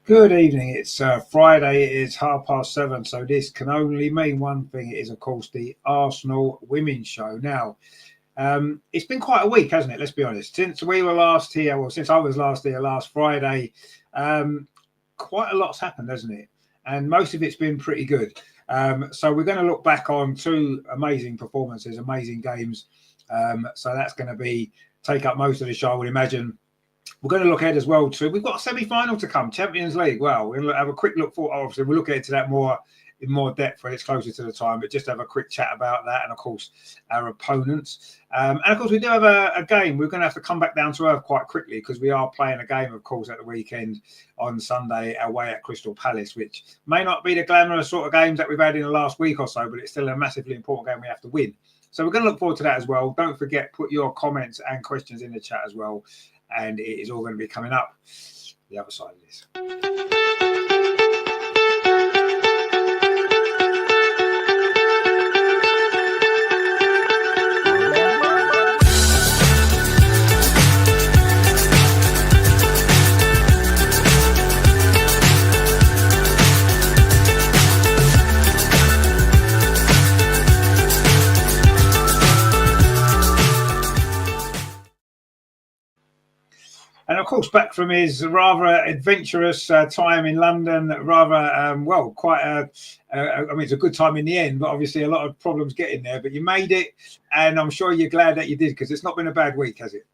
Good evening. It's Friday. It is 7:30. So this can only mean one thing. It is, of course, the Arsenal Women's Show. Now, it's been quite a week, hasn't it? Let's be honest. Since we were last here, well, since I was last here last Friday, quite a lot's happened, hasn't it? And most of it's been pretty good. So we're going to look back on two amazing performances, amazing games. So that's going to take up most of the show, I would imagine. We're going to look ahead as well to, we've got a semi-final to come, Champions League. Well, we're going to have a quick look for, obviously we'll look ahead to that in more depth when it's closer to the time, but just have a quick chat about that and, of course, our opponents. And, of course, we do have a game. We're going to have to come back down to earth quite quickly because we are playing a game, of course, at the weekend on Sunday away at Crystal Palace, which may not be the glamorous sort of games that we've had in the last week or so, but it's still a massively important game we have to win. So we're going to look forward to that as well. Don't forget, put your comments and questions in the chat as well. And it is all going to be coming up the other side of this. And of course, back from his rather adventurous time in London, it's a good time in the end, but obviously a lot of problems getting there. But you made it, and I'm sure you're glad that you did because it's not been a bad week, has it?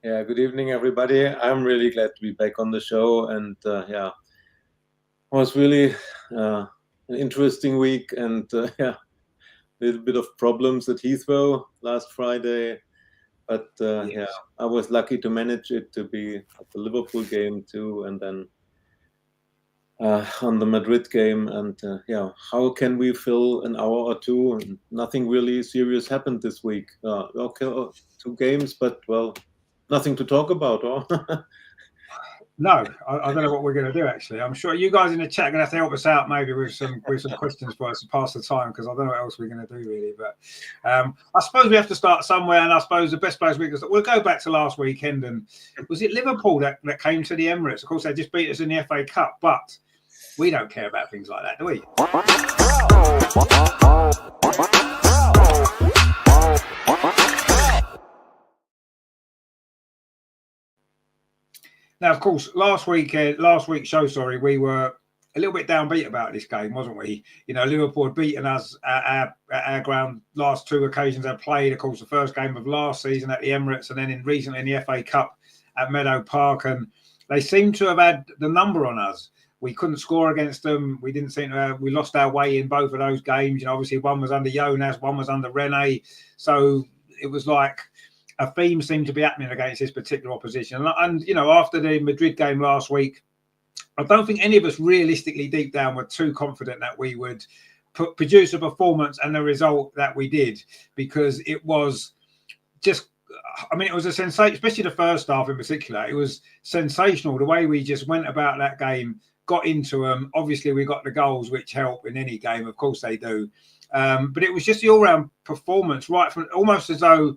Yeah, good evening, everybody. I'm really glad to be back on the show, and it was really an interesting week, and a little bit of problems at Heathrow last Friday. But yes. I was lucky to manage it to be at the Liverpool game too, and then on the Madrid game. And how can we fill an hour or two? And nothing really serious happened this week. Two games, but nothing to talk about. No, I don't know what we're going to do, actually. I'm sure you guys in the chat are going to have to help us out maybe with some questions for us to pass the time, because I don't know what else we're going to do, really. But I suppose we have to start somewhere, and I suppose the best place we'll go back to last weekend. And was it Liverpool that came to the Emirates? Of course, they just beat us in the FA Cup, but we don't care about things like that, do we? Now, of course, last week's show, we were a little bit downbeat about this game, wasn't we? You know, Liverpool had beaten us at our ground last two occasions they played. Of course, the first game of last season at the Emirates, and then recently in the FA Cup at Meadow Park, and they seemed to have had the number on us. We couldn't score against them. We didn't seem to. We lost our way in both of those games. You know, obviously one was under Jonas, one was under Rene, so it was like a theme seemed to be happening against this particular opposition. And, you know, after the Madrid game last week, I don't think any of us realistically deep down were too confident that we would produce a performance and the result that we did, because it was just, it was a sensation, especially the first half in particular. It was sensational the way we just went about that game, got into them. Obviously, we got the goals, which help in any game. Of course they do. But it was just the all-round performance, right from almost as though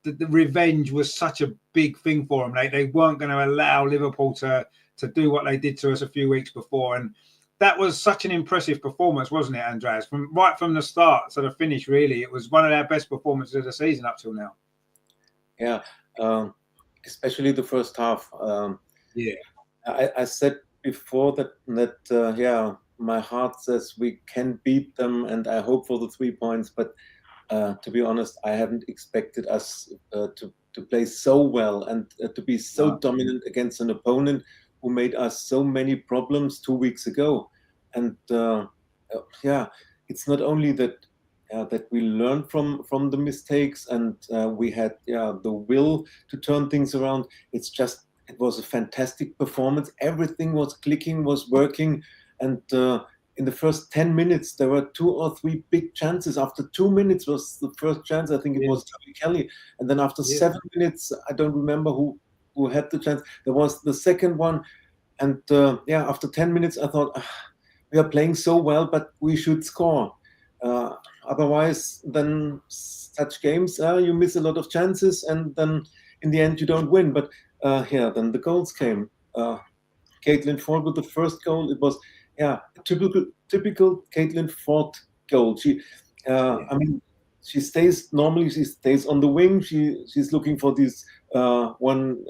the revenge was such a big thing for them. They weren't going to allow Liverpool to do what they did to us a few weeks before. And that was such an impressive performance, wasn't it, Andreas? Right from the start to the finish, really. It was one of our best performances of the season up till now. Yeah, especially the first half. I said before that my heart says we can beat them, and I hope for the 3 points, but to be honest, I hadn't expected us to play so well and to be so dominant against an opponent who made us so many problems 2 weeks ago. And it's not only that we learned from the mistakes and we had the will to turn things around. It was a fantastic performance. Everything was clicking, was working, and in the first 10 minutes, there were 2 or 3 big chances. After 2 minutes was the first chance. I think it was Toby Kelly. And then after 7 minutes, I don't remember who had the chance. There was the second one. And after 10 minutes, I thought, we are playing so well, but we should score. Otherwise, then such games, you miss a lot of chances. And then in the end, you don't win. But then the goals came. Caitlin Ford with the first goal. It was a typical Caitlin Ford goal. I mean, she stays on the wing. She's looking for these one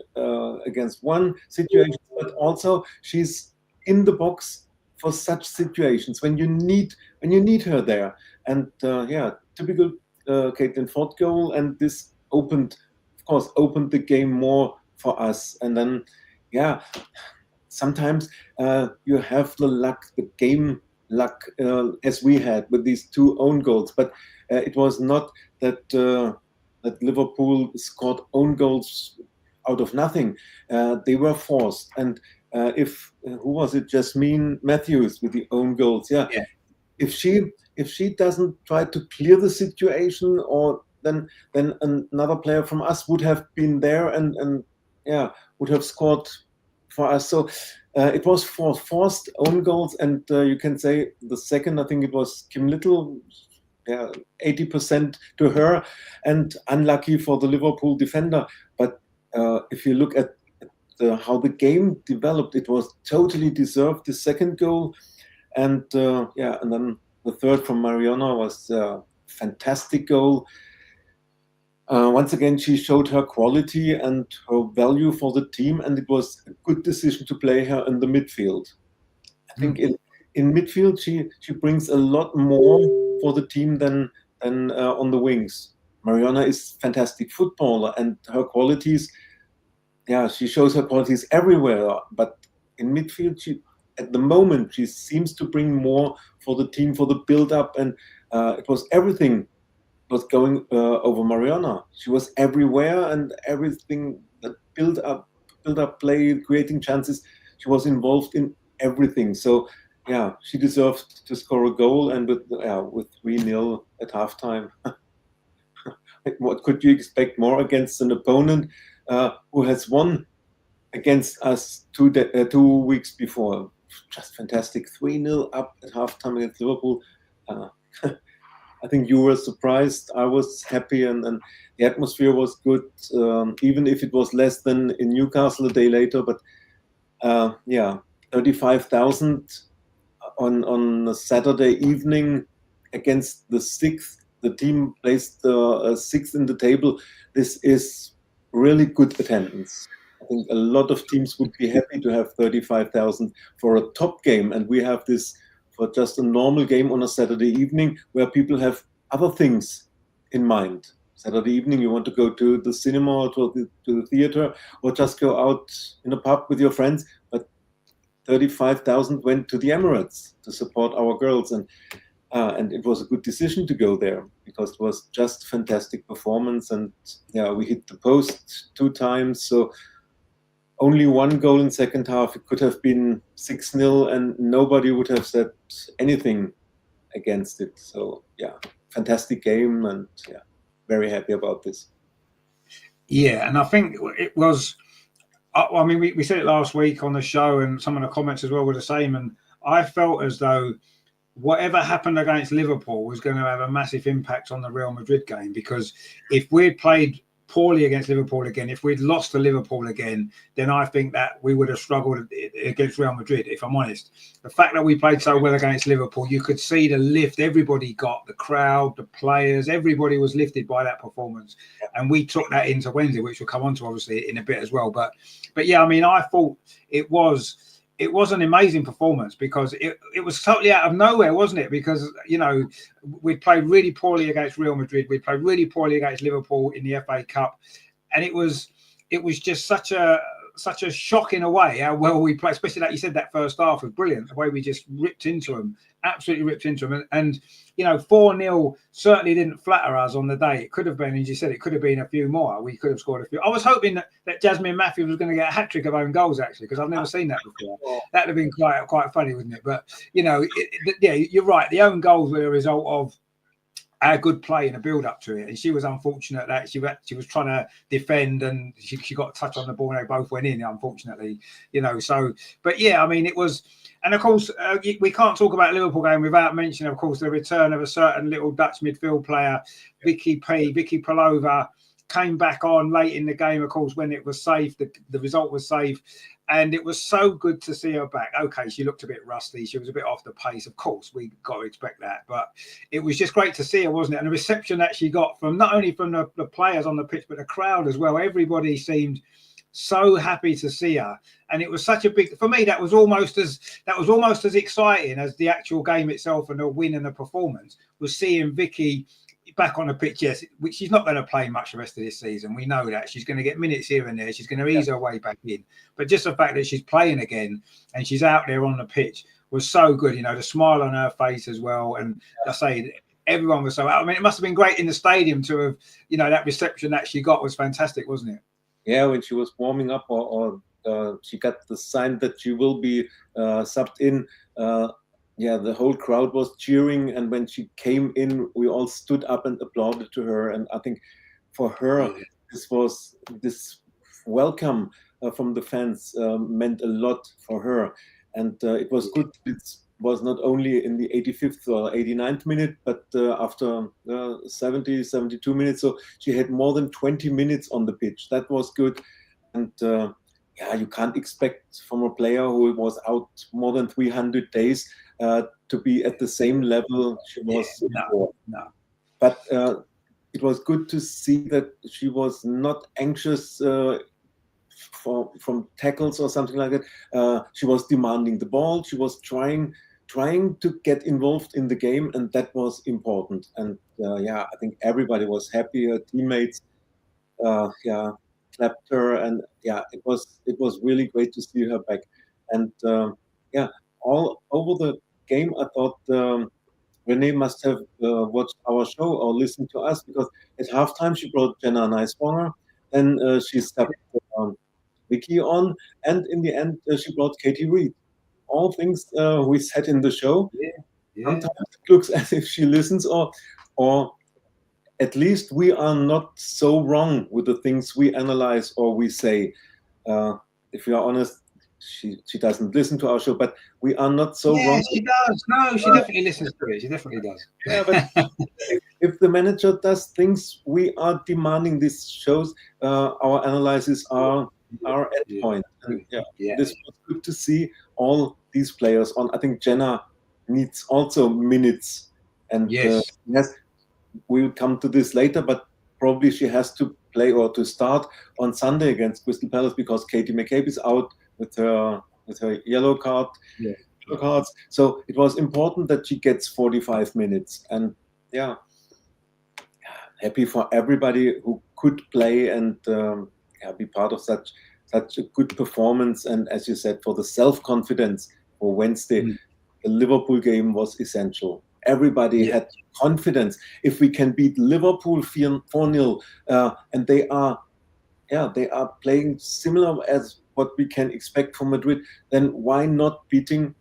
against one situations, but also she's in the box for such situations when you need her there. And typical Caitlin Ford goal, and this opened the game more for us. And then sometimes you have the game luck as we had with these two own goals, but it was not that that Liverpool scored own goals out of nothing. They were forced, and who was it? Jasmine Matthews with the own goals. Yeah. If she doesn't try to clear the situation, or then another player from us would have been there and would have scored for us. So it was forced own goals, and you can say the second, I think it was Kim Little, 80% to her, and unlucky for the Liverpool defender. But if you look at how the game developed, it was totally deserved, the second goal. And and then the third from Mariona was a fantastic goal. Once again, she showed her quality and her value for the team, and it was a good decision to play her in the midfield. I think in midfield, she brings a lot more for the team than on the wings. Mariona is a fantastic footballer, and her qualities, she shows her qualities everywhere. But in midfield, at the moment, she seems to bring more for the team, for the build-up, and it was everything was going over Mariona. She was everywhere, and everything that build up play, creating chances, she was involved in everything. So she deserved to score a goal, and with 3-0 at halftime. What could you expect more against an opponent who has won against us 2 weeks before? Just fantastic. 3-0 up at halftime against Liverpool. I think you were surprised. I was happy, and the atmosphere was good, even if it was less than in Newcastle a day later. But 35,000 on a Saturday evening against the sixth. The team placed sixth in the table. This is really good attendance. I think a lot of teams would be happy to have 35,000 for a top game, and we have this for just a normal game on a Saturday evening where people have other things in mind. Saturday evening, you want to go to the cinema or to the theater, or just go out in a pub with your friends. But 35,000 went to the Emirates to support our girls, and it was a good decision to go there because it was just fantastic performance. And we hit the post 2 times, so only 1 goal in second half. It could have been 6-0, and nobody would have said anything against it. So fantastic game, and very happy about this. Yeah, and I think it was. I mean, we said it last week on the show, and some of the comments as well were the same. And I felt as though whatever happened against Liverpool was going to have a massive impact on the Real Madrid game, because if we'd played poorly against Liverpool again, if we'd lost to Liverpool again, then I think that we would have struggled against Real Madrid, if I'm honest. The fact that we played so well against Liverpool, you could see the lift everybody got, the crowd, the players, everybody was lifted by that performance. And we took that into Wednesday, which we'll come on to obviously in a bit as well. But yeah, I mean, I thought it was an amazing performance, because it was totally out of nowhere, wasn't it? Because, we played really poorly against Real Madrid. We played really poorly against Liverpool in the FA Cup. And it was just such a shock in a way how well we played, especially like you said, that first half was brilliant. The way we just ripped into them, absolutely ripped into them. And 4-0 certainly didn't flatter us on the day. It could have been, as you said, it could have been a few more. We could have scored a few. I was hoping that Jasmine Matthews was going to get a hat-trick of own goals, actually, because I've never seen that before. That would have been quite funny, wouldn't it? But, you're right. The own goals were a result of our good play in a build-up to it, and she was unfortunate that she was trying to defend, and she got a touch on the ball, and they both went in, unfortunately. So, but I mean, it was. And of course, we can't talk about Liverpool game without mentioning, of course, the return of a certain little Dutch midfield player, Vicky Pelova, came back on late in the game, of course, when it was safe. The result was safe. And it was so good to see her back. Okay, she looked a bit rusty. She was a bit off the pace. Of course, we got to expect that. But it was just great to see her, wasn't it? And the reception that she got from not only from the players on the pitch, but the crowd as well. Everybody seemed so happy to see her. And it was such a big, for me, that was almost as exciting as the actual game itself and the win and the performance, was seeing Vicky back on the pitch. Yes, which she's not going to play much the rest of this season. We know that. She's going to get minutes here and there. She's going to ease her way back in. But just the fact that she's playing again and she's out there on the pitch was so good. You know, the smile on her face as well. And I say, everyone was so, I mean, it must have been great in the stadium to have, you know, that reception that she got was fantastic, wasn't it? Yeah, when she was warming up or she got the sign that she will be subbed in, yeah, the whole crowd was cheering, and when she came in, we all stood up and applauded to her. And I think for her, this welcome from the fans meant a lot for her, and it was good. It was not only in the 85th or 89th minute, but after 70, 72 minutes. So she had more than 20 minutes on the pitch. That was good, and yeah, you can't expect from a player who was out more than 300 days to be at the same level she was before. No. But it was good to see that she was not anxious from tackles or something like that. She was demanding the ball. She was trying to get involved in the game, and that was important. And yeah, I think everybody was happy. Her teammates, yeah, clapped her, and yeah, it was really great to see her back. And yeah, all over the game, I thought Renee must have watched our show or listened to us, because at halftime she brought Jenna Nicewanger, then she stepped Vicky on, and in the end she brought Katie Reed. All things we said in the show. Yeah. Sometimes it looks as if she listens, or at least we are not so wrong with the things we analyze or we say. If we are honest, she doesn't listen to our show, but we are not so wrong. She does. No, she definitely listens to it. She definitely does. Yeah, but if the manager does things we are demanding these shows, our analyses are at point. And yeah, this was good to see all these players on. I think Jenna needs also minutes, and yes, we will come to this later, but probably she has to play or to start on Sunday against Crystal Palace, because Katie McCabe is out with her yellow card. Yeah. Cards. So it was important that she gets 45 minutes, and yeah, happy for everybody who could play and be part of such a good performance. And as you said, for the self-confidence for Wednesday, the Liverpool game was essential. Everybody had confidence. If we can beat Liverpool 4-0, and they are playing similar as what we can expect from Madrid, then why not beating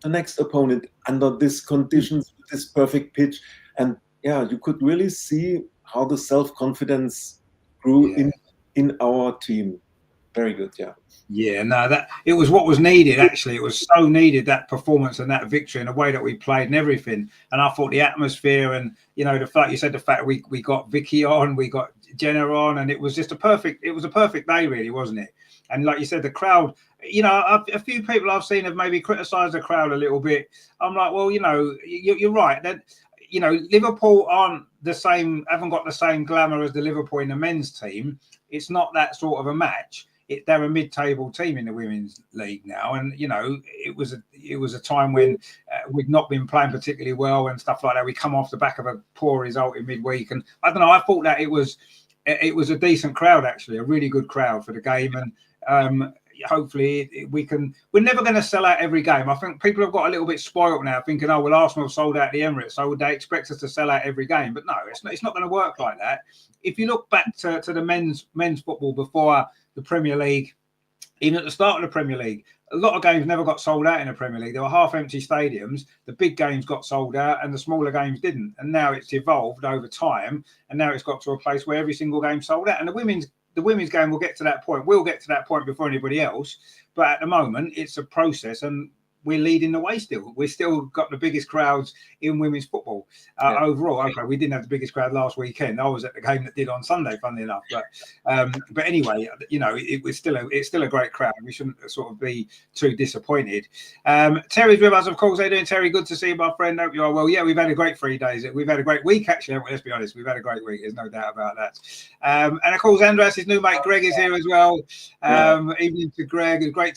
the next opponent under these conditions, with this perfect pitch? And yeah, you could really see how the self-confidence grew in our team. Very good, yeah. Yeah, no, that it was what was needed. Actually, it was so needed, that performance and that victory and the way that we played and everything. And I thought the atmosphere and, you know, the fact you said, the fact we got Vicky on, we got Jenna on, and it was just a perfect day, really, wasn't it? And like you said, the crowd, you know, a few people I've seen have maybe criticised the crowd a little bit. I'm like, well, you know, you're right. That, you know, Liverpool aren't the same, haven't got the same glamour as the Liverpool in the men's team. It's not that sort of a match. They're a mid-table team in the women's league now, and you know, it was a time when we'd not been playing particularly well and stuff like that. We come off the back of a poor result in midweek, and I don't know. I thought that it was a decent crowd, actually, a really good crowd for the game, and hopefully we're never going to sell out every game. I think people have got a little bit spoiled now, thinking, oh well, Arsenal have sold out the Emirates, so would they expect us to sell out every game? But no, it's not going to work like that. If you look back to the men's football before the Premier League, even at the start of the Premier League, a lot of games never got sold out in the Premier League. There were half-empty stadiums. The big games got sold out and the smaller games didn't. And now it's evolved over time, and now it's got to a place where every single game's sold out. And the women's game will get to that point. We'll get to that point before anybody else. But at the moment, it's a process, and we're leading the way still. We've still got the biggest crowds in women's football overall. Okay, we didn't have the biggest crowd last weekend. I was at the game that did on Sunday, funnily enough. But anyway, you know, it's still a great crowd. We shouldn't sort of be too disappointed. Terry's with us, of course. How you doing, Terry? Good to see you, my friend. Hope you are well. Yeah, we've had a great 3 days. We've had a great week, actually. Let's be honest. We've had a great week. There's no doubt about that. And of course, Andreas, his new mate Greg, is here as well. Evening to Greg. It's great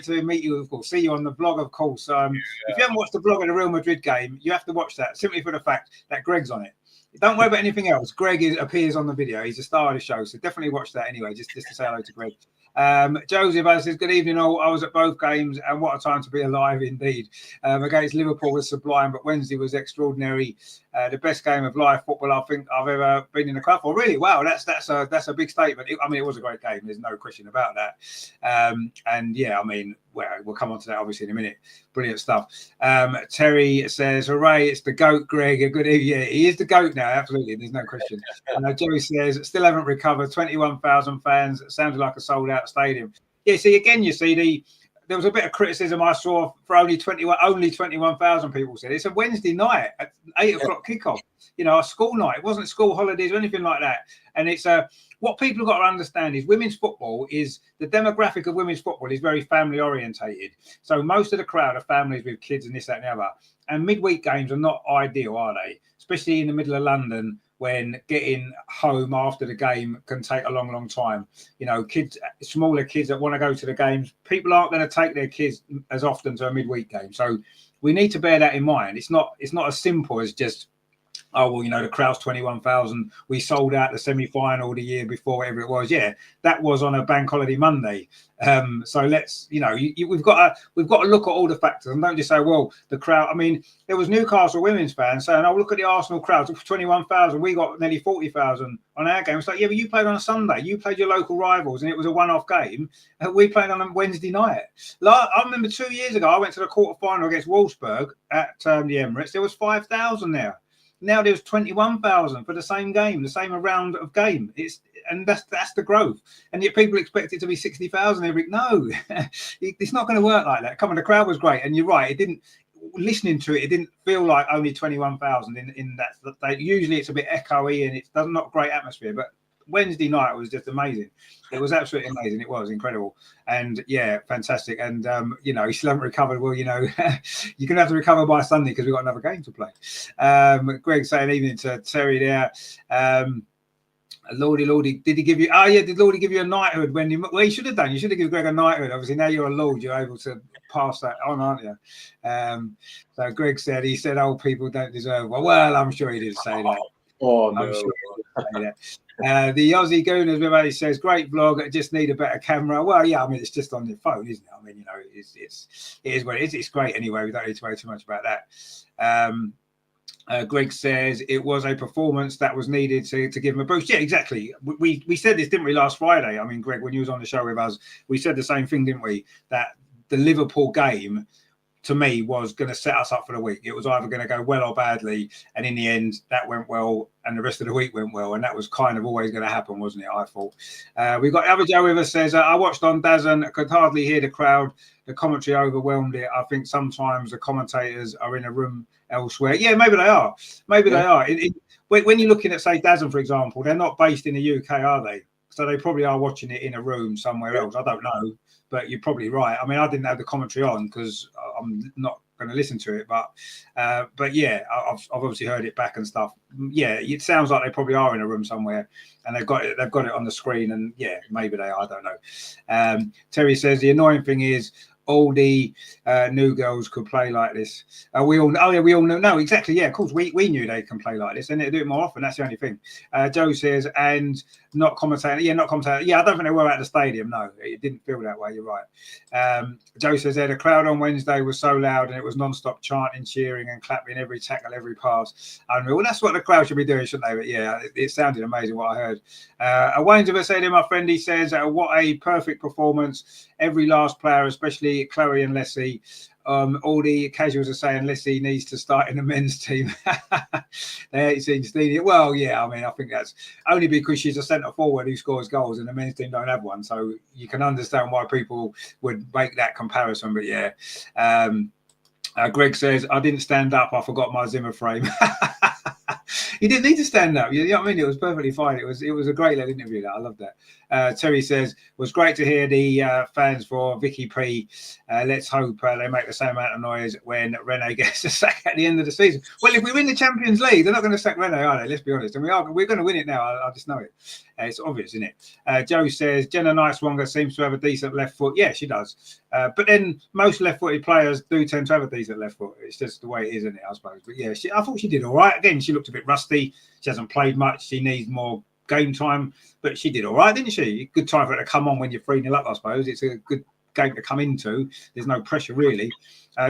to meet you. Of course, see you on the blog, of course. If you haven't watched the blog of the Real Madrid game, you have to watch that simply for the fact that Greg's on it. Don't worry about anything else. Greg appears on the video. He's a star of the show, so definitely watch that anyway. Just to say hello to Greg. Joseph says, good evening all. I was at both games and what a time to be alive indeed. Against Liverpool was sublime, but Wednesday was extraordinary. The best game of live football I think I've ever been in the club for. Really, wow, that's a big statement. I mean, it was a great game. There's no question about that. And yeah, I mean, well, we'll come on to that obviously in a minute. Brilliant stuff. Terry says, hooray, it's the GOAT, Greg. A good evening. Yeah, he is the GOAT now, absolutely. There's no question. Joey says, still haven't recovered. 21,000 fans. It sounded like a sold-out stadium. Yeah, see, again, you see, there was a bit of criticism I saw for only 21,000 people said. It's a Wednesday night at 8 o'clock kickoff. You know, a school night. It wasn't school holidays or anything like that. And it's what people have got to understand is women's football is the demographic of women's football is very family orientated. So most of the crowd are families with kids and this, that, and the other. And midweek games are not ideal, are they? Especially in the middle of London, when getting home after the game can take a long, long time. You know, kids, smaller kids that want to go to the games, people aren't going to take their kids as often to a midweek game. So we need to bear that in mind. It's not as simple as just, oh, well, you know, the crowd's 21,000. We sold out the semi-final the year before, whatever it was. Yeah, that was on a bank holiday Monday. So let's, you know, we've got to look at all the factors and don't just say, well, the crowd. I mean, there was Newcastle women's fans saying, oh, look at the Arsenal crowd, 21,000. We got nearly 40,000 on our game. It's like, yeah, but you played on a Sunday. You played your local rivals, and it was a one-off game. We played on a Wednesday night. Like, I remember 2 years ago, I went to the quarter-final against Wolfsburg at the Emirates. There was 5,000 there. Now there's 21,000 for the same game, the same round of game. That's the growth. And yet people expect it to be 60,000 every. No, it's not going to work like that. Come on, the crowd was great, and you're right. It didn't. Listening to it, it didn't feel like only 21,000 in that. Usually it's a bit echoey and it's not great atmosphere, but Wednesday night was just amazing. It was absolutely amazing. It was incredible. And yeah, fantastic. And, you know, you still haven't recovered. Well, you know, you're going to have to recover by Sunday because we've got another game to play. Greg saying evening to Terry there. Lordy, did he give you? Oh yeah, did Lordy give you a knighthood when you? Well, he should have done. You should have given Greg a knighthood. Obviously, now you're a lord, you're able to pass that on, aren't you? So Greg said he said old people don't deserve. Well, I'm sure he did say that. Oh no. I'm sure he did say that. The Aussie Gooners, everybody says, great vlog. I just need a better camera. Well, yeah, I mean, it's just on your phone, isn't it? I mean, you know, it is what it is. It's great anyway. We don't need to worry too much about that. Greg says it was a performance that was needed to give him a boost. Yeah, exactly. We said this, didn't we, last Friday? I mean, Greg, when you was on the show with us, we said the same thing, didn't we? That the Liverpool game, to me, was going to set us up for the week. It was either going to go well or badly. And in the end, that went well. And the rest of the week went well. And that was kind of always going to happen, wasn't it? I thought. We've got Other Joe with us says, I watched on DAZN. I could hardly hear the crowd. The commentary overwhelmed it. I think sometimes the commentators are in a room elsewhere. Yeah, maybe they are. Maybe they are. When you're looking at, say, DAZN, for example, they're not based in the UK, are they? So they probably are watching it in a room somewhere else. I don't know. But you're probably right. I mean, I didn't have the commentary on because I'm not going to listen to it. But yeah, I've obviously heard it back and stuff. Yeah, it sounds like they probably are in a room somewhere, and they've got it on the screen. And yeah, maybe they are. I don't know. Terry says the annoying thing is all the new girls could play like this. We all know. No, exactly. Yeah, of course, we knew they can play like this, and they do it more often. That's the only thing. Joe says, and not commentating. Yeah, not commentating. Yeah, I don't think they were at the stadium. No, it didn't feel that way. You're right. Joe says the crowd on Wednesday was so loud, and it was non-stop chanting, cheering, and clapping every tackle, every pass. Well, that's what the crowd should be doing, shouldn't they? But yeah, it sounded amazing what I heard. Wayne's ever said, my friend, he says, what a perfect performance. Every last player, especially Chloe and Leslie. All the casuals are saying Leslie needs to start in the men's team. It seems needed. Well, yeah, I mean, I think that's only because she's a centre forward who scores goals, and the men's team don't have one. So you can understand why people would make that comparison. But yeah, Greg says I didn't stand up. I forgot my Zimmer frame. You didn't need to stand up. You know what I mean? It was perfectly fine. It was a great little interview. That I loved that. Terry says it was great to hear the fans for Vicky P. Let's hope they make the same amount of noise when Rene gets a sack at the end of the season. Well, if we win the Champions League, they're not going to sack Rene, are they? Let's be honest. And we're going to win it now. I just know it. It's obvious, isn't it? Joe says Jenna Nighswonger seems to have a decent left foot. Yeah, she does. But then most left-footed players do tend to have a decent left foot. It's just the way it is, isn't it? I suppose. But yeah, I thought she did all right. Again, she looked a bit rusty. She hasn't played much. She needs more game time. But she did all right, didn't she? Good time for her to come on when you're 3-0 up, I suppose. It's a good game to come into. There's no pressure, really.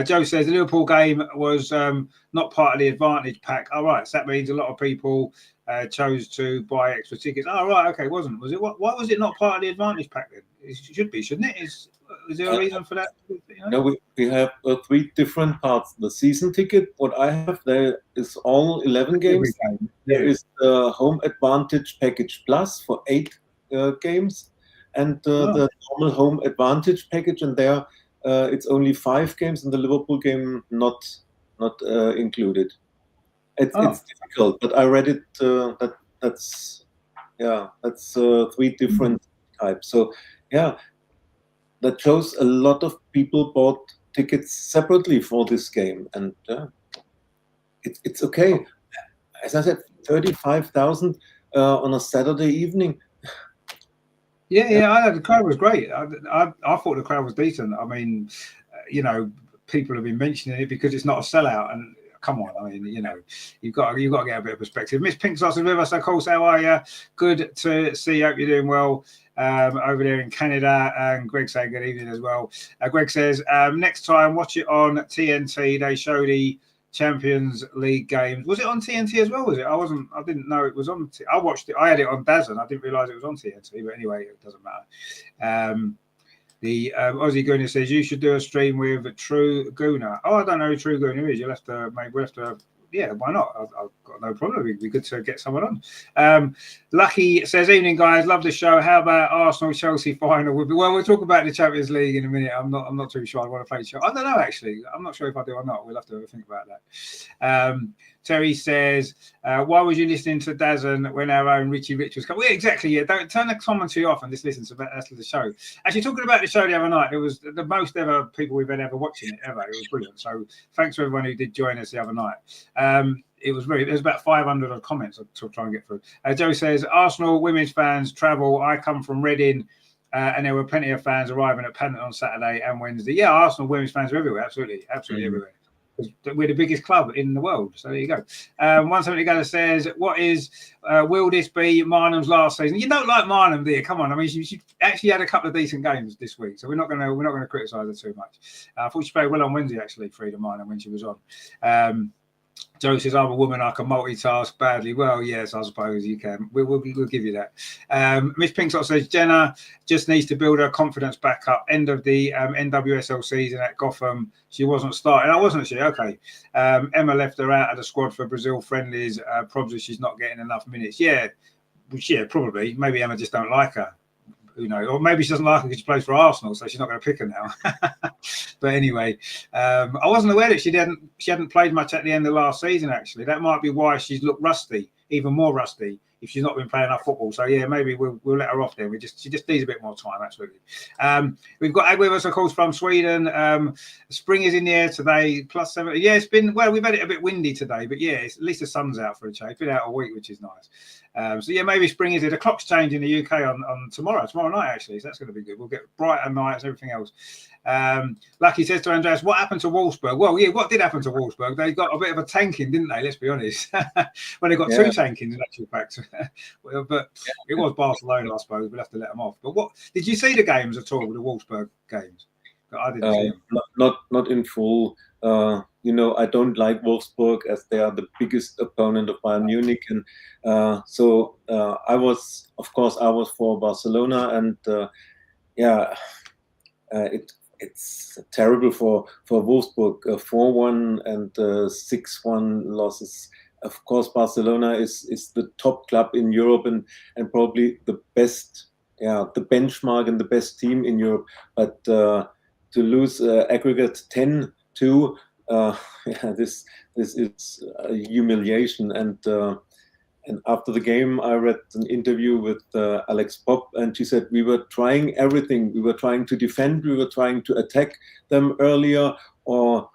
Joe says the Liverpool game was not part of the advantage pack. All right, so that means a lot of people chose to buy extra tickets. Oh, right, okay, was it? Why was it not part of the advantage pack then? It should be, shouldn't it? Is there a reason for that? You know? No, we have 3 different parts. The season ticket, what I have there is all 11 games. Yeah. There is the home advantage package plus for 8 games, and the normal home advantage package, and there it's only 5 games, and the Liverpool game not included. It's difficult, but I read it. That's 3 different types. So yeah, that shows a lot of people bought tickets separately for this game, and it's okay. As I said, 35,000 on a Saturday evening. Yeah. I know the crowd was great. I thought the crowd was decent. I mean, people have been mentioning it because it's not a sellout, and come on, I mean, you've got to get a bit of perspective. Miss Pink's with us, of course. How are you? Good to see you. Hope you're doing well over there in Canada. And Greg saying good evening as well. Greg says next time watch it on TNT. They show the Champions League games. Was it on TNT as well? Was it? I didn't know it was on. I watched it. I had it on DAZN. I didn't realise it was on TNT. But anyway, it doesn't matter. The Aussie Gooner says you should do a stream with True Gooner. Oh, I don't know who True Gooner is. You'll have to, maybe we'll have to. Yeah, why not? I've got no problem. It'd be good to get someone on. Lucky says, evening guys, love the show. How about Arsenal Chelsea final? Well, we'll talk about the Champions League in a minute. I'm not too sure I want to play Chelsea. I don't know actually. I'm not sure if I do or not. We'll have to think about that. Terry says, why was you listening to DAZN when our own Richie Rich was coming? Yeah, exactly. Yeah, don't turn the commentary off and just listen to the show. Actually, talking about the show the other night, it was the most ever people we've had ever watching it ever. It was brilliant. So thanks to everyone who did join us the other night. There's about 500 odd comments to try and get through. Joe says, Arsenal women's fans travel. I come from Reading. And there were plenty of fans arriving at Paddington on Saturday and Wednesday. Yeah, Arsenal women's fans are everywhere. Absolutely everywhere. We're the biggest club in the world. So there you go. 170 Gala says, will this be Marnham's last season? You don't like Marnham, do you? Come on. I mean, she actually had a couple of decent games this week, so we're not going to criticise her too much. I thought she played well on Wednesday, actually, Frida Marnham, when she was on. Joe says, I'm a woman, I can multitask badly. Well, yes, I suppose you can. We'll give you that. Miss Pinksock says, Jenna just needs to build her confidence back up. End of the NWSL season at Gotham. She wasn't starting. Oh, wasn't she? Okay. Emma left her out of the squad for Brazil friendlies. Probably she's not getting enough minutes. Yeah, probably. Maybe Emma just don't like her. Who knows? Or maybe she doesn't like her because she plays for Arsenal, so she's not going to pick her now. But anyway, I wasn't aware that she hadn't played much at the end of last season. Actually, that might be why she's looked rusty, even more rusty, if she's not been playing enough football. So yeah, maybe we'll let her off there. She just needs a bit more time. Absolutely. We've got Ag with us, of course, from Sweden. Spring is in the air today, +7. Yeah, it's been we've had it a bit windy today, but yeah, at least the sun's out for a change. It's been out a week, which is nice. So yeah, maybe spring is here. The clock's changing in the UK on tomorrow night actually. So that's going to be good. We'll get brighter nights, everything else. Lucky says to Andreas, what happened to Wolfsburg? Well, yeah, what did happen to Wolfsburg? They got a bit of a tanking, didn't they? Let's be honest. Well, they got 2 tankings in actual fact. But it was Barcelona, I suppose. We'll have to let them off. But what did you see the games at all? The Wolfsburg games? I didn't see them. Not in full. I don't like Wolfsburg as they are the biggest opponent of Bayern Munich, and so I was for Barcelona, and it's terrible for Wolfsburg. 4-1 and 6-1 losses. Of course, Barcelona is the top club in Europe and probably the best, the benchmark and the best team in Europe. But to lose aggregate 10-2, this is a humiliation. And after the game, I read an interview with Alex Pop, and she said we were trying everything. We were trying to defend. We were trying to attack them earlier, or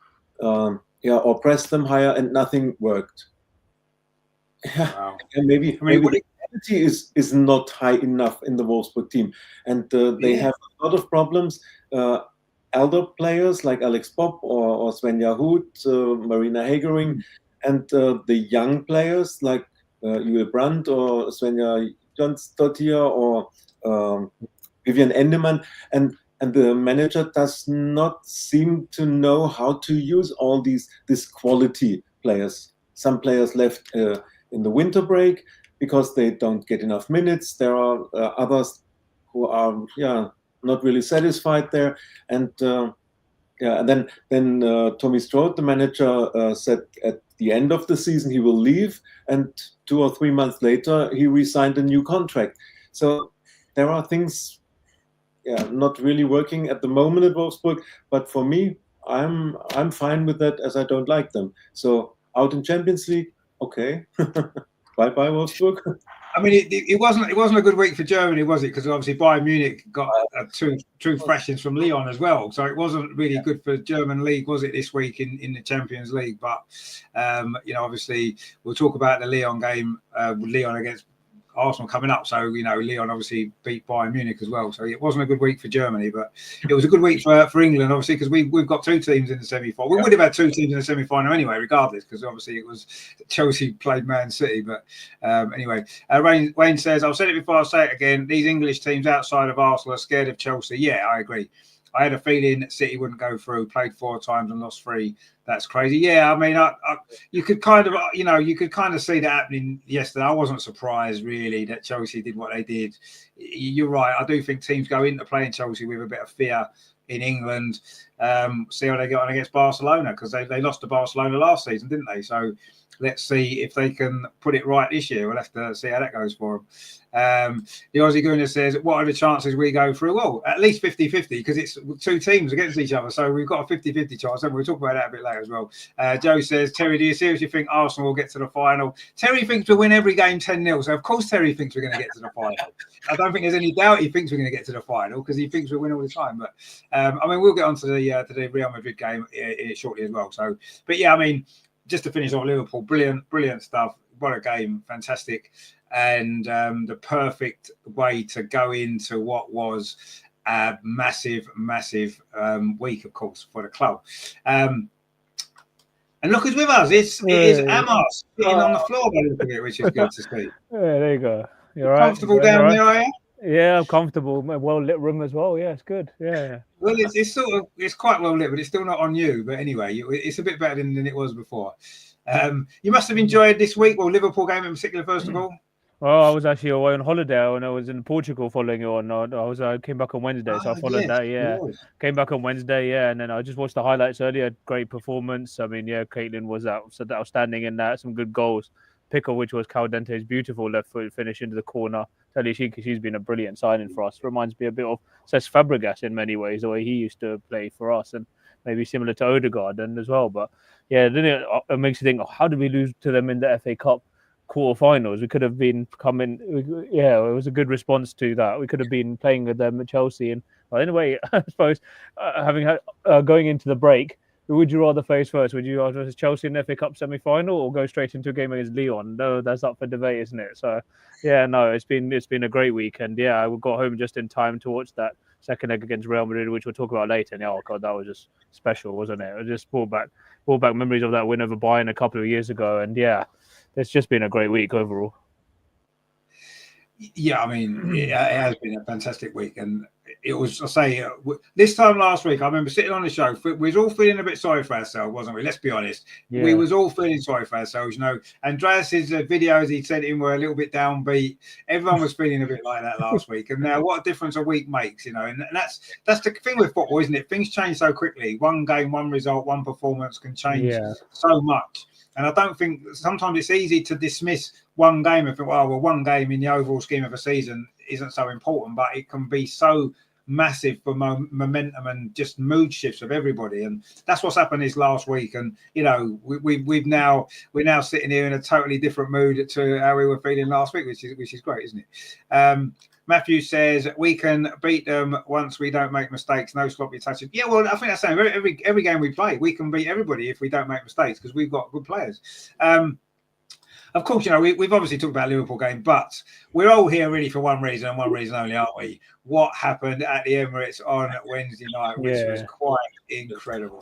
press them higher, and nothing worked. Wow. And maybe the quality is not high enough in the Wolfsburg team, and they have a lot of problems. Elder players like Alex Pop or Svenja Huth, Marina Hagering, and the young players like Julia Brandt or Svenja Jonsdottir or Vivian Endemann, and the manager does not seem to know how to use all these quality players. Some players left in the winter break because they don't get enough minutes. There are others who are not really satisfied there, and then Tommy Stroud, the manager, said at the end of the season he will leave, and 2 or 3 months later he re-signed a new contract. So there are things not really working at the moment at Wolfsburg, but for me, I'm fine with that, as I don't like them. So out in Champions League, okay. Bye Wolfsburg. I mean, it wasn't a good week for Germany, was it? Because obviously Bayern Munich got two thrashings from Lyon as well, so it wasn't really good for German league, was it, this week in the Champions League? But obviously we'll talk about the Lyon game with Lyon against Arsenal coming up. So Lyon obviously beat Bayern Munich as well. So it wasn't a good week for Germany, but it was a good week for England, obviously, because we've got 2 teams in the semi-final. We would have had 2 teams in the semi-final anyway, regardless, because obviously it was Chelsea played Man City. But anyway, Wayne says, I've said it before, I'll say it again. These English teams outside of Arsenal are scared of Chelsea. Yeah, I agree. I had a feeling that City wouldn't go through. Played 4 times and lost 3. That's crazy. Yeah, I mean, you could kind of see that happening yesterday. I wasn't surprised really that Chelsea did what they did. You're right. I do think teams go into playing Chelsea with a bit of fear in England. See how they get on against Barcelona, because they lost to Barcelona last season, didn't they? So let's see if they can put it right this year. We'll have to see how that goes for them. The Aussie Gooner says, what are the chances we go through? Well, at least 50-50, because it's 2 teams against each other. So we've got a 50-50 chance, and we'll talk about that a bit later as well. Joe says, Terry, do you seriously think Arsenal will get to the final? Terry thinks we'll win every game 10-0. So, of course, Terry thinks we're going to get to the final. I don't think there's any doubt he thinks we're going to get to the final, because he thinks we'll win all the time. But, I mean, we'll get on to the Real Madrid game shortly as well. So, but, yeah, I mean, just to finish off Liverpool, brilliant stuff. What a game, fantastic. And the perfect way to go into what was a massive week, of course, for the club. And look who's with us. It is Amos sitting on the floor, which is good to see. Yeah, there you go. You're right. Comfortable down there, are you? Yeah, I'm comfortable. A well-lit room as well. Yeah, it's good. Yeah. Well, it's quite well lit, but it's still not on you. But anyway, it's a bit better than it was before. You must have enjoyed this week. Well, Liverpool game in particular, first of all. Well, I was actually away on holiday when I was in Portugal following you on. I came back on Wednesday, so I followed that. Yeah, came back on Wednesday. Yeah, and then I just watched the highlights earlier. Great performance. I mean, yeah, Caitlin was outstanding in that. Some good goals. Pickle, which was Caldente's beautiful left foot finish into the corner. Tell you, she's been a brilliant signing for us. Reminds me a bit of Cesc Fabregas in many ways, the way he used to play for us, and maybe similar to Odegaard and as well. But yeah, then it makes you think, how did we lose to them in the FA Cup quarterfinals? We could have been coming. Yeah, it was a good response to that. We could have been playing with them at Chelsea, and well, anyway, I suppose going into the break, who would you rather face first? Would you rather Chelsea in the FA Cup semi-final or go straight into a game against Lyon? No, that's up for debate, isn't it? So, yeah, no, it's been a great weekend. Yeah, I got home just in time to watch that second leg against Real Madrid, which we'll talk about later. And oh god, that was just special, wasn't it? It just brought back memories of that win over Bayern a couple of years ago. And yeah, it's just been a great week overall. Yeah, I mean, it has been a fantastic week, and it was, I say, this time last week, I remember sitting on the show, we was all feeling a bit sorry for ourselves, wasn't we? Let's be honest. Yeah. We was all feeling sorry for ourselves, you know. Andreas's videos he sent in were a little bit downbeat. Everyone was feeling a bit like that last week. And now what a difference a week makes, you know. And that's the thing with football, isn't it? Things change so quickly. One game, one result, one performance can change so much. And I don't think sometimes it's easy to dismiss one game and think, well, one game in the overall scheme of a season isn't so important, but it can be so massive for momentum and just mood shifts of everybody. And that's what's happened this last week. And, you know, we're now sitting here in a totally different mood to how we were feeling last week, which is great, isn't it? Matthew says we can beat them once we don't make mistakes, no sloppy touches. Yeah, well, I think that's saying every game we play, we can beat everybody if we don't make mistakes because we've got good players. Of course, you know, we've obviously talked about Liverpool game, but we're all here really for one reason and one reason only, aren't we? What happened at the Emirates on Wednesday night, which was quite incredible.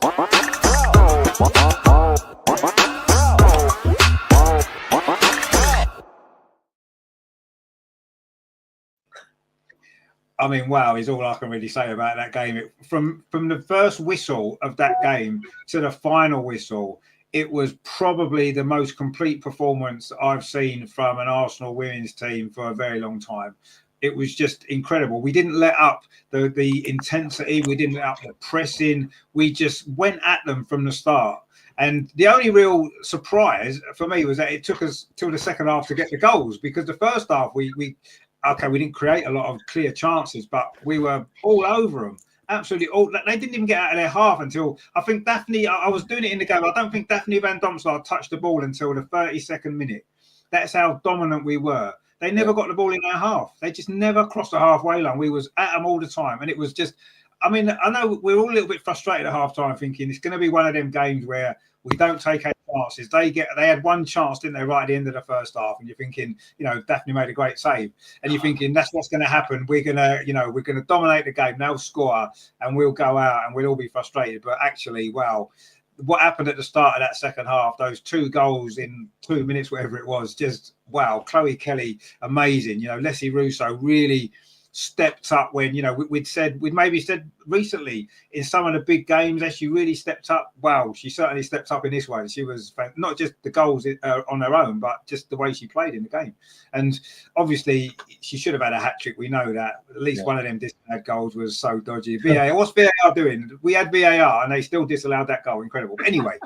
I mean, wow, is all I can really say about that game. From the first whistle of that game to the final whistle, it was probably the most complete performance I've seen from an Arsenal women's team for a very long time. It was just incredible. We didn't let up the intensity. We didn't let up the pressing. We just went at them from the start. And the only real surprise for me was that it took us till the second half to get the goals, because the first half we didn't create a lot of clear chances, but we were all over them. Absolutely all. They didn't even get out of their half until, I think, Daphne, I was doing it in the game, I don't think Daphne Van Domselaar touched the ball until the 32nd minute. That's how dominant we were. They never got the ball in their half. They just never crossed the halfway line. We was at them all the time. And it was just, I mean, I know we're all a little bit frustrated at half time thinking it's going to be one of them games where we don't take any chances. They had one chance, didn't they, right at the end of the first half, and you're thinking, you know, Daphne made a great save, and you're thinking that's what's going to happen. We're going to dominate the game. They'll score, and we'll go out, and we'll all be frustrated. But actually, wow, what happened at the start of that second half, those 2 goals in 2 minutes, whatever it was, just wow. Chloe Kelly, amazing. You know, Leslie Russo really stepped up when, you know, we'd maybe said recently in some of the big games that she really stepped up. Wow, she certainly stepped up in this one. She was not just the goals on her own, but just the way she played in the game. And obviously she should have had a hat-trick. We know that at least one of them disallowed goals was so dodgy. VAR, what's VAR doing? We had VAR and they still disallowed that goal. Incredible. But anyway,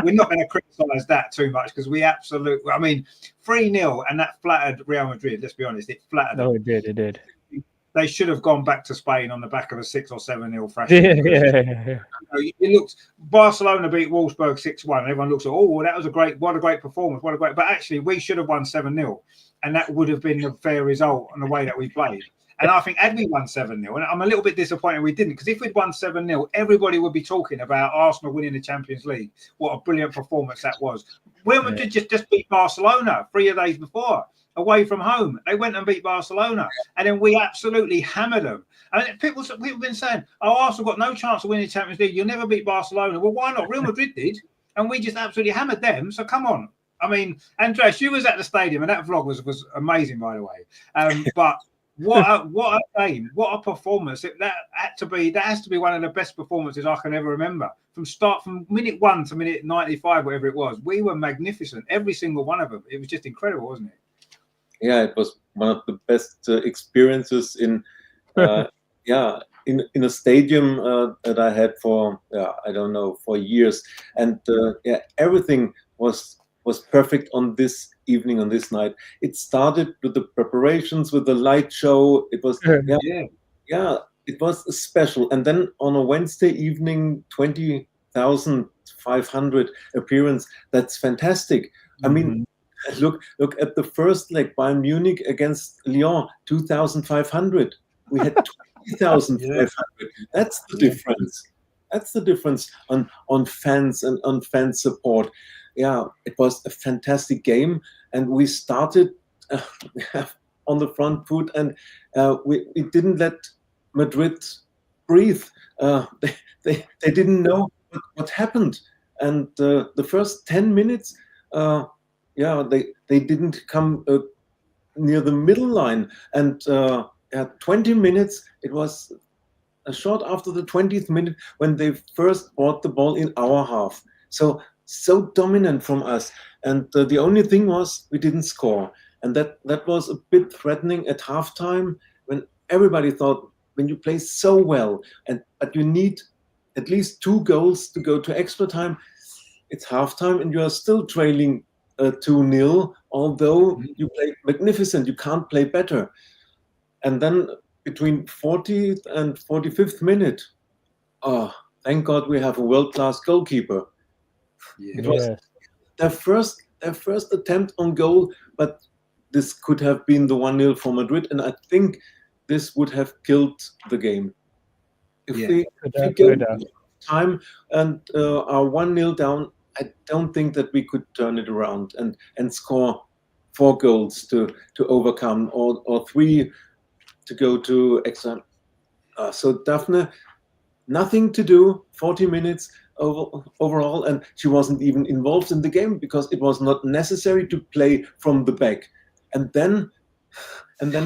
we're not going to criticise that too much because we absolutely, I mean, 3-0 and that flattered Real Madrid. Let's be honest, it flattered them. It did. They should have gone back to Spain on the back of a 6 or 7-0 thrashing. You looked, Barcelona beat Wolfsburg 6-1. Everyone looks at, oh, that was what a great performance, but actually we should have won 7-0, and that would have been the fair result on the way that we played. And I think had we won 7-0, and I'm a little bit disappointed we didn't, because if we'd won 7-0, everybody would be talking about Arsenal winning the Champions League. What a brilliant performance that was. Real Madrid just beat Barcelona 3 days before, away from home. They went and beat Barcelona, and then we absolutely hammered them. I mean, people have been saying, oh, Arsenal got no chance of winning the Champions League. You'll never beat Barcelona. Well, why not? Real Madrid did, and we just absolutely hammered them. So come on. I mean, Andreas, you was at the stadium, and that vlog was amazing, by the way. But what a game, what a performance! That has to be one of the best performances I can ever remember. From minute 1 to minute 95, whatever it was, we were magnificent. Every single one of them. It was just incredible, wasn't it? Yeah, it was one of the best experiences in a stadium that I had for I don't know, for years, and everything was perfect on this evening, on this night. It started with the preparations, with the light show. It was it was special, and then on a Wednesday evening, 20,500 appearance. That's fantastic. I mean. Look at the first leg, Bayern Munich against Lyon, 2,500. We had 20,500. That's the difference. That's the difference on fans and on fan support. Yeah, it was a fantastic game, and we started on the front foot, and we didn't let Madrid breathe. They didn't know what happened, and the first 10 minutes. They didn't come near the middle line, and at 20 minutes it was short after the 20th minute when they first brought the ball in our half. So dominant from us. And the only thing was we didn't score. And that was a bit threatening at halftime when everybody thought, when you play so well, but you need at least 2 goals to go to extra time, it's halftime and you are still trailing 2-0, although you play magnificent, you can't play better. And then between 40th and 45th minute, thank God we have a world-class goalkeeper. It was their first attempt on goal, but this could have been the 1-0 for Madrid, and I think this would have killed the game. If we go time and are 1-0 down, I don't think that we could turn it around and score 4 goals to overcome or 3 to go to extra. So Daphne, nothing to do, 40 minutes overall, and she wasn't even involved in the game because it was not necessary to play from the back. And then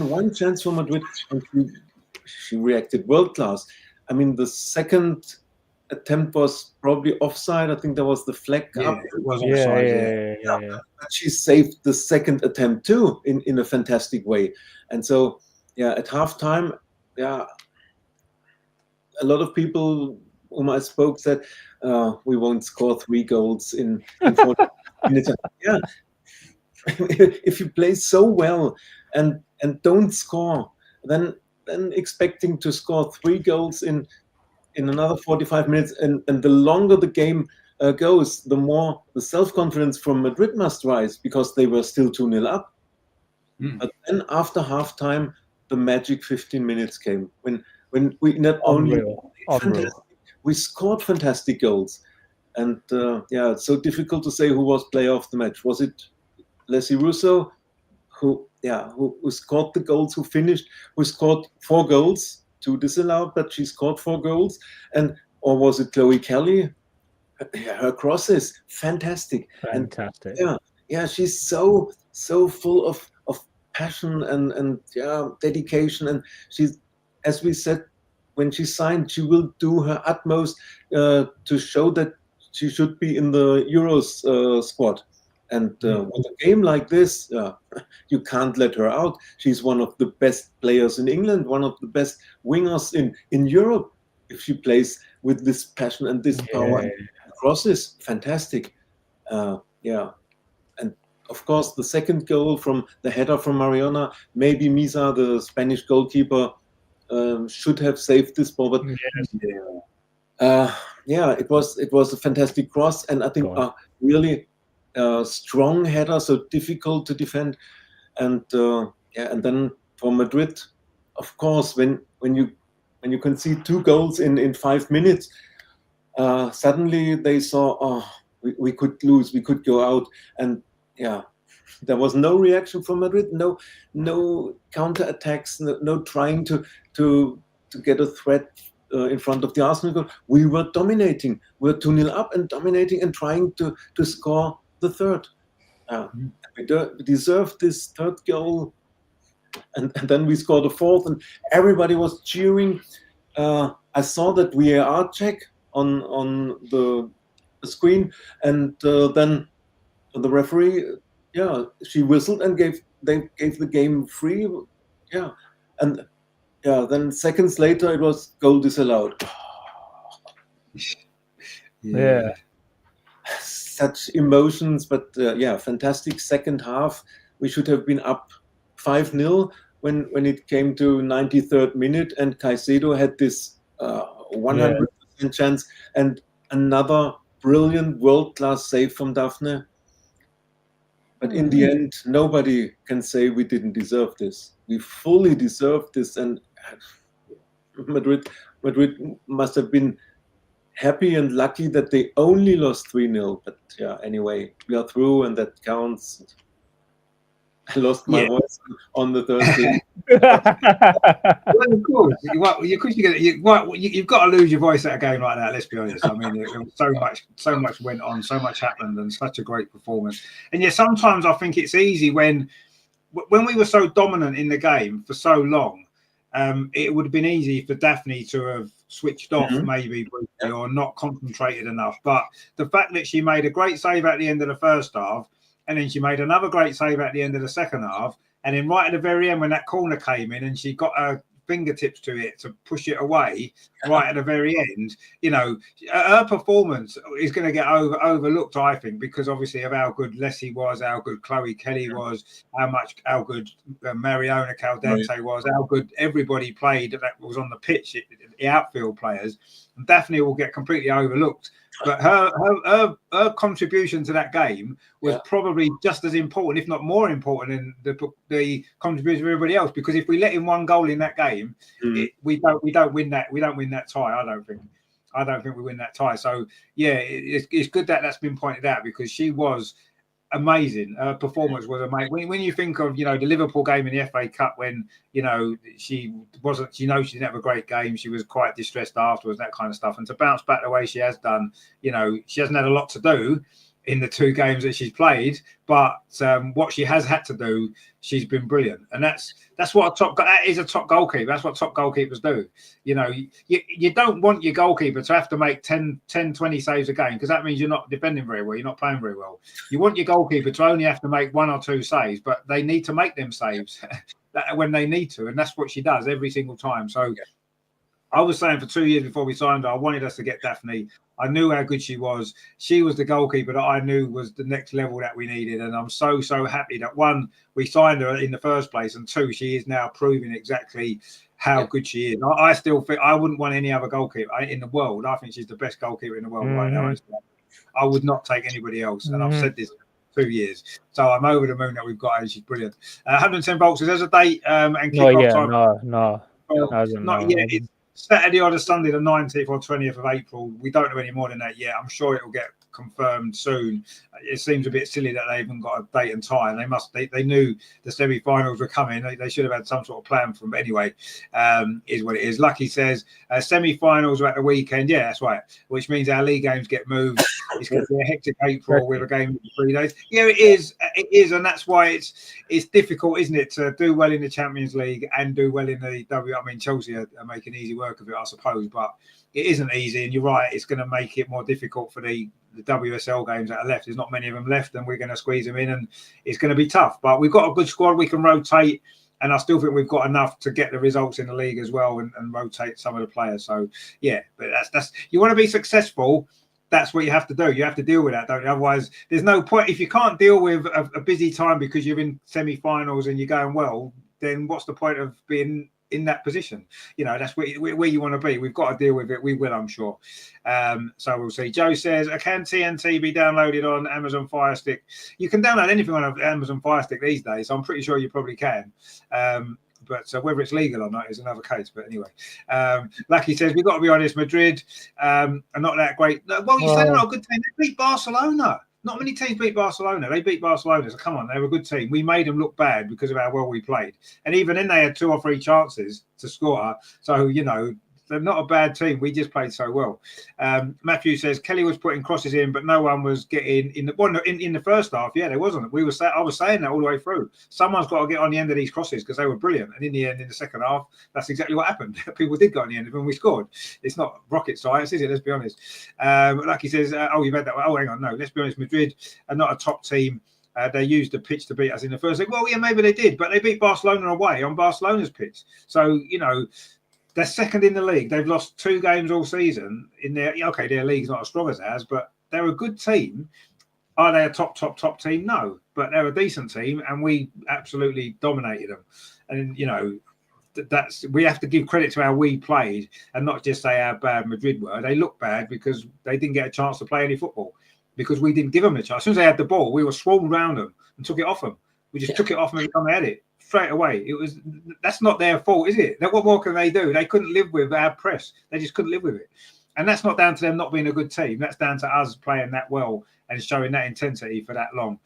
one chance for Madrid, and she reacted world class. I mean, the second attempt was probably offside. I think there was the flag up. It was offside. But she saved the second attempt too in a fantastic way. And so, at halftime, a lot of people whom I spoke said, we won't score 3 goals in 40 minutes. Yeah. If you play so well and don't score, then expecting to score 3 goals in another 45 minutes, and the longer the game goes, the more the self-confidence from Madrid must rise because they were still 2-0 up. But then after halftime, the magic 15 minutes came when we not only we scored fantastic goals, and it's so difficult to say who was player of the match. Was it Leslie Russo, who scored the goals, who scored 4 goals, 2 disallowed, but she scored 4 goals, or was it Chloe Kelly? Her crosses, fantastic. Fantastic. And she's so full of passion and dedication, and she's, as we said, when she signed, she will do her utmost to show that she should be in the Euros squad. And with a game like this, you can't let her out. She's one of the best players in England, one of the best wingers in Europe. If she plays with this passion and this power, and crosses, fantastic. And of course, the second goal from the header from Mariona, maybe Misa, the Spanish goalkeeper, should have saved this ball. But it was a fantastic cross, and I think really strong header, so difficult to defend. And and then for Madrid, of course, when you concede 2 goals in 5 minutes, suddenly they saw, we could lose, we could go out, and there was no reaction from Madrid, no counter attacks, no trying to get a threat in front of the Arsenal goal. We were dominating. We were 2-0 up and dominating and trying to score the third. We deserved this 3rd goal, and then we scored a 4th, and everybody was cheering. I saw that VAR check on the screen, and then the referee, she whistled and gave the game free. And then seconds later it was goal disallowed. Such emotions, but fantastic second half. We should have been up 5-0 when it came to 93rd minute, and Caicedo had this 100% chance, and another brilliant world-class save from Daphne. But in the end, nobody can say we didn't deserve this. We fully deserved this, and Madrid must have been happy and lucky that they only lost 3-0. But anyway, we are through, and that counts. I lost my voice on the Thursday. Well, of course, you've got to lose your voice at a game like that. Let's be honest. I mean, so much went on, so much happened, and such a great performance. And sometimes I think it's easy when we were so dominant in the game for so long, it would have been easy for Daphne to have switched off maybe briefly or not concentrated enough. But the fact that she made a great save at the end of the first half, and then she made another great save at the end of the second half, and then right at the very end when that corner came in and she got her fingertips to it to push it away right at the very end, her performance is going to get overlooked, I think, because obviously of how good Leslie was, how good Chloe Kelly was, how good Mariona Caldente was, how good everybody played that was on the pitch, the outfield players. And Daphne will get completely overlooked. But her contribution to that game was probably just as important, if not more important, than the contribution of everybody else. Because if we let in one goal in that game, we don't win that. We don't win that tie. I don't think we win that tie. So it's good that that's been pointed out because she was amazing. Her performance was amazing. When you think of the Liverpool game in the FA Cup, when she didn't have a great game, she was quite distressed afterwards, that kind of stuff. And to bounce back the way she has done, she hasn't had a lot to do in the 2 games that she's played, but what she has had to do, she's been brilliant. And that's what that is a top goalkeeper. That's what top goalkeepers do. You don't want your goalkeeper to have to make 10, 20 saves a game, because that means you're not defending very well, you're not playing very well. You want your goalkeeper to only have to make 1 or 2 saves, but they need to make them saves when they need to, and that's what she does every single time. So I was saying for 2 years before we signed her, I wanted us to get Daphne. I knew how good she was. She was the goalkeeper that I knew was the next level that we needed. And I'm so happy that 1, we signed her in the first place, and 2, she is now proving exactly how good she is. I still think I wouldn't want any other goalkeeper in the world. I think she's the best goalkeeper in the world right now. I would not take anybody else. And I've said this for 2 years. So I'm over the moon that we've got her, and she's brilliant. 110 volts, there's a date and kick-off time. No. Not yet. It's Saturday or the Sunday, the 19th or 20th of April. We don't know any more than that yet. I'm sure it will get confirmed soon. It seems a bit silly that they haven't got a date and time. They knew the semi-finals were coming. They should have had some sort of plan for them. But anyway, is what it is. Lucky says semi-finals are at the weekend. Yeah, that's right. Which means our league games get moved. It's going to be a hectic April with a game in 3 days. Yeah, it is, and that's why it's difficult, isn't it, to do well in the Champions League and do well in the W. I mean, Chelsea are making easy work of it, I suppose, but it isn't easy. And you're right, it's going to make it more difficult for the WSL games that are left. There's not many of them left, and we're going to squeeze them in, and it's going to be tough. But we've got a good squad. We can rotate, and I still think we've got enough to get the results in the league as well, and rotate some of the players. So yeah, but that's you want to be successful. That's what you have to do. You have to deal with that, don't you? Otherwise, there's no point. If you can't deal with a busy time because you're in semi-finals and you're going well, then what's the point of being in that position? That's where you want to be. We've got to deal with it. We will, I'm sure. So we'll see. Joe says, can TNT be downloaded on Amazon Fire Stick? You can download anything on Amazon Fire Stick these days. So I'm pretty sure you probably can. But whether it's legal or not is another case. But anyway, Lucky says, we've got to be honest, Madrid are not that great. Well, you say they're not a good team. They beat Barcelona. Not many teams beat Barcelona. They beat Barcelona. So come on, they were a good team. We made them look bad because of how well we played. And even then, they had 2 or 3 chances to score. So, they're not a bad team. We just played so well. Matthew says Kelly was putting crosses in, but no one was getting in the first half. Yeah, there wasn't. I was saying that all the way through. Someone's got to get on the end of these crosses because they were brilliant. And in the end, in the second half, that's exactly what happened. People did go on the end of them. We scored. It's not rocket science, is it? Let's be honest. Like he says, you've had that. Oh, hang on. No, let's be honest. Madrid are not a top team. They used the pitch to beat us in the first leg. Well, yeah, maybe they did, but they beat Barcelona away on Barcelona's pitch. So, they're second in the league. They've lost 2 games all season. Their league's not as strong as ours, but they're a good team. Are they a top team? No, but they're a decent team, and we absolutely dominated them. And we have to give credit to how we played, and not just say how bad Madrid were. They look bad because they didn't get a chance to play any football because we didn't give them a chance. As soon as they had the ball, we were swarmed around them and took it off them. We just took it off them every time they had it. Straight away. That's not their fault, is it? What more can they do? They couldn't live with our press. They just couldn't live with it. And that's not down to them not being a good team. That's down to us playing that well and showing that intensity for that long.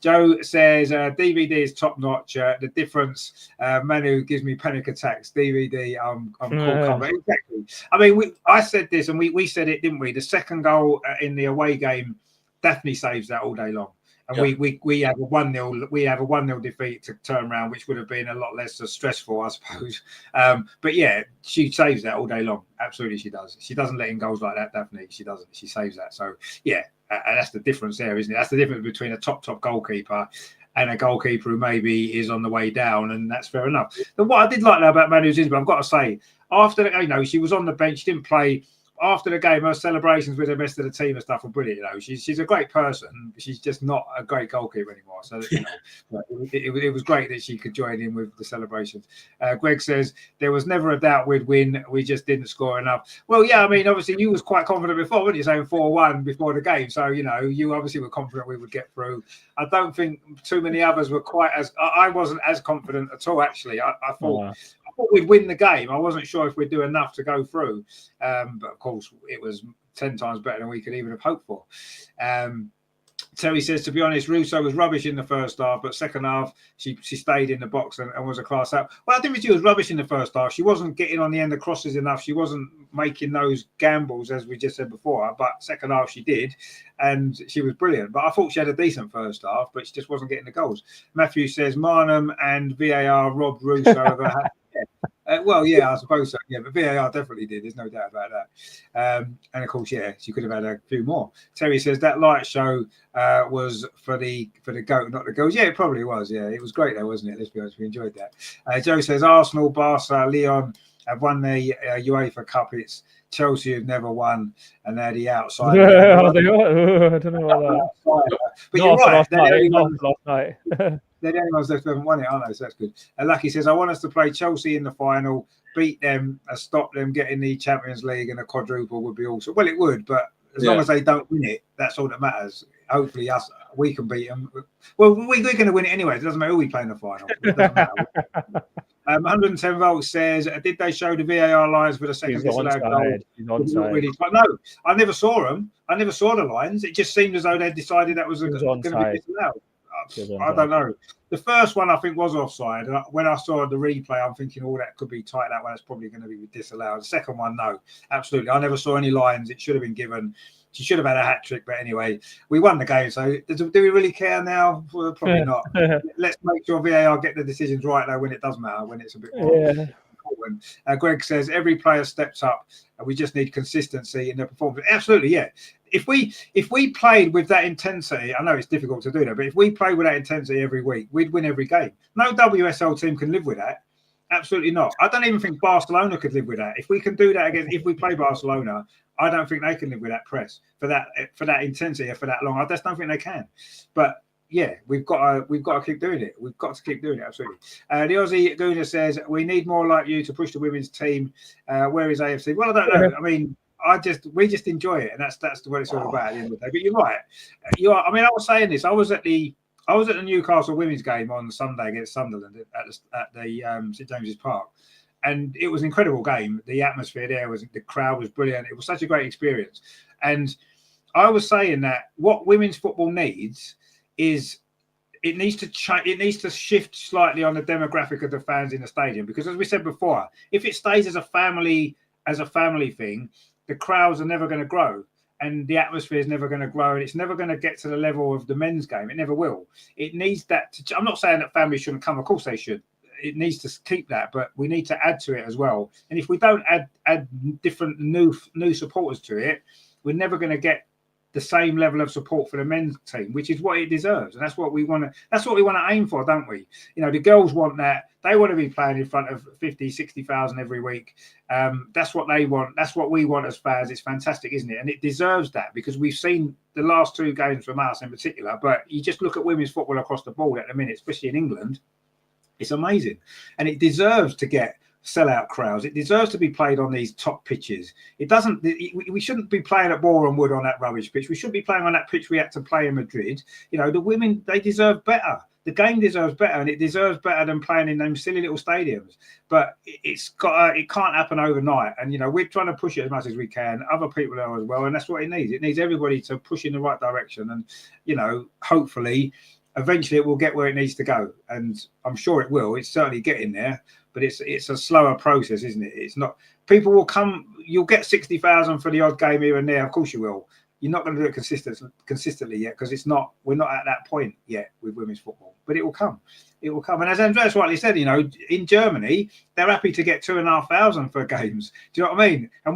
Joe says DVD is top notch. The difference, Manu gives me panic attacks. DVD, I'm cool. Exactly. I mean, I said this, and we said it, didn't we? The second goal in the away game, Daphne saves that all day long. And we have a 1-0 defeat to turn around, which would have been a lot less stressful, I suppose. But yeah, she saves that all day long. Absolutely, she does. She doesn't let in goals like that, Daphne. She doesn't. She saves that. So yeah, that's the difference there, isn't it? That's the difference between a top goalkeeper and a goalkeeper who maybe is on the way down, and that's fair enough. But what I did like about Manu Ginzburg, I've got to say, after she was on the bench, she didn't play. After the game, her celebrations with the rest of the team and stuff were brilliant. She's a great person, but she's just not a great goalkeeper anymore. So it was great that she could join in with the celebrations. Greg says there was never a doubt we'd win. We just didn't score enough. Well, yeah, I mean, obviously you was quite confident before, weren't you? Saying 4-1 before the game, so you obviously were confident we would get through. I don't think too many others were quite as. I wasn't as confident at all. Actually, I thought. We'd win the game. I wasn't sure if we'd do enough to go through, but of course it was 10 times better than we could even have hoped for. Terry says, to be honest, Russo was rubbish in the first half, but second half she stayed in the box and was a class out. Well, I think she was rubbish in the first half. She wasn't getting on the end of crosses enough. She wasn't making those gambles, as we just said before. But second half she did, and she was brilliant. But I thought she had a decent first half, but she just wasn't getting the goals. Matthew says, Marnham and VAR robbed Russo of a well, yeah, I suppose so. Yeah, but VAR definitely did. There's no doubt about that. And of course, yeah, she could have had a few more. Terry says that light show was for the goat, not the goals. Yeah, it probably was. Yeah, it was great though, wasn't it? Let's be honest, we enjoyed that. Joe says Arsenal, Barca, Lyon have won the UEFA Cup. It's Chelsea have never won, and they're the outside. I don't know about that. But you're right. Last night. They're the only ones that haven't won it, aren't they? So that's good. Lucky says, I want us to play Chelsea in the final, beat them, and stop them getting the Champions League, and a quadruple would be awesome. Well, it would, but as long as they don't win it, that's all that matters. Hopefully, we can beat them. Well, we're going to win it anyway. It doesn't matter who we play in the final. It doesn't matter. 110 volts says, did they show the VAR lines for the second disallowed goal? Really, but no, I never saw them. I never saw the lines. It just seemed as though they decided that was going to be disallowed. I don't know. The first one I think was offside. When I saw the replay, I'm thinking, that could be tight. That one is probably going to be disallowed. The second one, no, absolutely. I never saw any lines. It should have been given. She should have had a hat trick. But anyway, we won the game. So do we really care now? Well, probably not. Let's make sure VAR get the decisions right though when it does matter, when it's a bit more important. Greg says every player steps up and we just need consistency in their performance. Absolutely, yeah. If we played with that intensity, I know it's difficult to do that, but if we played with that intensity every week, we'd win every game. No WSL team can live with that. Absolutely not. I don't even think Barcelona could live with that. If we can do that again, if we play Barcelona, I don't think they can live with that press for that intensity for that long. I just don't think they can. But yeah, we've got to keep doing it. We've got to keep doing it. Absolutely. The Aussie Guna says we need more like you to push the women's team. Where is AFC? Well, I don't know. I mean, we just enjoy it, and that's what it's all about at the end of the day. But you're right. I mean, I was saying this. I was at the Newcastle women's game on Sunday against Sunderland at the St James's Park, and it was an incredible game. The atmosphere there the crowd was brilliant. It was such a great experience, and I was saying that what women's football needs is it needs to change. It needs to shift slightly on the demographic of the fans in the stadium, because as we said before, if it stays as a family thing, the crowds are never going to grow, and the atmosphere is never going to grow, and it's never going to get to the level of the men's game. It never will. It needs that. I'm not saying that families shouldn't come. Of course they should. It needs to keep that, but we need to add to it as well. And if we don't add different new supporters to it, we're never going to get the same level of support for the men's team, which is what it deserves. And that's what we want to aim for, don't we? The girls want that. They want to be playing in front of 50, 60,000 every week. That's what they want. That's what we want as fans. It's fantastic, isn't it? And it deserves that, because we've seen the last two games from us in particular, but you just look at women's football across the board at the minute, especially in England, it's amazing. And it deserves to get sellout crowds. It deserves to be played on these top pitches. It doesn't. We shouldn't be playing at Boreham Wood on that rubbish pitch. We should be playing on that pitch we had to play in Madrid. The women, they deserve better. The game deserves better, and it deserves better than playing in them silly little stadiums. But it can't happen overnight. And we're trying to push it as much as we can. Other people are as well, and that's what it needs. It needs everybody to push in the right direction. And hopefully, eventually, it will get where it needs to go. And I'm sure it will. It's certainly getting there. But it's a slower process, isn't it? It's not. People will come. You'll get 60,000 for the odd game here and there. Of course you will. You're not going to do it consistently yet because we're not at that point yet with women's football, but it will come. It will come. And as Andreas rightly said, in Germany, they're happy to get 2,500 for games. Do you know what I mean? And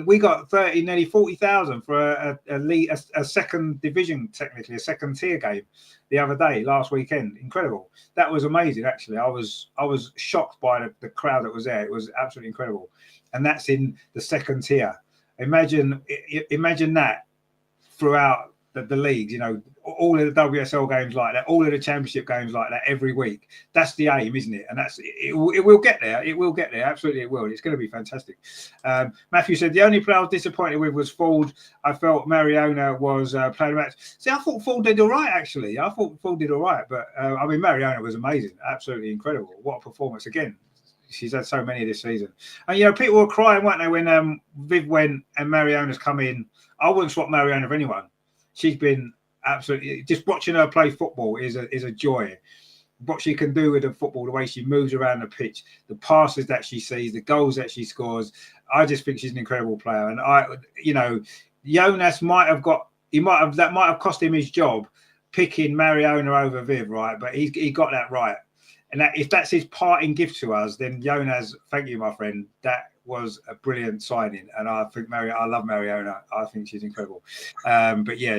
we got 30, nearly 40,000 for a second division, technically a second tier game the other day, last weekend. Incredible. That was amazing, actually. I was shocked by the crowd that was there. It was absolutely incredible. And that's in the second tier. Imagine that throughout the leagues, all of the WSL games like that, all of the championship games like that every week. That's the aim, isn't it? And it will get there. It will get there. Absolutely, it will. It's going to be fantastic. Matthew said the only player I was disappointed with was Ford. I felt Mariona was playing a match. See, I thought Ford did all right, actually. I thought Ford did all right, but Mariona was amazing, absolutely incredible. What a performance again. She's had so many this season. And, people were crying, weren't they, when Viv went and Mariona's come in. I wouldn't swap Mariona for anyone. She's been absolutely, just watching her play football is a joy. What she can do with the football, the way she moves around the pitch, the passes that she sees, the goals that she scores. I just think she's an incredible player. And Jonas might have cost him his job picking Mariona over Viv, right? But he got that right. And if that's his parting gift to us, then Jonas, thank you, my friend. That was a brilliant signing, and I think I love Mariona. I think she's incredible. But yeah,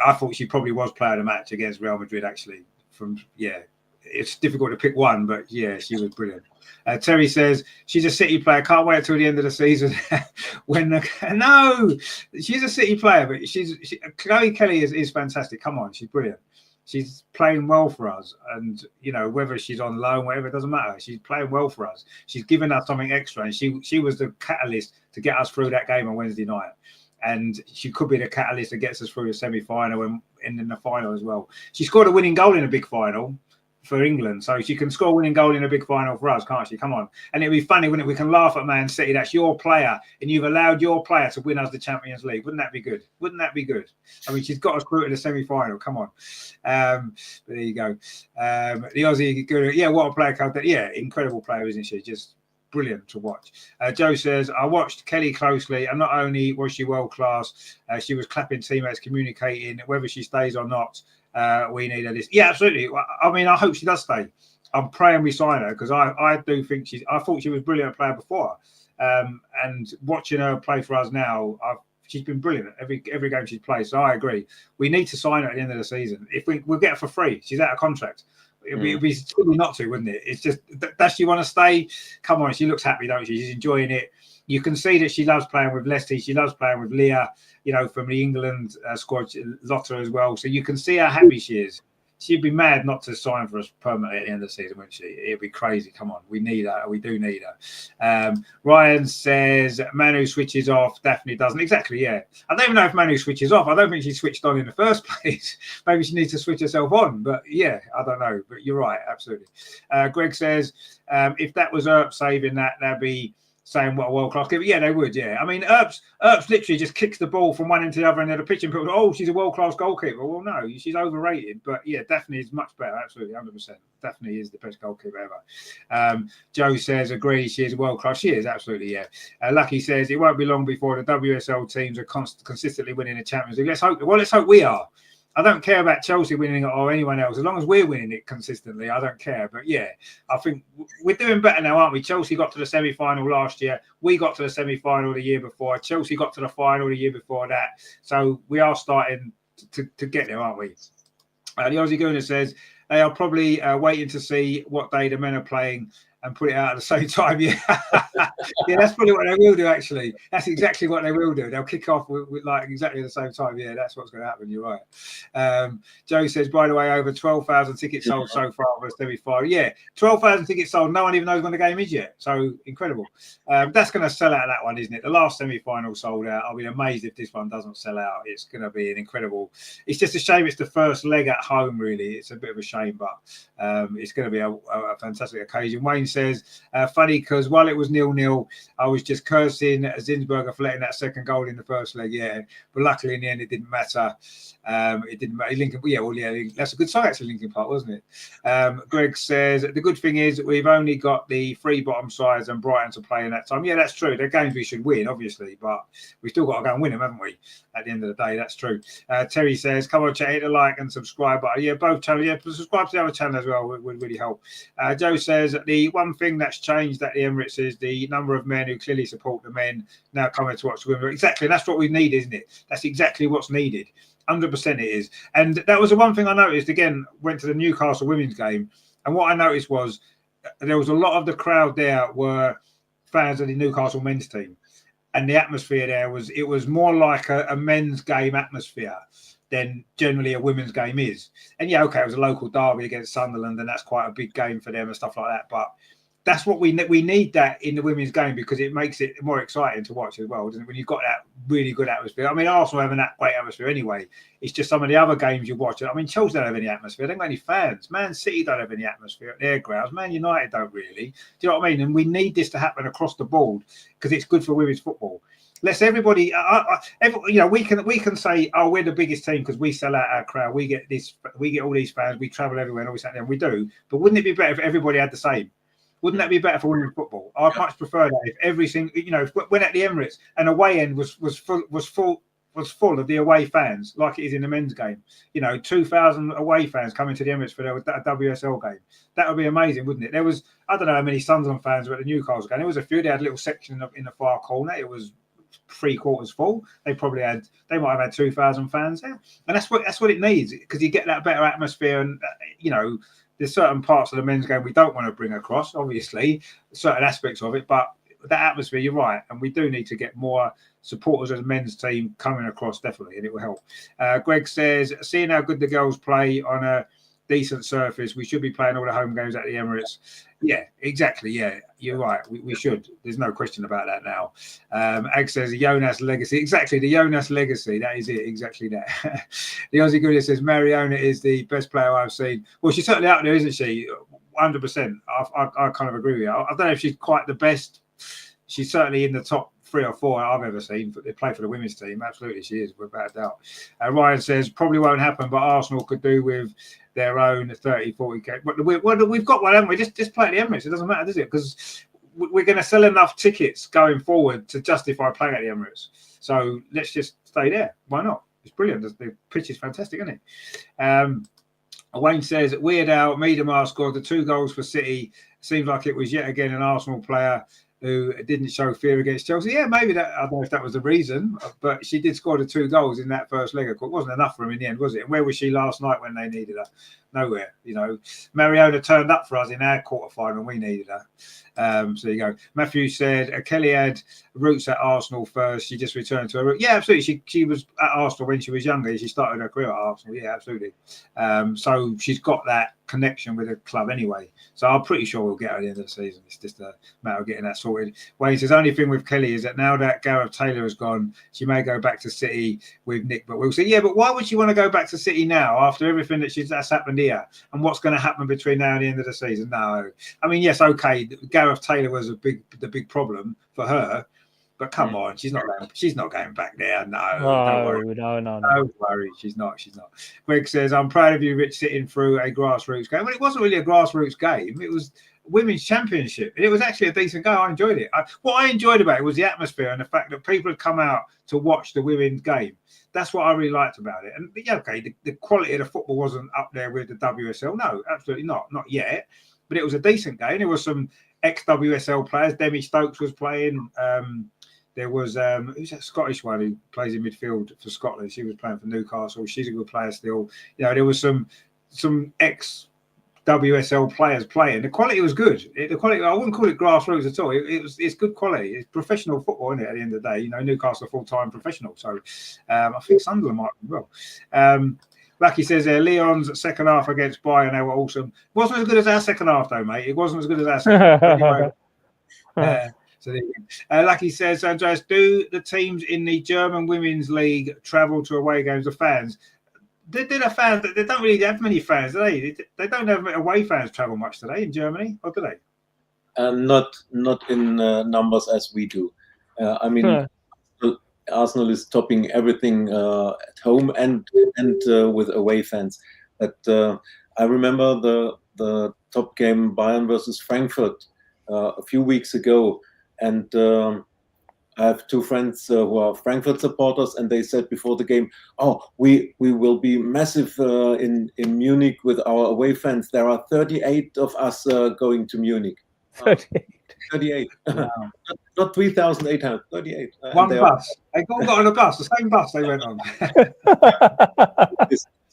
I thought she probably was player of the match against Real Madrid. Actually, it's difficult to pick one, but yeah, she was brilliant. Terry says she's a City player. Can't wait until the end of the season. No, she's a City player, but Chloe Kelly is fantastic. Come on, she's brilliant. She's playing well for us, and whether she's on loan, whatever, it doesn't matter. She's playing well for us. She's given us something extra, and she was the catalyst to get us through that game on Wednesday night. And she could be the catalyst that gets us through the semi-final and in the final as well. She scored a winning goal in a big final for England, so she can score a winning goal in a big final for us, can't she? Come on. And it'd be funny, wouldn't it? We can laugh at Man City. That's your player, and you've allowed your player to win us the Champions League. Wouldn't that be good? Wouldn't that be good? I mean, she's got us through to the semi-final. Come on. But there you go. The Aussie, good. Yeah, what a player. Yeah, incredible player, isn't she? Just brilliant to watch. Joe says, I watched Kelly closely, and not only was she world class, she was clapping teammates, communicating. Whether she stays or not, we need her this. Yeah, absolutely. I mean, I hope she does stay. I'm praying we sign her because I do think I thought she was a brilliant player before. And watching her play for us now, she's been brilliant every game she's played. So I agree. We need to sign her at the end of the season. If we'll get her for free, she's out of contract. It'd be silly not to, wouldn't it? It's just, does she want to stay? Come on, she looks happy, don't she? She's enjoying it. You can see that she loves playing with Leslie. She loves playing with Leah, from the England squad, Lotta as well. So you can see how happy she is. She'd be mad not to sign for us permanently at the end of the season, wouldn't she? It'd be crazy. Come on, we need her. We do need her. Ryan says Manu switches off. Daphne doesn't. Exactly, yeah. I don't even know if Manu switches off. I don't think she switched on in the first place. Maybe she needs to switch herself on. But yeah, I don't know. But you're right, absolutely. Greg says if that was Earp saving that'd be saying what a world-class keeper. Yeah, they would, yeah. I mean, Earp's literally just kicks the ball from one end to the other end of the pitch and people, oh, she's a world-class goalkeeper. Well, no, she's overrated. But yeah, Daphne is much better, absolutely, 100%. Daphne is the best goalkeeper ever. Joe says, agree, she is world-class. She is, absolutely, yeah. Lucky says, it won't be long before the WSL teams are consistently winning the Champions League. Let's hope we are. I don't care about Chelsea winning it or anyone else. As long as we're winning it consistently, I don't care. But yeah, I think we're doing better now, aren't we? Chelsea got to the semi-final last year. We got to the semi-final the year before. Chelsea got to the final the year before that. So we are starting to get there, aren't we? The Aussie Gooner says they are probably waiting to see what day the men are playing and put it out at the same time. Yeah, yeah, that's probably what they will do. Actually, that's exactly what they will do. They'll kick off with like exactly the same time. Yeah, that's what's going to happen. You're right. Joe says, by the way, over 12,000 tickets sold so far for a semi-final. Yeah, 12,000 tickets sold. No one even knows when the game is yet. So incredible. That's going to sell out, that one, isn't it? The last semi-final sold out. I'll be amazed if this one doesn't sell out. It's going to be an incredible. It's just a shame it's the first leg at home. Really, it's a bit of a shame, but it's going to be a fantastic occasion. Wayne says, funny because while it was 0-0, I was just cursing Zinsberger for letting that second goal in the first leg. Yeah, but luckily in the end it didn't matter. It didn't matter. Lincoln, that's a good side actually, Lincoln Park, wasn't it? Greg says the good thing is that we've only got the 3 bottom sides and Brighton to play in that time. Yeah, that's true. They're games we should win, obviously, but we've still got to go and win them, haven't we? At the end of the day, that's true. Terry says, come on, chat, hit a like and subscribe. But yeah, both channels. Yeah, subscribe to the other channel as well. Would really help. Joe says the one thing that's changed at the Emirates is the number of men who clearly support the men now coming to watch the women. Exactly, that's what we need, isn't it? That's exactly what's needed. 100% it is. And that was the one thing I noticed. Again, went to the Newcastle women's game, and what I noticed was there was a lot of the crowd there were fans of the Newcastle men's team, and the atmosphere there was more like a men's game atmosphere than generally a women's game is. And yeah, okay, it was a local derby against Sunderland, and that's quite a big game for them and stuff like that. But that's what we need that in the women's game, because it makes it more exciting to watch as well, doesn't it? When you've got that really good atmosphere. I mean, Arsenal having that great atmosphere anyway. It's just some of the other games you watch. I mean, Chelsea don't have any atmosphere. They don't got any fans. Man City don't have any atmosphere at their grounds. Man United don't really. Do you know what I mean? And we need this to happen across the board because it's good for women's football. Let's everybody, we can say, oh, we're the biggest team because we sell out our crowd. We get all these fans. We travel everywhere and all that. And we do. But wouldn't it be better if everybody had the same? Wouldn't that be better for women's football? I'd much prefer that if every single, when at the Emirates, an away end was full of the away fans, like it is in the men's game. 2,000 away fans coming to the Emirates for a WSL game. That would be amazing, wouldn't it? There was, I don't know how many Sunderland fans were at the Newcastle game. There was a few. They had a little section in the far corner. It was 3/4 full. They might have had 2,000 fans there, and that's what it needs, because you get that better atmosphere. And there's certain parts of the men's game we don't want to bring across, obviously, certain aspects of it, but that atmosphere, you're right, and we do need to get more supporters of the men's team coming across, definitely, and it will help. Greg says, seeing how good the girls play on a decent surface, we should be playing all the home games at the Emirates. Yeah, exactly. Yeah, you're right. We should. There's no question about that now. Ag says the Jonas legacy. Exactly, the Jonas legacy. That is it. Exactly that. The Aussie Goody says Mariona is the best player I've seen. Well, she's certainly out there, isn't she? 100%. I kind of agree with you. I don't know if she's quite the best. She's certainly in the top 3 or 4 I've ever seen. They play for the women's team. Absolutely, she is, without a doubt. Ryan says probably won't happen, but Arsenal could do with their own 30-40k. But we've got one, haven't we? Just play at the Emirates. It doesn't matter, does it? Because we're going to sell enough tickets going forward to justify playing at the Emirates. So let's just stay there. Why not? It's brilliant. The pitch is fantastic, isn't it? Wayne says, Weird Al Miedemar scored the 2 goals for City. Seems like it was yet again an Arsenal player who didn't show fear against Chelsea. Yeah, maybe that. I don't know if that was the reason, but she did score the 2 goals in that first leg. It wasn't enough for him in the end, was it? And where was she last night when they needed her? Nowhere. Mariona turned up for us in our quarterfinal and we needed her. So there you go. Matthew said Kelly had roots at Arsenal first. She just returned to her roots. Yeah, absolutely. She was at Arsenal when she was younger. She started her career at Arsenal. Yeah, absolutely. So she's got that connection with the club anyway. So I'm pretty sure we'll get her at the end of the season. It's just a matter of getting that sorted. Wayne says, only thing with Kelly is that now that Gareth Taylor has gone, she may go back to City with Nick, but we'll see. Yeah, but why would she want to go back to City now after everything that's happened here and what's going to happen between now and the end of the season? No. I mean, yes, okay, Gareth Taylor was the big problem for her, but come on, she's not going back there. No, don't worry. No. Don't worry, she's not. Greg says, I'm proud of you, Rich, sitting through a grassroots game. Well, it wasn't really a grassroots game. It was women's championship. It was actually a decent game. I enjoyed it. What I enjoyed about it was the atmosphere and the fact that people had come out to watch the women's game. That's what I really liked about it. And yeah, okay, the quality of the football wasn't up there with the WSL. No, absolutely not yet. But it was a decent game. There was some ex-WSL players. Demi Stokes was playing. There was who's that Scottish one who plays in midfield for Scotland? She was playing for Newcastle. She's a good player still. There was some ex-WSL players playing. The quality was good. The quality, I wouldn't call it grassroots at all. It's good quality. It's professional football, isn't it? At the end of the day, Newcastle are full-time professional. So I think Sunderland might be well. Lucky says there, Lyon's second half against Bayern, they were awesome. Wasn't as good as our second half, though, mate. It wasn't as good as our second half. Anyway, so there you go. Lucky says, Andreas, do the teams in the German Women's League travel to away games of fans? They fans. They don't really have many fans, do they? They don't have away fans travel much, do they, in Germany? Or do they? not in numbers as we do. I mean, Arsenal is topping everything at home and with away fans. But I remember the top game Bayern versus Frankfurt a few weeks ago, and I have two friends who are Frankfurt supporters, and they said before the game, "Oh, we will be massive in Munich with our away fans. There are 38 of us going to Munich." 38. Wow. Not 3,800. 38. One bus. They all got on a bus. The same bus they went on.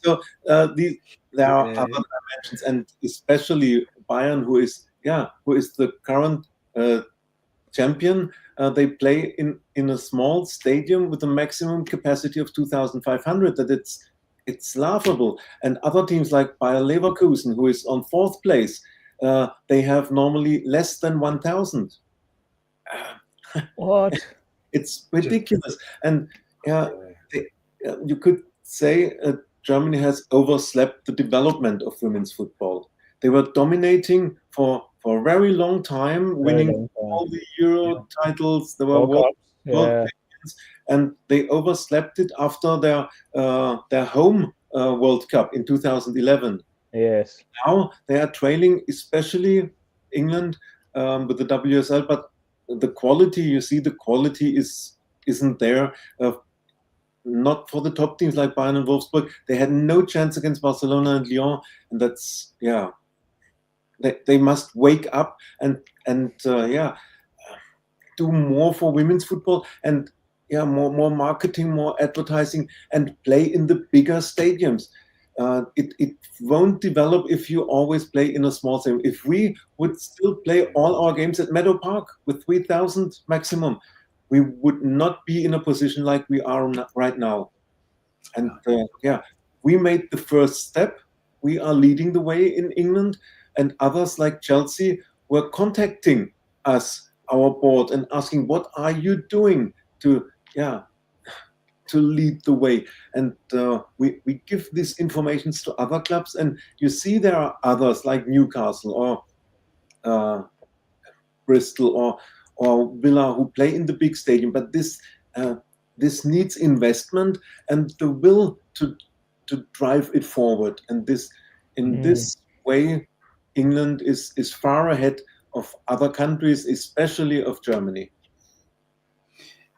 So there are other dimensions, and especially Bayern, who is the current champion. They play in a small stadium with a maximum capacity of 2,500. That it's laughable. And other teams like Bayer Leverkusen, who is on 4th place, they have normally less than 1,000. What? It's ridiculous. And you could say Germany has overslept the development of women's football. They were dominating for a very long time, winning all the Euro titles. There were world champions, and they overslept it after their home World Cup in 2011. Yes. Now they are trailing, especially England with the WSL, but the quality, you see, the quality isn't there. Not for the top teams like Bayern and Wolfsburg. They had no chance against Barcelona and Lyon, and that's They must wake up and do more for women's football, and more marketing, more advertising, and play in the bigger stadiums. It won't develop if you always play in a small stadium. If we would still play all our games at Meadow Park with 3,000 maximum, we would not be in a position like we are right now. And we made the first step. We are leading the way in England, and others like Chelsea were contacting us, our board, and asking, "What are you doing to lead the way?" And we give these informations to other clubs, and you see there are others like Newcastle or Bristol or Villa who play in the big stadium, but this needs investment and the will to drive it forward. And this way, England is far ahead of other countries, especially of Germany.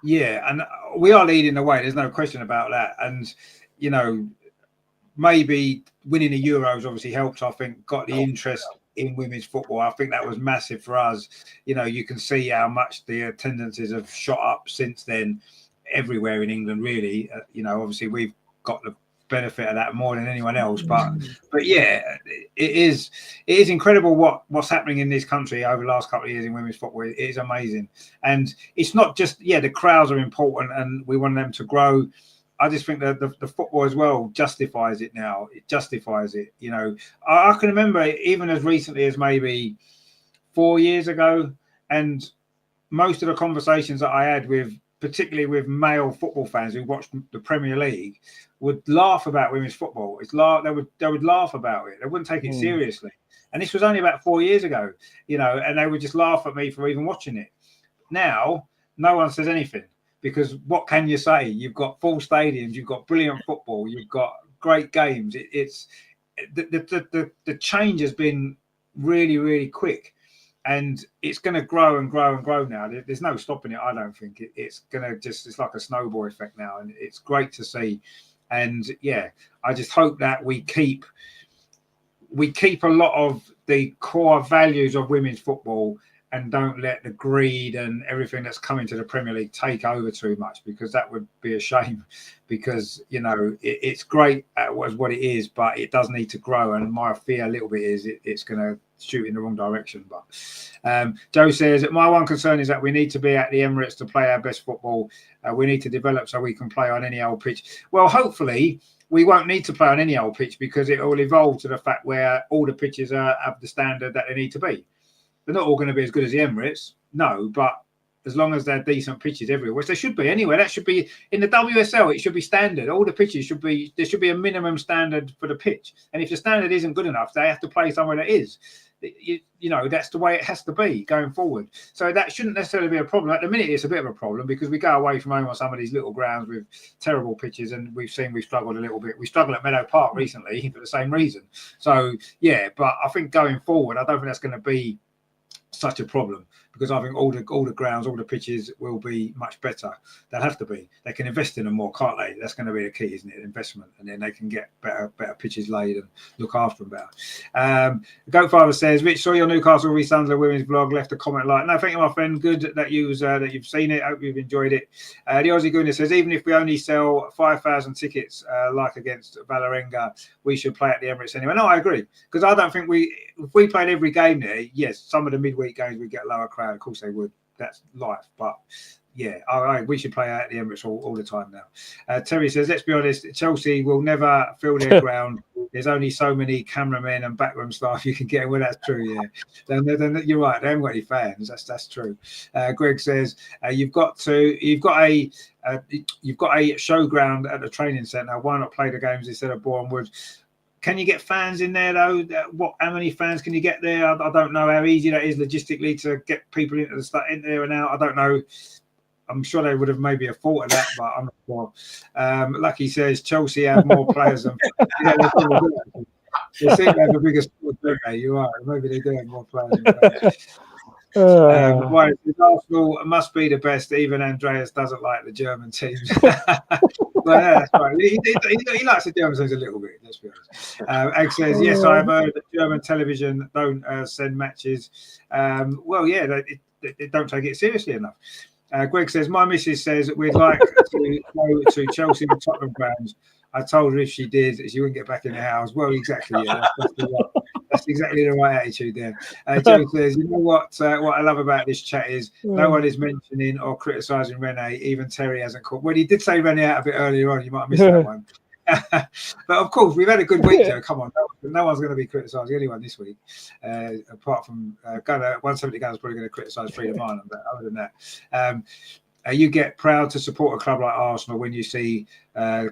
Yeah, and we are leading the way. There's no question about that. And maybe winning the Euros obviously helped. I think got the interest in women's football. I think that was massive for us. You can see how much the attendances have shot up since then everywhere in England, really. Obviously we've got the benefit of that more than anyone else, but yeah, it is incredible what's happening in this country over the last couple of years in women's football. It is amazing. And it's not just the crowds are important and we want them to grow. I just think that the football as well justifies it now. It justifies it. I can remember even as recently as maybe 4 years ago, and most of the conversations that I had particularly with male football fans who watched the Premier League, would laugh about women's football. They would laugh about it. They wouldn't take it seriously. And this was only about 4 years ago, and they would just laugh at me for even watching it. Now, no one says anything, because what can you say? You've got full stadiums, you've got brilliant football, you've got great games. It's the change has been really, really quick. And it's going to grow and grow and grow now. There's no stopping it, I don't think. It's going to it's like a snowball effect now. And it's great to see. And I just hope that we keep a lot of the core values of women's football and don't let the greed and everything that's coming to the Premier League take over too much, because that would be a shame. Because, it's great as what it is, but it does need to grow. And my fear a little bit is it's going to shoot in the wrong direction. But Joe says that my one concern is that we need to be at the Emirates to play our best football. We need to develop so we can play on any old pitch. Well, hopefully we won't need to play on any old pitch, because it will evolve to the fact where all the pitches have the standard that they need to be. They're not all going to be as good as the Emirates, no, but as long as they're decent pitches everywhere, which they should be anyway. That should be in the WSL. It should be standard. All the pitches there should be a minimum standard for the pitch. And if the standard isn't good enough, they have to play somewhere that is. you know, that's the way it has to be going forward. So that shouldn't necessarily be a problem. At the minute, it's a bit of a problem because we go away from home on some of these little grounds with terrible pitches, and we've struggled a little bit. We struggled at Meadow Park recently for the same reason. So yeah, but I think going forward, I don't think that's going to be such a problem, because I think all the grounds, all the pitches will be much better. They'll have to be. They can invest in them more, can't they? That's going to be the key, isn't it? Investment, and then they can get better pitches laid and look after them better. Goatfather says, Rich, saw your Newcastle v Sunderland women's vlog, left a comment like, no, thank you, my friend. Good that you've seen it. Hope you've enjoyed it. The Aussie Gooner says, even if we only sell 5,000 tickets, like against Valerenga, we should play at the Emirates anyway. No, I agree, because I don't think if we played every game there, yes, some of the midweek games we get lower crowd. Of course they would. That's life. But yeah, we should play at the Emirates all the time now. Terry says, let's be honest, Chelsea will never fill their ground. There's only so many cameramen and backroom staff you can get. Well, that's true. Yeah, then you're right. They haven't got any fans. That's true. Greg says you've got a showground at the training centre. Why not play the games instead of Bournemouth? Can you get fans in there though? How many fans can you get there? I don't know how easy that is logistically to get people in there and out. I don't know. I'm sure they would have maybe have thought of that, but I'm not sure. Lucky says Chelsea have more players than. Yeah, they seem to have a bigger squad, don't they? You are. Maybe they do have more players than right, Arsenal must be the best. Even Andreas doesn't like the German teams. Well, yeah, that's right. He likes the German teams a little bit. Let's be honest. Egg says, yes, I have heard that German television don't send matches. Well, yeah, they don't take it seriously enough. Greg says, my missus says we'd like to go to Chelsea and Tottenham grounds. I told her if she did, she wouldn't get back in the house. Well, exactly. Yeah, that's exactly the right attitude there. Joe says, you know what I love about this chat is no one is mentioning or criticising Rene. Even Terry hasn't called. Well, he did say Rene out a bit earlier on. You might have missed that one. But of course, we've had a good week, Joe. Come on, no one's going to be criticising anyone this week, apart from Gunner. 170 Gunner's probably going to criticise Freedom Island. But other than that, you get proud to support a club like Arsenal when you see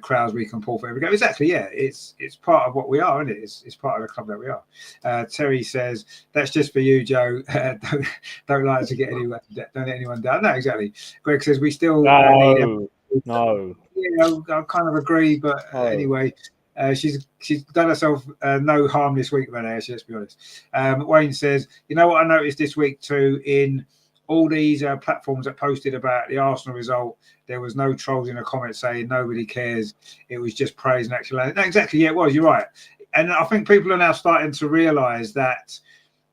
crowds we can pull for every game. Exactly, yeah. It's part of what we are, isn't it? It's part of the club that we are. Terry says, that's just for you, Joe. Don't like to get anyone, don't let anyone down. No, exactly. Greg says, we still need him. No. Yeah, I kind of agree, but anyway, she's done herself no harm this week, Renee, let's be honest. Wayne says, you know what I noticed this week too, in all these platforms that posted about the Arsenal result, there was no trolls in the comments saying nobody cares. It was just praise and actual. No, exactly, yeah, it was. You're right, and I think people are now starting to realise that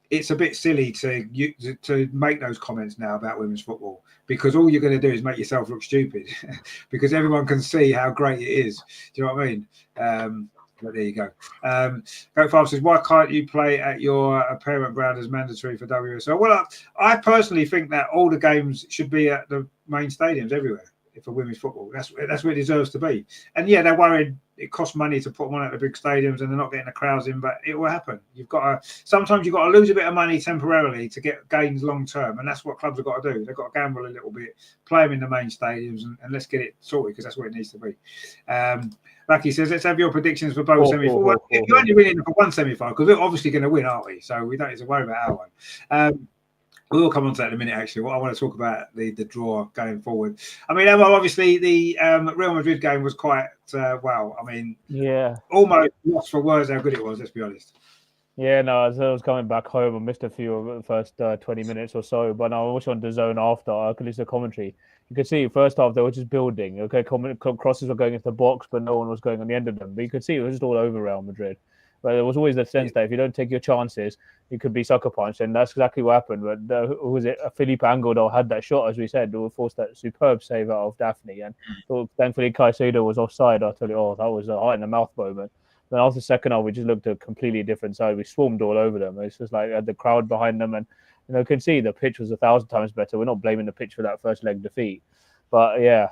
it's a bit silly to make those comments now about women's football, because all you're going to do is make yourself look stupid because everyone can see how great it is. Do you know what I mean? But there you go. Goatfarm says, why can't you play at your parent ground as mandatory for WSL? Well, I personally think that all the games should be at the main stadiums everywhere for women's football. That's where it deserves to be. And yeah, they're worried it costs money to put them on at the big stadiums and they're not getting the crowds in, but it will happen. Sometimes you've got to lose a bit of money temporarily to get gains long term, and that's what clubs have got to do. They've got to gamble a little bit, play them in the main stadiums, and let's get it sorted, because that's what it needs to be. Lucky says, let's have your predictions for both semi-finals. If you're only winning for one semi-final, because we're obviously going to win, aren't we? So we don't need to worry about our one. We'll come on to that in a minute, actually. What I want to talk about the draw going forward. I mean, obviously, the Real Madrid game was quite, wow. I mean, yeah, almost lost for words how good it was, let's be honest. Yeah, no, as I was coming back home, I missed a few of the first 20 minutes or so, but I was on the zone after. I could listen to commentary. You could see first half they were just building. Okay, crosses were going into the box, but no one was going on the end of them. But you could see it was just all over Real Madrid. But there was always the sense that if you don't take your chances, you could be sucker punched, and that's exactly what happened. But who was it? Felipe Angeldal had that shot, as we said, who forced that superb save out of Daphne, and thankfully Caicedo was offside. I tell you, that was a heart in the mouth moment. Then after the second half, we just looked at a completely different side. We swarmed all over them. It's just like had the crowd behind them, and you can see the pitch was 1,000 times better. We're not blaming the pitch for that first leg defeat, but yeah,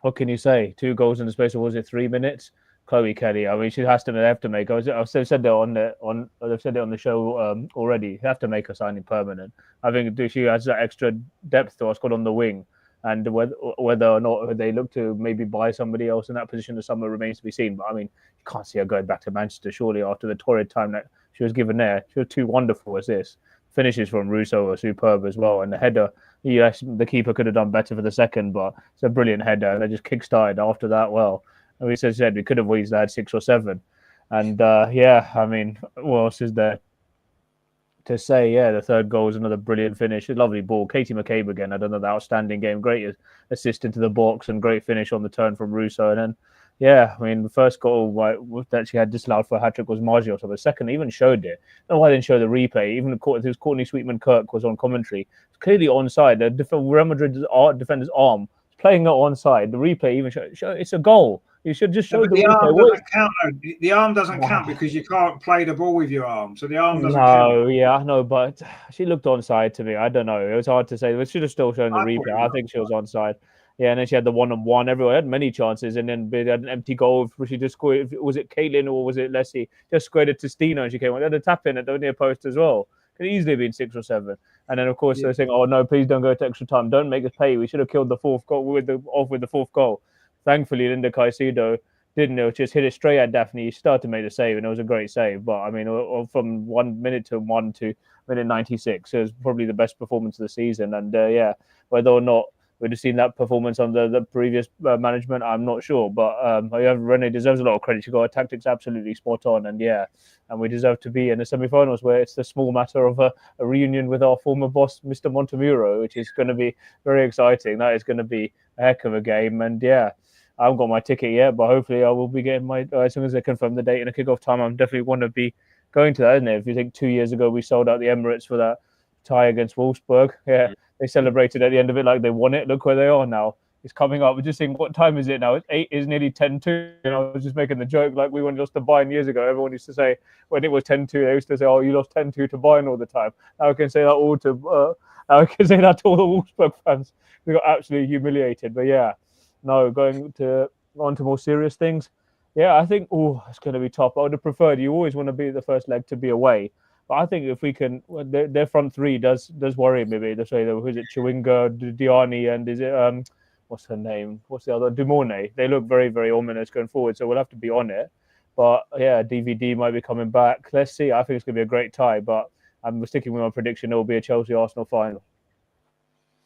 what can you say? 2 goals in the space of 3 minutes? Chloe Kelly, I mean, she has to have to make. I've said that they've said it on the show already. You have to make her signing permanent. I think she has that extra depth to our squad on the wing, and whether or not they look to maybe buy somebody else in that position, the summer remains to be seen. But I mean, you can't see her going back to Manchester surely after the torrid time that she was given there. She was 2 wonderful assists. Finishes from Russo are superb as well. And the header, yes, the keeper could have done better for the second, but it's a brilliant header. They just kick-started after that well. And we said we could have easily had 6 or 7. And I mean, what else is there to say? Yeah, the third goal is another brilliant finish. A lovely ball. Katie McCabe again. I don't know, the outstanding game. Great assist into the box and great finish on the turn from Russo. And then, I mean, the first goal that she had disallowed for a hat trick was Margie. So the second even showed it. I don't know why they didn't show the replay. Even Courtney Sweetman-Kirk was on commentary. It's clearly onside. The Real Madrid's defender's arm is playing it onside. The replay even show it's a goal. You should just show the replay. Arm doesn't count. The arm doesn't count because you can't play the ball with your arm. So the arm doesn't count. No, yeah, I know, but she looked onside to me. I don't know. It was hard to say. We should have still shown the replay. I think she was onside. Yeah, and then she had the 1-on-1. Everyone had many chances, and then they had an empty goal. She just scored. Was it Caitlin or was it Leslie? Just squared it to Stina, and she came on. They had a tap in at the near post as well. Could easily have been 6 or 7. And then, of course, they're saying, "Oh no, please don't go to extra time. Don't make us pay. We should have killed the fourth goal with the fourth goal." Thankfully, Linda Caicedo didn't know, just hit it straight at Daphne. He started to make the save, and it was a great save. But I mean, from 1 minute to minute 96, it was probably the best performance of the season. And whether or not we'd have seen that performance under the previous management, I'm not sure. But Renee deserves a lot of credit. She got her tactics absolutely spot on, and we deserve to be in the semi-finals, where it's the small matter of a reunion with our former boss, Mr. Montemuro, which is going to be very exciting. That is going to be a heck of a game, and I haven't got my ticket yet, but hopefully I will be getting my as soon as they confirm the date and the kickoff time. I'm definitely want to be going to that, isn't it? If you think 2 years ago we sold out the Emirates for that tie against Wolfsburg, they celebrated at the end of it like they won it. Look where they are now. It's coming up. We're just saying, what time is it now? It's 8. Is nearly 10-2. I was just making the joke like we lost to Bayern years ago. Everyone used to say when it was 10-2, they used to say, "Oh, you lost 10-2 to Bayern all the time." Now I can say that all to all the Wolfsburg fans. We got absolutely humiliated. But no, going on to more serious things. I think it's going to be tough. I would have preferred. You always want to be the first leg to be away, but I think if we can, their front three does worry me. Maybe they say, who's it? Chewinga, Diani, and is it what's her name? What's the other? Dumornay. They look very, very ominous going forward. So we'll have to be on it. But DVD might be coming back. Let's see. I think it's going to be a great tie. But I'm sticking with my prediction. It will be a Chelsea-Arsenal final.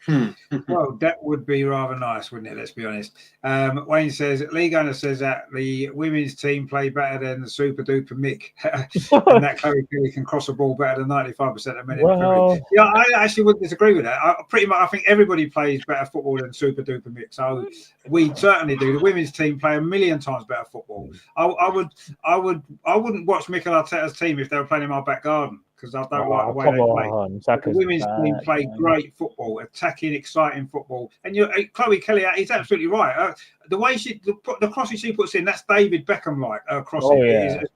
Well, that would be rather nice, wouldn't it? Let's be honest. Wayne says, Lee Gunner says that the women's team play better than the Super Duper Mick, and that Chloe Kelly can cross a ball better than 95% of men in the Premier League. I actually wouldn't disagree with that. I think everybody plays better football than Super Duper Mick. So we certainly do. The women's team play a million times better football. I wouldn't watch Mikel Arteta's team if they were playing in my back garden, because I don't like the way they play. The women's team play great football, attacking, exciting football. And Chloe Kelly is absolutely right. The way the crosses she puts in, that's David Beckham-like crossing. David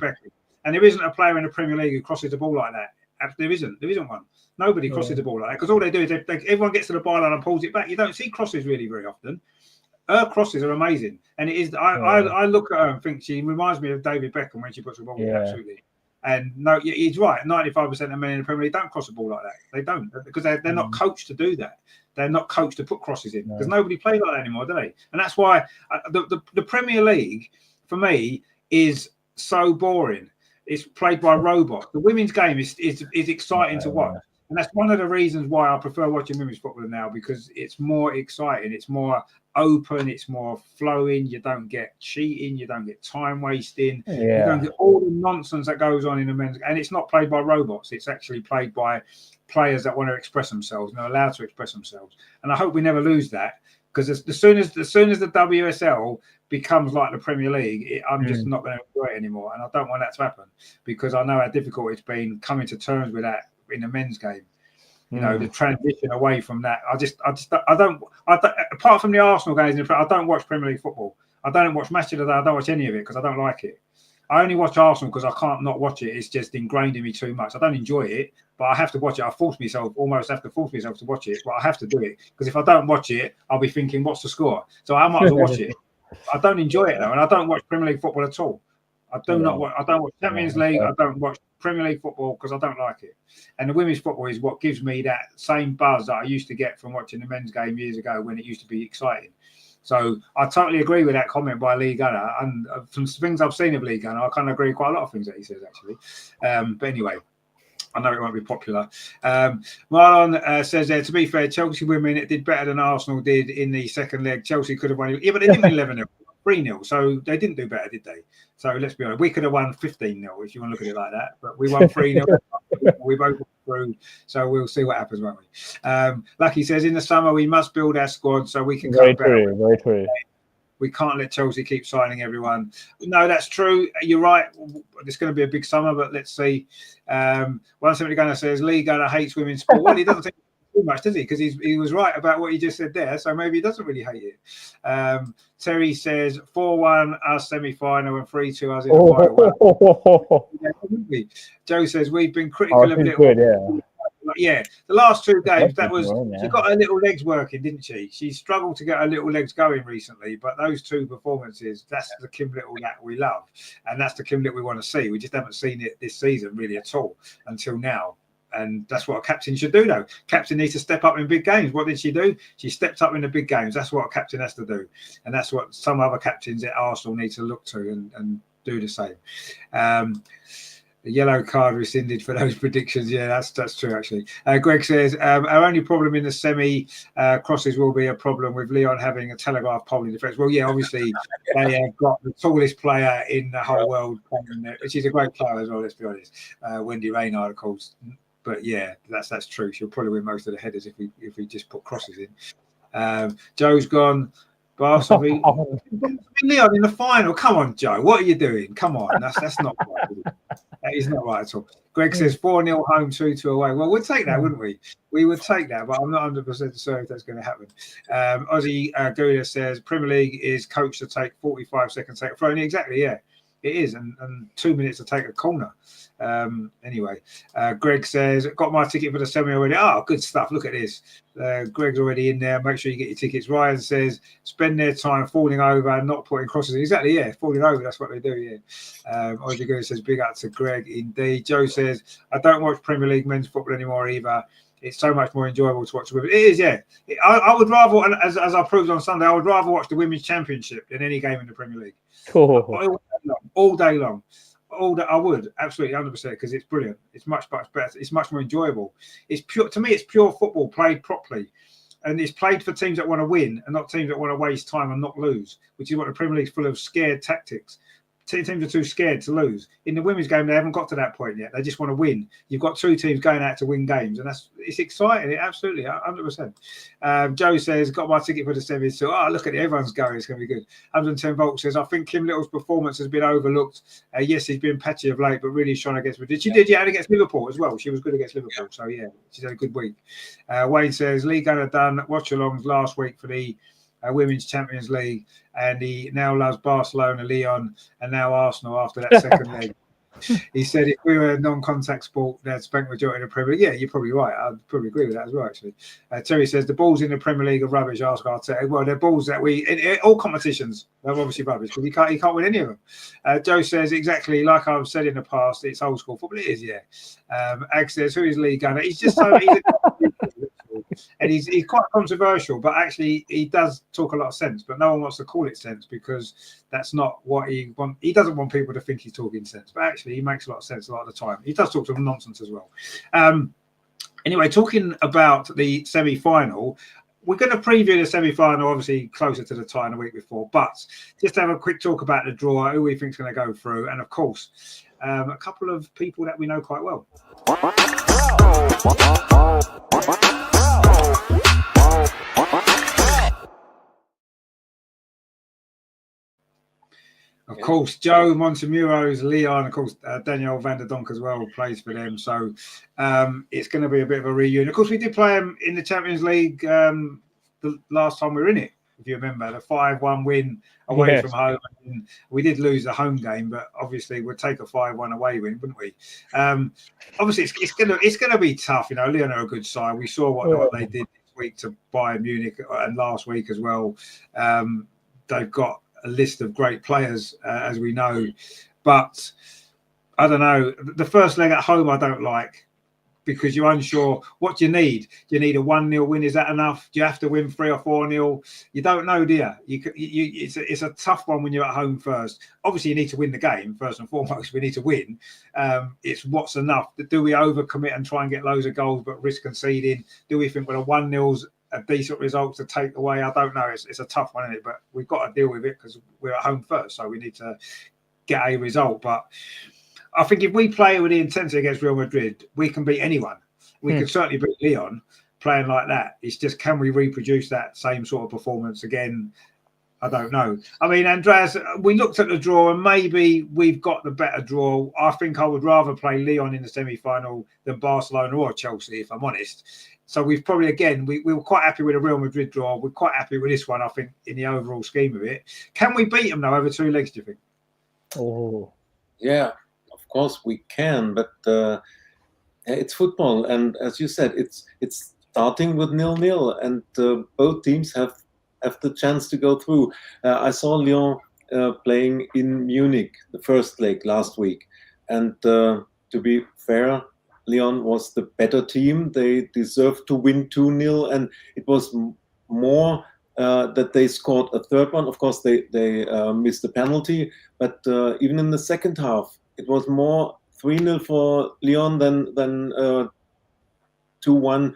Beckham. And there isn't a player in the Premier League who crosses the ball like that. There isn't one. Nobody crosses the ball like that, because all they do is everyone gets to the byline and pulls it back. You don't see crosses really very often. Her crosses are amazing, and it is. I look at her and think she reminds me of David Beckham when she puts the ball in. Absolutely. And no, he's right. 95% of men in the Premier League don't cross the ball like that. They don't, because they're not coached to do that. They're not coached to put crosses in, because nobody plays like that anymore, do they? And that's why the Premier League, for me, is so boring. It's played by robots. The women's game is exciting to watch. And that's one of the reasons why I prefer watching women's football now, because it's more exciting. It's more open. It's more flowing. You don't get cheating. You don't get time wasting. You don't get all the nonsense that goes on in the men's. And it's not played by robots. It's actually played by players that want to express themselves and are allowed to express themselves. And I hope we never lose that, because as soon as the WSL becomes like the Premier League, I'm just not going to enjoy it anymore. And I don't want that to happen, because I know how difficult it's been coming to terms with that in the men's game. You know, the transition away from that. I don't apart from the Arsenal games, I don't watch Premier League football. I don't watch Match of the Day. I don't watch any of it because I don't like it. I only watch Arsenal because I can't not watch it. It's just ingrained in me too much. I don't enjoy it, but I have to watch it. I almost have to force myself to watch it, but I have to do it, because if I don't watch it, I'll be thinking, what's the score? So I might as well watch it. I don't enjoy it though, and I don't watch Premier League football at all. I don't watch Champions League. I don't watch Premier League football because I don't like it. And the women's football is what gives me that same buzz that I used to get from watching the men's game years ago, when it used to be exciting. So I totally agree with that comment by Lee Gunner. And from things I've seen of Lee Gunner, I kind of agree with quite a lot of things that he says, actually. But anyway, I know it won't be popular. Marlon says there, to be fair, Chelsea women did better than Arsenal did in the second leg. Chelsea could have won. Yeah, but they didn't win 11-0, 3-0. So they didn't do better, did they? So let's be honest. We could have won 15-0 if you want to look at it like that. But we won 3-0. We both went through. So we'll see what happens, won't we? Lucky says, in the summer, we must build our squad so we can come better. Very true. We can't let Chelsea keep signing everyone. No, that's true. You're right. It's going to be a big summer, but let's see. 170 Gunner says, Lee Gunner hates women's sport. Well, he doesn't think too much, does he? Because he was right about what he just said there. So maybe he doesn't really hate it. Terry says, 4-1 us semi-final and 3-2 us in the final. Yeah, Joe says, we've been critical of it. Good, yeah. Yeah, the last two games, she got her little legs working, didn't she? She struggled to get her little legs going recently, but those two performances, that's the Kim Little that we love, and that's the Kim Little we want to see. We just haven't seen it this season really at all until now, and that's what a captain should do, though. Captain needs to step up in big games. What did she do? She stepped up in the big games. That's what a captain has to do, and that's what some other captains at Arsenal need to look to and do the same. The yellow card rescinded for those predictions. Yeah, that's true, actually. Greg says, our only problem in the semi crosses will be a problem with Lyon having a telegraph pole in defence. Well, yeah, obviously, they have got the tallest player in the whole world. She's a great player as well, let's be honest. Wendy Reynard, of course. But, yeah, that's true. She'll probably win most of the headers if we just put crosses in. Joe's gone. Barcelona, Lyon in the final. Come on, Joe. What are you doing? Come on. That's not right. That is not right at all. Greg says 4-0 home, 2-2 away. Well, we'd take that, wouldn't we? We would take that, but I'm not 100% sure if that's going to happen. Ozzy Gouda says Premier League is coached to take 45 seconds to take a throw. Exactly, yeah. It is, and 2 minutes to take a corner. Anyway, Greg says, got my ticket for the semi already. Oh, good stuff. Look at this. Greg's already in there. Make sure you get your tickets. Ryan says, spend their time falling over and not putting crosses in. Exactly, yeah. Falling over, that's what they do, yeah. Ozzy says, big up to Greg, indeed. Joe says, I don't watch Premier League men's football anymore either. It's so much more enjoyable to watch the women. It is, yeah. I would rather, and as I proved on Sunday, I would rather watch the Women's Championship than any game in the Premier League. All day long. I would absolutely 100% because it's brilliant. It's much better. It's much more enjoyable. It's pure to me. It's pure football played properly, and it's played for teams that want to win and not teams that want to waste time and not lose. Which is what the Premier League's full of scared tactics. Teams are too scared to lose. In the women's game, they haven't got to that point yet. They just want to win. You've got two teams going out to win games, and it's exciting. It absolutely 100%. Joe says, got my ticket for the semis. So, look at it. Everyone's going. It's going to be good. 110 Volts says, I think Kim Little's performance has been overlooked. Yes, he's been patchy of late, but really strong against Madrid. She did, and against Liverpool as well. She was good against Liverpool. So, yeah, she's had a good week. Wayne says, Lee Gunner done watch-alongs last week for the Women's Champions League, and he now loves Barcelona, Lyon, and now Arsenal after that second leg. He said if we were a non-contact sport, they'd spend majority in the Premier League. Yeah, you're probably right. I'd probably agree with that as well, actually. Terry says the balls in the Premier League are rubbish. Ask Arteta. Well, they're balls that in all competitions, they're obviously rubbish because he can't win any of them. Joe says exactly like I've said in the past, it's old school football. It is, yeah. Ag says, who is Lee Gunner? He's just so and he's quite controversial, but actually he does talk a lot of sense, but no one wants to call it sense because that's not what he wants. He doesn't want people to think he's talking sense, but actually he makes a lot of sense a lot of the time. He does talk some nonsense as well. Anyway, talking about the semi-final, we're going to preview the semi-final obviously closer to the time the week before, but just to have a quick talk about the draw, who we think is going to go through, and of course a couple of people that we know quite well. Of course, Joe Montemuro's Lyon, of course, Daniel van der Donk as well plays for them. So it's going to be a bit of a reunion. Of course, we did play them in the Champions League the last time we were in it, if you remember, the 5-1 win away from home. And we did lose the home game, but obviously we'd take a 5-1 away win, wouldn't we? Obviously, it's gonna be tough. You know, Lyon are a good side. We saw what they did this week to Bayern Munich and last week as well. They've got a list of great players, as we know, but I don't know. The first leg at home, I don't like. because you're unsure. What do you need? Do you need a 1-0 win? Is that enough? Do you have to win 3 or 4-0? You don't know, do you? It's a tough one when you're at home first. Obviously, you need to win the game first and foremost. We need to win. It's what's enough. Do we overcommit and try and get loads of goals but risk conceding? Do we think, well, a 1-0's a decent result to take away? I don't know. It's a tough one, isn't it? But we've got to deal with it because we're at home first, so we need to get a result. But I think if we play with the intensity against Real Madrid, we can beat anyone. We could certainly beat Lyon playing like that. It's just, can we reproduce that same sort of performance again? I don't know. I mean, Andreas, we looked at the draw and maybe we've got the better draw. I think I would rather play Lyon in the semi-final than Barcelona or Chelsea, if I'm honest. So we've probably, again, we were quite happy with the Real Madrid draw. We're quite happy with this one, I think, in the overall scheme of it. Can we beat them, though, over 2 legs, do you think? Oh, yeah, of course we can, but it's football. And as you said, it's starting with 0-0, and both teams have the chance to go through. I saw Lyon playing in Munich, the first leg last week. And to be fair, Lyon was the better team. They deserved to win 2-0, and it was more that they scored a third one. Of course, they missed the penalty, but even in the second half, it was more 3-0 for Lyon than 2-1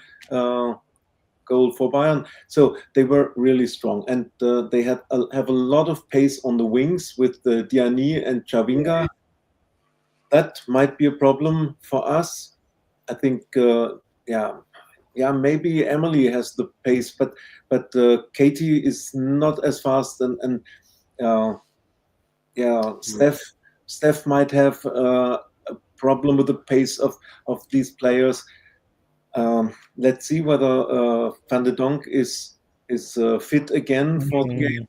goal for Bayern. So they were really strong, and they have a lot of pace on the wings with Diani and Chavinga. That might be a problem for us. I think, maybe Emily has the pace, but Katie is not as fast, and Steph might have a problem with the pace of these players. Let's see whether Van de Donk is fit again for the game.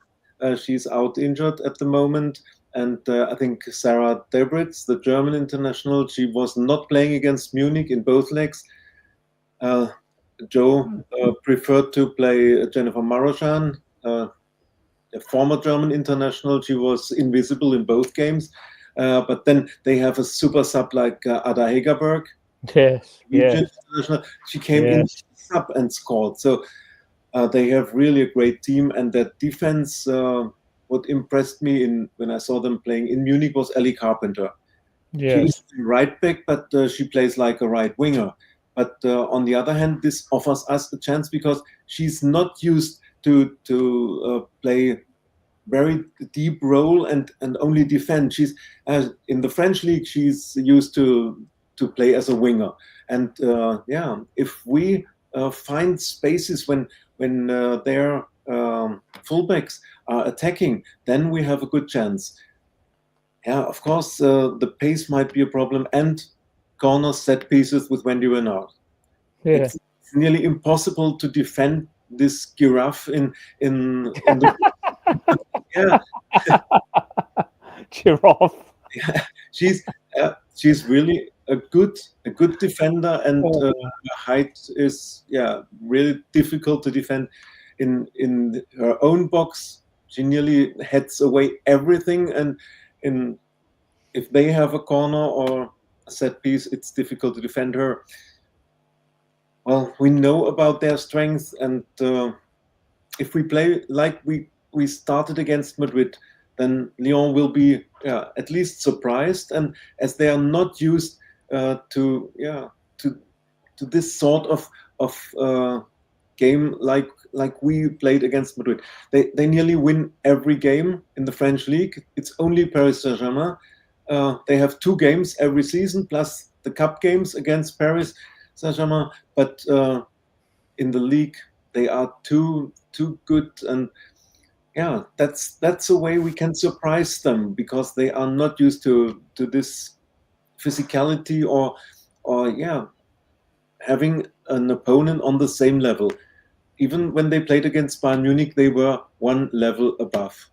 She's out injured at the moment. And I think Sarah Debritz, the German international, she was not playing against Munich in both legs. Joe preferred to play Jennifer Marochan, a former German international. She was invisible in both games. But then they have a super sub like Ada Hegerberg. Yes. She came in sub and scored. So they have really a great team, and that defense. What impressed me when I saw them playing in Munich was Ellie Carpenter. Yes. She is a right back, but she plays like a right winger. But on the other hand, this offers us a chance because she's not used to play very deep role and only defend. She's in the French league. She's used to play as a winger. And if we find spaces when their fullbacks are attacking, then we have a good chance. Yeah, of course, the pace might be a problem, and corner set pieces with Wendy Renard. Yeah. It's nearly impossible to defend this giraffe in the yeah. Giraffe. Yeah, she's really a good defender, and her height is really difficult to defend. In her own box, she nearly heads away everything, and if they have a corner or a set piece, it's difficult to defend her. Well, we know about their strengths, and if we play like we started against Madrid, then Lyon will be at least surprised, and as they are not used to this sort of game like we played against Madrid. They nearly win every game in the French league. It's only Paris Saint-Germain. They have 2 games every season, plus the cup games against Paris Saint-Germain. But in the league, they are too good. And that's a way we can surprise them, because they are not used to this physicality or having an opponent on the same level. Even when they played against Bayern Munich, they were 1 level above.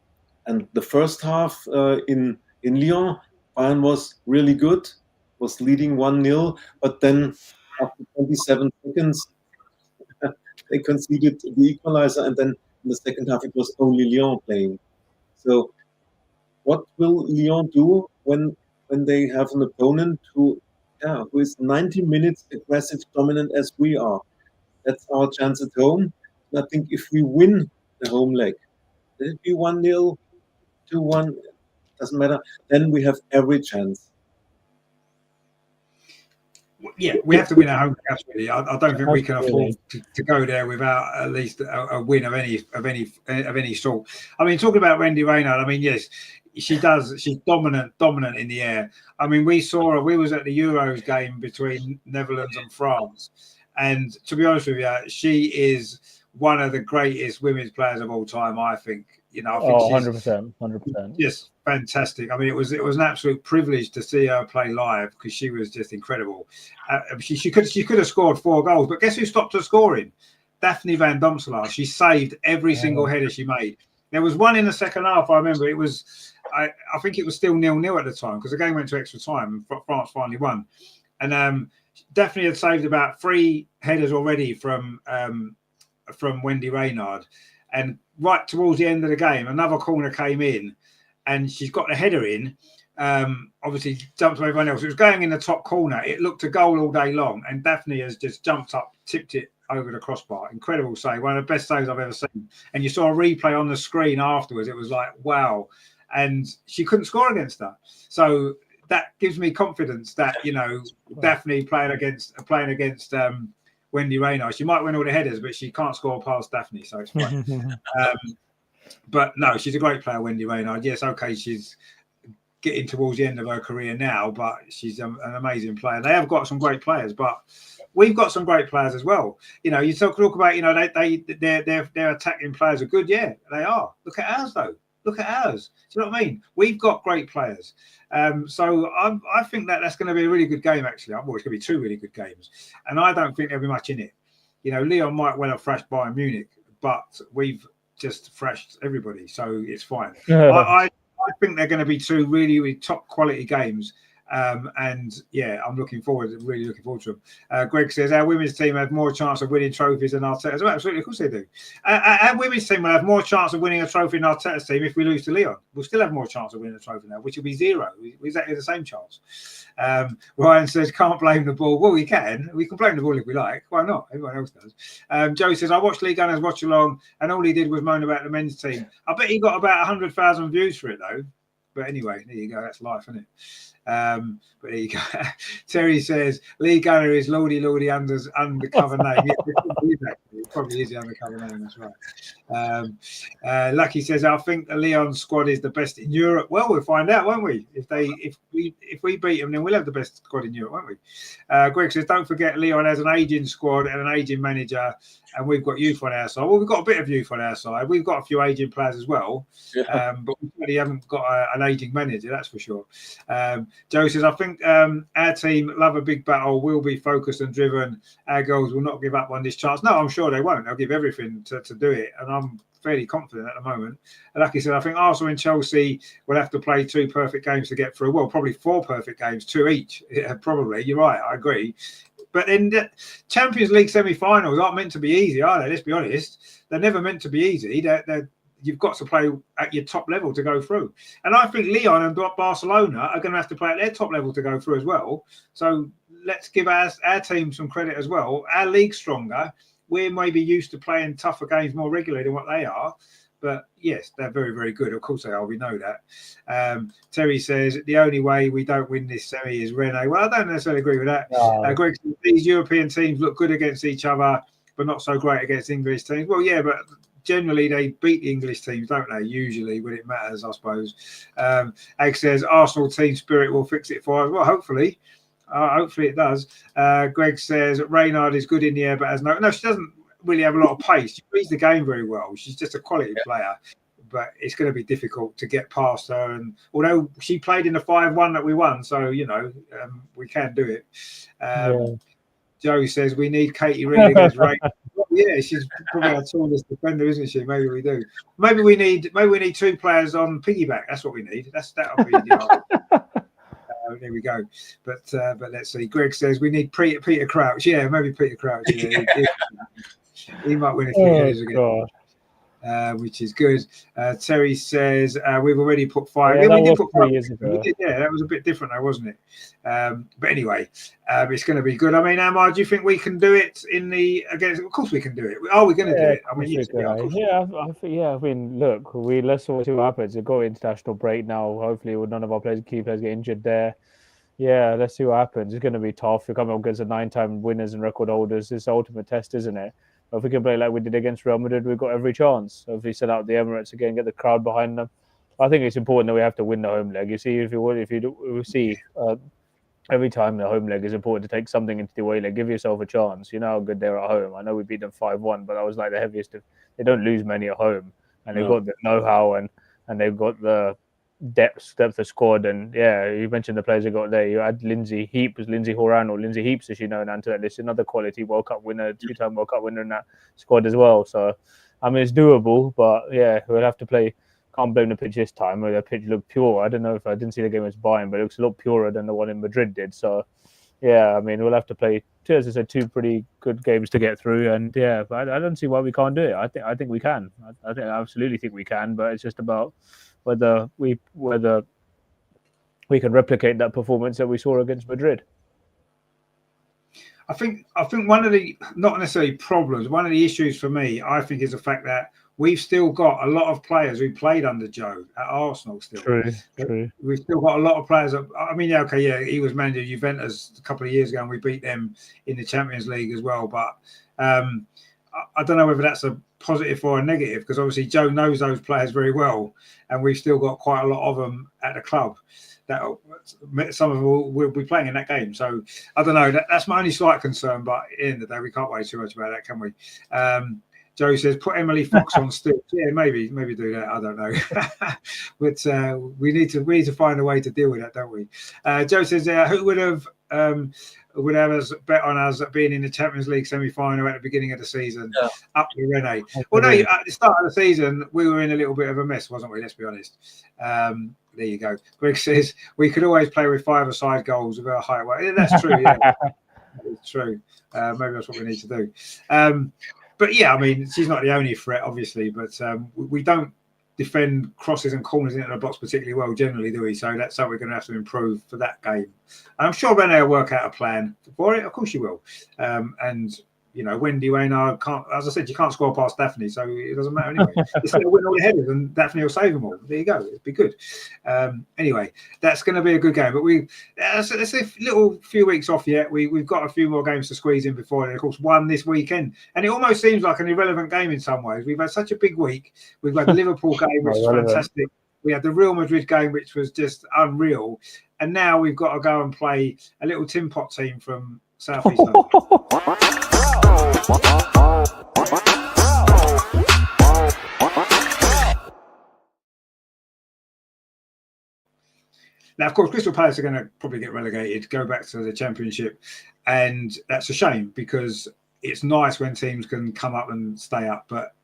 And the first half in Lyon, Bayern was really good, was leading 1-0, but then after 27 seconds, they conceded the equalizer, and then in the second half, it was only Lyon playing. So what will Lyon do when they have an opponent who who is 90 minutes aggressive, dominant as we are. That's our chance at home. And I think if we win the home leg, let it be 1-0, 2-1, doesn't matter, then we have every chance. Yeah, we have to win at home. Absolutely, I don't think we can afford to go there without at least a win of any sort. I mean, talking about Wendy Reynard, I mean, yes, she does. She's dominant in the air. I mean, we saw her. We was at the Euros game between Netherlands and France, and to be honest with you, she is one of the greatest women's players of all time. I think. You know, I think 100%. Just fantastic. I mean, it was an absolute privilege to see her play live because she was just incredible. She could have scored 4 goals, but guess who stopped her scoring? Daphne van Domselaar. She saved every single header she made. There was one in the second half. I remember it was. I think it was still 0-0 at the time because the game went to extra time and France finally won. And Daphne had saved about 3 headers already from Wendy Reynard. And right towards the end of the game, another corner came in and she's got the header in. Obviously, jumped over everyone else. It was going in the top corner. It looked a goal all day long. And Daphne has just jumped up, tipped it over the crossbar. Incredible save. One of the best saves I've ever seen. And you saw a replay on the screen afterwards. It was like, wow. And she couldn't score against her. So that gives me confidence that, you know, Daphne playing against Wendy Reynard. She might win all the headers, but she can't score past Daphne, so it's fine. But no, she's a great player, Wendy Reynard. Yes, okay, she's getting towards the end of her career now, but she's an amazing player. They have got some great players, but we've got some great players as well. You know, you talk about, you know, their attacking players are good. Yeah, they are. Look at ours, though. Look at ours. Do you know what I mean? We've got great players. So I think that's going to be a really good game, actually. Well, it's going to be 2 really good games. And I don't think there'll be much in it. You know, Lyon might well have thrashed Bayern Munich, but we've just thrashed everybody. So it's fine. I think they're going to be 2 really, really top quality games. And yeah, I'm really looking forward to them. Greg says our women's team have more chance of winning trophies than Arteta's. Well, absolutely, of course they do. Our women's team will have more chance of winning a trophy than Arteta's team if we lose to Lyon. We'll still have more chance of winning a trophy now, which will be 0. Exactly the same chance. Ryan says can't blame the ball. Well, we can. We can blame the ball if we like. Why not? Everyone else does. Joe says I watched League Gunners watch along, and all he did was moan about the men's team. I bet he got about 100,000 views for it though. But anyway, there you go. That's life, isn't it? But there you go. Terry says Lee Gunner is Lordy undercover name. Yeah, it probably is the undercover name. That's right. Lucky says I think the Lyon squad is the best in Europe. Well, we'll find out, won't we? If we beat them, then we'll have the best squad in Europe, won't we? Greg says don't forget Lyon has an aging squad and an aging manager, and we've got youth on our side. Well, we've got a bit of youth on our side. We've got a few aging players as well, but we really haven't got an aging manager, that's for sure. Joe says, I think our team love a big battle, will be focused and driven. Our girls will not give up on this chance. No, I'm sure they won't. They'll give everything to do it. And I'm fairly confident at the moment. And like I said, I think Arsenal and Chelsea will have to play 2 perfect games to get through. Well, probably 4 perfect games, 2 each. Yeah, probably. You're right. I agree. But then the Champions League semi-finals aren't meant to be easy, are they? Let's be honest. They're never meant to be easy. You've got to play at your top level to go through. And I think Lyon and Barcelona are going to have to play at their top level to go through as well. So let's give our team some credit as well. Our league's stronger. We're maybe used to playing tougher games more regularly than what they are. But yes, they're very, very good. Of course they are. We know that. Terry says the only way we don't win this semi is Rennes. Well, I don't necessarily agree with that. No. Greg says these European teams look good against each other, but not so great against English teams. Well, yeah, but generally they beat the English teams, don't they? Usually when it matters, I suppose. Egg says Arsenal team spirit will fix it for us. Well, hopefully it does. Greg says Reynard is good in the air, but has no, she doesn't really have a lot of pace. She reads the game very well. She's just a quality player, but it's going to be difficult to get past her. And although she played in the 5-1 that we won, so you know we can do it. Joe says we need Katie Reid against Ray. Yeah, she's probably our tallest defender, isn't she? Maybe we do. Maybe we need 2 players on piggyback. That's what we need. That'll be there we go. But let's see. Greg says we need Peter Crouch. Yeah, maybe Peter Crouch. Yeah, he might win a few headers again. which is good. Terry says we've already put 5. Yeah, we did put 5 3 years ago. Yeah, that was a bit different, though, wasn't it? But anyway, it's going to be good. I mean, Amar, do you think we can do it against? Of course, we can do it. Are we going to do it? I mean, yes, I mean, look, let's see what happens. We've got international break now. Hopefully, none of our key players get injured there. Yeah, let's see what happens. It's going to be tough. We're coming up against the 9-time winners and record holders. It's the ultimate test, isn't it? But if we can play like we did against Real Madrid, we've got every chance. So if we set out the Emirates again, get the crowd behind them, I think it's important that we have to win the home leg. You see, every time the home leg is important to take something into the away leg. Give yourself a chance. You know how good they're at home. I know we beat them 5-1, but that was like the heaviest. They don't lose many at home, and they've got the know-how and they've got the depth of squad. And yeah, you mentioned the players they got there. You had Lindsay Heaps, as you know, and Antoine. There's another quality World Cup winner, 2-time World Cup winner in that squad as well. So, I mean, it's doable, but yeah, we'll have to play. Can't blame the pitch this time. The pitch looked pure. I don't know if I didn't see the game against Bayern, but it looks a lot purer than the one in Madrid did. So, yeah, I mean, we'll have to play, as I said, 2 pretty good games to get through. And yeah, but I don't see why we can't do it. I think we can. I absolutely think we can. But it's just about whether we can replicate that performance that we saw against Madrid. I think one of the, not necessarily problems, one of the issues for me, I think, is the fact that we've still got a lot of players who played under Joe at Arsenal still. True. We've still got a lot of players. I mean, he was manager of Juventus a couple of years ago and we beat them in the Champions League as well. But I don't know whether that's a positive or a negative, because obviously Joe knows those players very well and we've still got quite a lot of them at the club. That some of them will be playing in that game. So I don't know. That's my only slight concern. But at the end of the day, we can't worry too much about that, can we? Joe says, put Emily Fox on still. Yeah, maybe do that. I don't know. But we need to find a way to deal with that, don't we? Joe says, who would have us bet on us being in the Champions League semi-final at the beginning of the season? Yeah. Up to Rene. Well, no, at the start of the season, we were in a little bit of a mess, wasn't we? Let's be honest. There you go. Greg says, we could always play with 5-a-side goals with our height. Well, that's true, yeah. It's true. Maybe that's what we need to do. But yeah, I mean, she's not the only threat, obviously, but we don't defend crosses and corners into the box particularly well generally, do we? So that's something we're going to have to improve for that game. I'm sure Renee will work out a plan for it. Of course she will. And you know, Wendy Waynard can't, as I said, you can't score past Daphne, so it doesn't matter anyway. It's going to win all the headers and Daphne will save them all. There you go. It'd be good. Anyway, that's going to be a good game. But it's a little few weeks off yet. We've got a few more games to squeeze in before, and of course, one this weekend. And it almost seems like an irrelevant game in some ways. We've had such a big week. We've had the Liverpool game, which was fantastic. We had the Real Madrid game, which was just unreal. And now we've got to go and play a little tin pot team from South East London. Now, of course, Crystal Palace are going to probably get relegated, go back to the Championship, and that's a shame because it's nice when teams can come up and stay up, but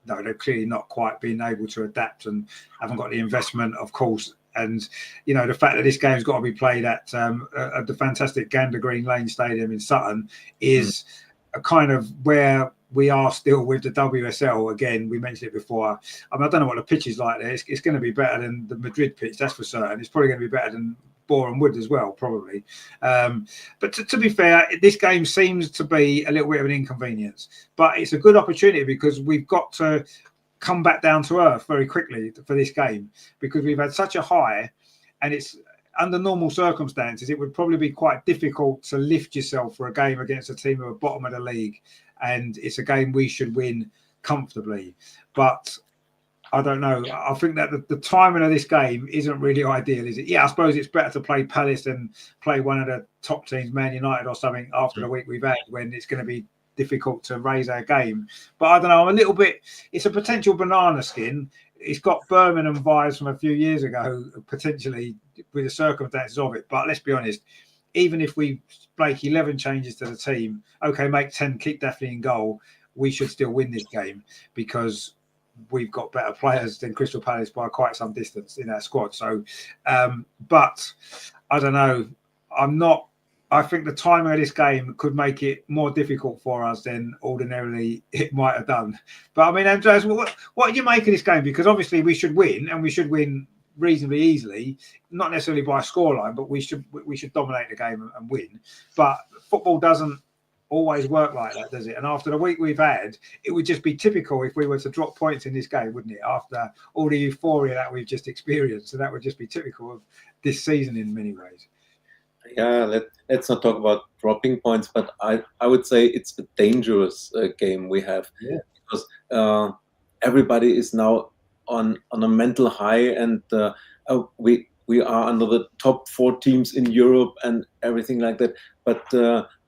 no, they're clearly not quite being able to adapt and haven't got the investment, of course. And, you know, the fact that this game's got to be played at the fantastic Gander Green Lane Stadium in Sutton is a kind of where we are still with the WSL. Again, we mentioned it before. I mean, I don't know what the pitch is like there. It's going to be better than the Madrid pitch, that's for certain. It's probably going to be better than Boreham Wood as well, probably. But to be fair, this game seems to be a little bit of an inconvenience. But it's a good opportunity because we've got to come back down to earth very quickly for this game because we've had such a high, and it's under normal circumstances it would probably be quite difficult to lift yourself for a game against a team at the bottom of the league, and it's a game we should win comfortably. But I don't know. I think that the timing of this game isn't really ideal, is it? Yeah, I suppose it's better to play Palace than play one of the top teams, Man United or something, after the week we've had, when it's going to be difficult to raise our game. But I don't know, I'm a little bit, it's a potential banana skin. It's got Birmingham vibes from a few years ago, potentially, with the circumstances of it. But let's be honest, even if we make 11 changes to the team, okay, make 10, keep Daphne in goal, we should still win this game because we've got better players than Crystal Palace by quite some distance in our squad. So, but I don't know. I'm not I think the timing of this game could make it more difficult for us than ordinarily it might have done. But I mean, Andreas, what do you make of this game? Because obviously we should win, and we should win reasonably easily, not necessarily by a scoreline, but we should dominate the game and win. But football doesn't always work like that, does it? And after the week we've had, it would just be typical if we were to drop points in this game, wouldn't it? After all the euphoria that we've just experienced, so that would just be typical of this season in many ways. Yeah, let's not talk about dropping points, but I would say it's a dangerous game we have, because everybody is now on a mental high, and we are under the top 4 teams in Europe and everything like that. But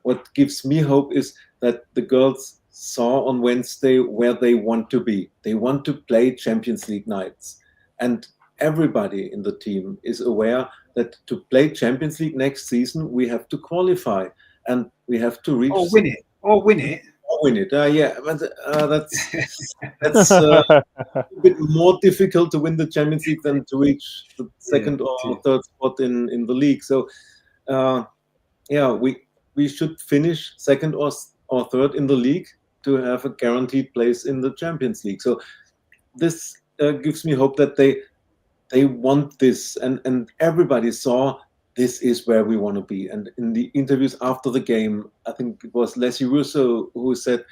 what gives me hope is that the girls saw on Wednesday where they want to be. They want to play Champions League nights, and everybody in the team is aware that to play Champions League next season, we have to qualify, and we have to reach... Or win it. Or win it. Yeah, but that's a bit more difficult to win the Champions League than to reach the second or third spot in the league. So, we should finish second or third in the league to have a guaranteed place in the Champions League. So this gives me hope that they want this, and everybody saw this is where we want to be. And in the interviews after the game, I think it was Leslie Russo who said,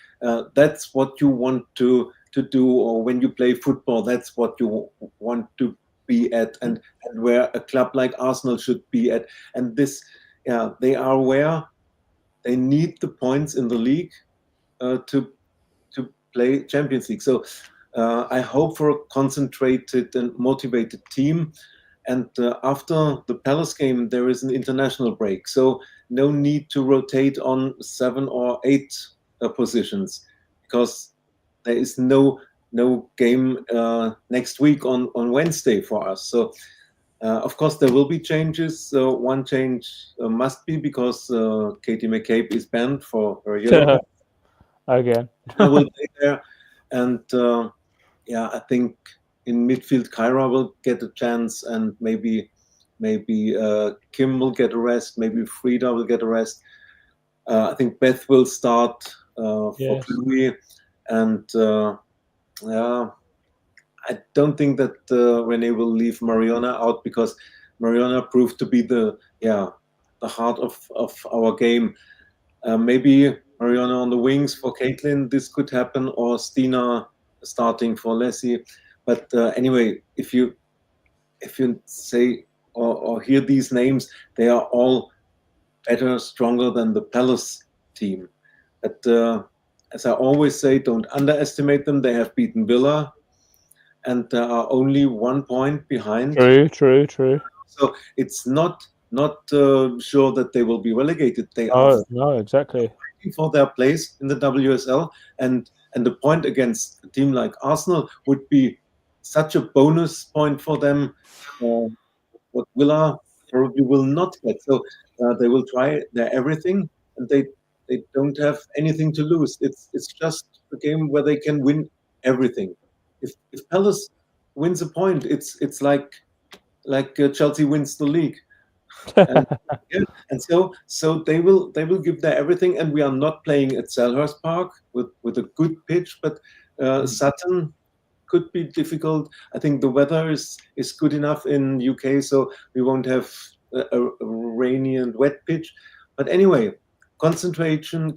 that's what you want to do, or when you play football, that's what you want to be at, and where a club like Arsenal should be at. And this, they are aware they need the points in the league to play Champions League. So I hope for a concentrated and motivated team. And after the Palace game, there is an international break. So no need to rotate on 7 or 8 positions, because there is no game next week on Wednesday for us. So of course there will be changes. One change must be because Katie McCabe is banned for her Euro. Again. I will be there. And I think in midfield, Kyra will get a chance, and maybe Kim will get a rest. Maybe Frida will get a rest. I think Beth will start for Chloe, and I don't think that Renee will leave Mariona out, because Mariona proved to be the heart of our game. Maybe Mariona on the wings for Caitlin, this could happen, or Stina starting for Leslie. But anyway, if you say or hear these names, they are all better, stronger than the Palace team. But as I always say, don't underestimate them. They have beaten Villa, and they are only 1 point behind. True. So it's not sure that they will be relegated. They are exactly fighting for their place in the WSL, and the point against a team like Arsenal would be such a bonus point for them, what Villa probably will not get. So they will try their everything, and they don't have anything to lose. It's just a game where they can win everything. If Palace wins a point, it's like Chelsea wins the league. And so they will give their everything, and we are not playing at Selhurst Park with a good pitch, but Sutton could be difficult. I think the weather is good enough in UK, so we won't have a rainy and wet pitch. But anyway, concentration,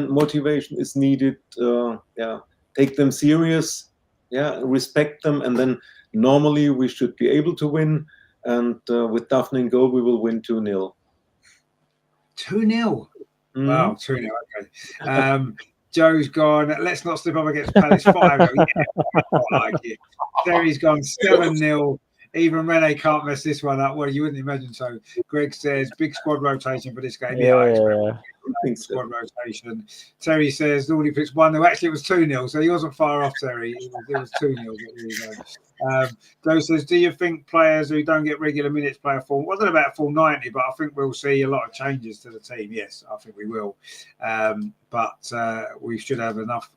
motivation is needed. Take them serious. Respect them, and then normally we should be able to win. And with Daphne in goal, we will win 2-0. 2-0. Wow, 2-0. Okay. Joe's gone. Let's not slip up against Palace 5. I like it. Terry's gone 7-0. Even Rene can't mess this one up. Well, you wouldn't imagine so. Greg says big squad rotation for this game. I think squad rotation. Terry says Nordic picks 1-0. Actually, it was 2-0, so he wasn't far off, Terry. It was 2-0. Joe says, do you think players who don't get regular minutes play a full? Well, I don't know about full 90, but I think we'll see a lot of changes to the team. Yes, I think we will. But we should have enough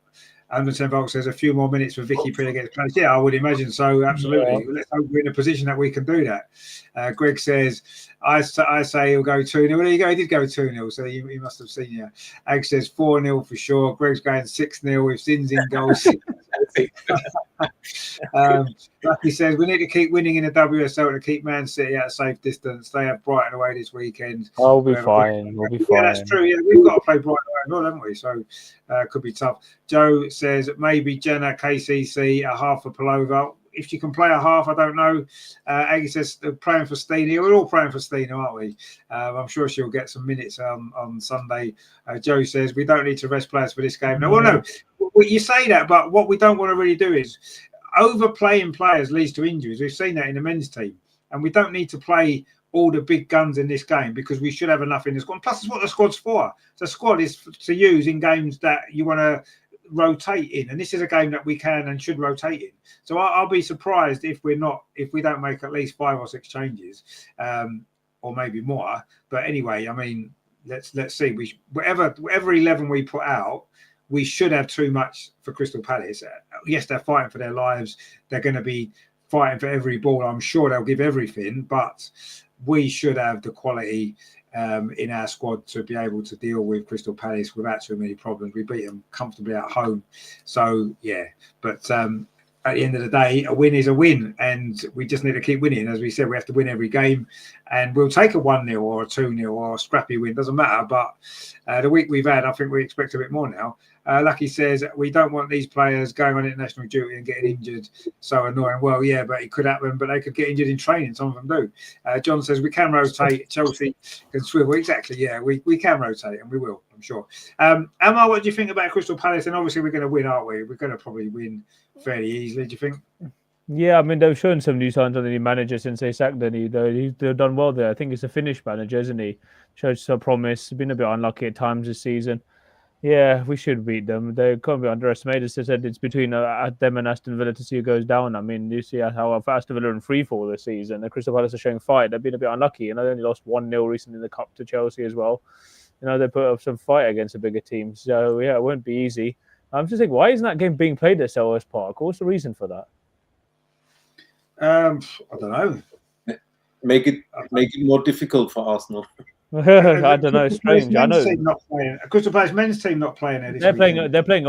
Anderson Volk says a few more minutes for Vicky Pelova gets placed. Yeah, I would imagine so. Absolutely. Yeah. Let's hope we're in a position that we can do that. Greg says, I say he'll go 2-0. Well, there you go. He did go 2-0, so he must have seen you. Ag says 4-0 for sure. Greg's going 6-0 with Sins in goals. Lucky says we need to keep winning in the WSL to keep Man City at a safe distance. They have Brighton away this weekend. I'll be fine. We'll be fine. Yeah, that's true. Yeah, we've got to play Brighton away as well, haven't we? So could be tough. Joe says maybe Jenna KCC a half for Pelova. If she can play a half, I don't know. Aggie says they're praying for Stina. We're all praying for Stina, aren't we? I'm sure she'll get some minutes on Sunday. Joe says we don't need to rest players for this game. No, well, no, you say that, but what we don't want to really do is overplaying players leads to injuries. We've seen that in the men's team, and we don't need to play all the big guns in this game because we should have enough in the squad. Plus, it's what the squad's for. The squad is to use in games that you want to rotate in, and this is a game that we can and should rotate in. So I'll be surprised if we don't make at least 5 or 6 changes, or maybe more. But anyway, I mean, let's see. Whatever 11 we put out, we should have too much for Crystal Palace. Yes, they're fighting for their lives. They're going to be fighting for every ball. I'm sure they'll give everything, but we should have the quality in our squad to be able to deal with Crystal Palace without too many problems. We beat them comfortably at home. So, yeah. But at the end of the day, a win is a win, and we just need to keep winning. As we said, we have to win every game, and we'll take a 1-0 or a 2-0 or a scrappy win. Doesn't matter. But the week we've had, I think we expect a bit more now. Lucky says we don't want these players going on international duty and getting injured. So annoying. Well, yeah, but it could happen. But they could get injured in training. Some of them do. John says we can rotate. Chelsea can swivel. Exactly. Yeah, we can rotate, and we will. I'm sure. Amar, what do you think about Crystal Palace? And obviously we're going to win, aren't we? We're going to probably win fairly easily. Do you think? Yeah, I mean, they've shown some new signs on the new manager since they sacked Denny. They've done well there. I think it's a Finnish manager, isn't he? Showed some promise. Been a bit unlucky at times this season. Yeah, we should beat them. They can't be underestimated. As I said, it's between them and Aston Villa to see who goes down. I mean, you see how Aston Villa are in free fall this season. The Crystal Palace are showing fight. They've been a bit unlucky. They only lost 1-0 recently in the Cup to Chelsea as well. They put up some fight against a bigger team. So, yeah, it won't be easy. I'm just thinking, why isn't that game being played at Selhurst Park? What's the reason for that? I don't know. Make it more difficult for Arsenal. I don't know. It's strange. I know. Crystal Palace men's team not playing there. They're playing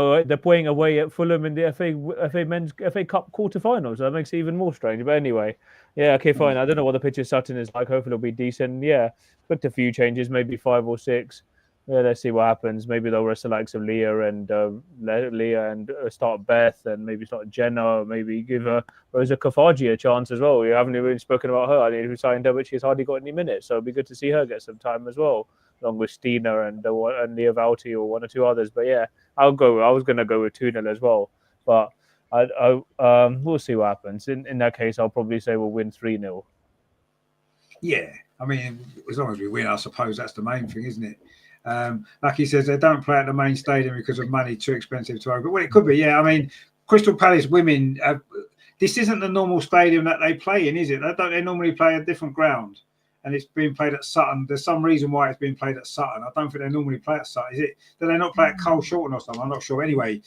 away at Fulham in the FA Cup quarterfinals. That makes it even more strange. But anyway, yeah, okay, fine. I don't know what the pitch at Sutton is like. Hopefully, it'll be decent. Yeah, expect a few changes, maybe 5 or 6. Yeah, let's see what happens. Maybe they'll wrestle like some Leah and start Beth, and maybe start Jenna. Maybe give Rosa Kafaji a chance as well. We haven't even spoken about her. I mean, who signed her, but she's hardly got any minutes, so it'd be good to see her get some time as well, along with Stina and Leah Valti or 1 or 2 others. But yeah, I was going to go with 2-0 as well, but we'll see what happens. In that case, I'll probably say we'll win 3-0. Yeah, I mean, as long as we win, I suppose that's the main thing, isn't it? Like he says, they don't play at the main stadium because of money, too expensive to open. Well, it could be, yeah. I mean, Crystal Palace women, this isn't the normal stadium that they play in, is it? They normally play a different ground, and it's being played at Sutton. There's some reason why it's being played at Sutton. I don't think they normally play at Sutton. Is it? Do they not play at Cole Shorten or something? I'm not sure. Anyway,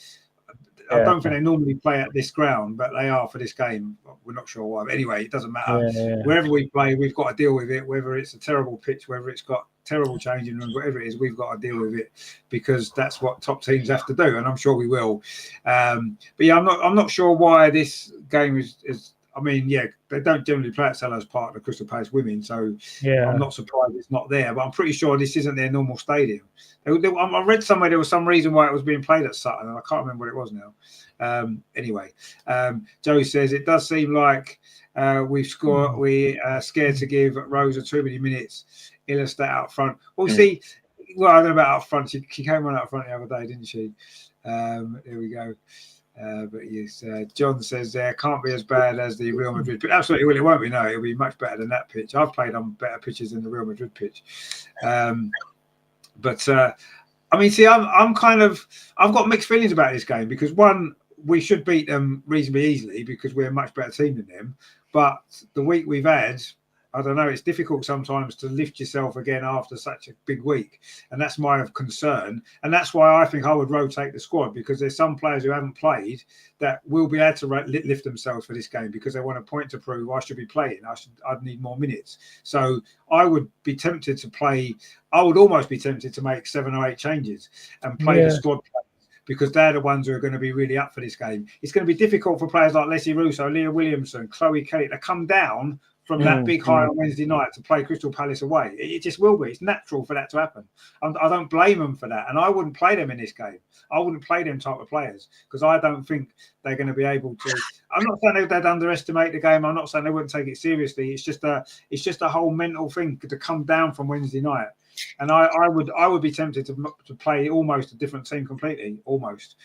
I don't think they normally play at this ground, but they are for this game. We're not sure why. But anyway, it doesn't matter. Wherever we play, we've got to deal with it, whether it's a terrible pitch, whether it's got terrible changing rooms, whatever it is, we've got to deal with it because that's what top teams have to do, and I'm sure we will. But yeah, I'm not sure why this game is. I mean, yeah, they don't generally play at Selhurst Park, the Crystal Palace women, so yeah, I'm not surprised it's not there. But I'm pretty sure this isn't their normal stadium. I read somewhere there was some reason why it was being played at Sutton, and I can't remember what it was now. Anyway, Joey says it does seem like we're scared to give Rosa too many minutes. Illustrate out front. Well, see, I don't know about out front. She came on out front the other day, didn't she? There we go. But yes, John says there can't be as bad as the Real Madrid pitch. Absolutely, well, it won't be. No, it'll be much better than that pitch. I've played on better pitches than the Real Madrid pitch. But I mean, see, I've got mixed feelings about this game because one, we should beat them reasonably easily because we're a much better team than them. But the week we've had, I don't know. It's difficult sometimes to lift yourself again after such a big week. And that's my concern. And that's why I think I would rotate the squad, because there's some players who haven't played that will be able to lift themselves for this game because they want a point to prove. I should be playing. I'd need more minutes. So I would be tempted to play. I would almost be tempted to make 7 or 8 changes and play the squad players, because they're the ones who are going to be really up for this game. It's going to be difficult for players like Leslie Russo, Leah Williamson, Chloe Kelly to come down from that big high on Wednesday night to play Crystal Palace away. It just will be. It's natural for that to happen. I don't blame them for that. And I wouldn't play them in this game. I wouldn't play them type of players because I don't think they're going to be able to. I'm not saying they'd underestimate the game. I'm not saying they wouldn't take it seriously. It's just a whole mental thing to come down from Wednesday night. And I would be tempted to play almost a different team completely, almost.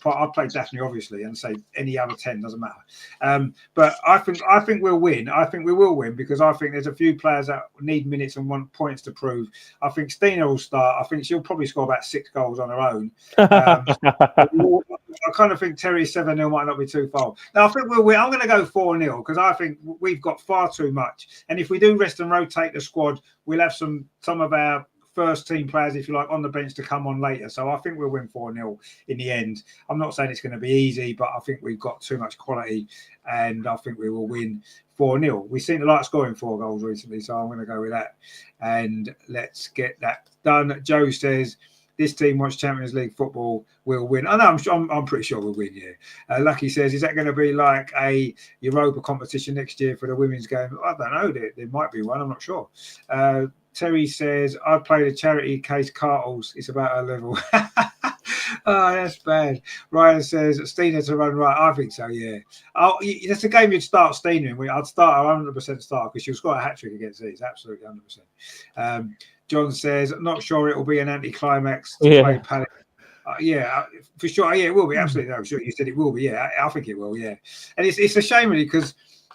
I'd play Daphne, obviously, and say any other 10 doesn't matter. But I think we'll win. I think we will win because I think there's a few players that need minutes and want points to prove. I think Stina will start. I think she'll probably score about 6 goals on her own. I kind of think Terry 7-0 might not be too far. Now, I think we'll win. I'm going to go 4-0 because I think we've got far too much. And if we do rest and rotate the squad, we'll have some of our first team players, if you like, on the bench to come on later. So I think we'll win 4-0 in the end. I'm not saying it's going to be easy, but I think we've got too much quality and I think we will win 4-0. We seem to like scoring 4 goals recently, so I'm going to go with that. And let's get that done. Joe says, this team wants Champions League football, we'll win. I know, I'm pretty sure we'll win, yeah. Lucky says, is that going to be like a Europa competition next year for the women's game? I don't know. There might be one. I'm not sure. Terry says, I played a charity case Cartles. It's about our level. Oh, that's bad. Ryan says, Stina to run right. I think so, yeah. That's a game you'd start Stina in. I'd start 100% start because she'll score a hat-trick against these. Absolutely 100%. John says, I'm not sure it will be an anticlimax to play Palace. Yeah, for sure. Yeah, it will be. Absolutely. No, sure. You said it will be. Yeah, I think it will. Yeah. And it's a shame really because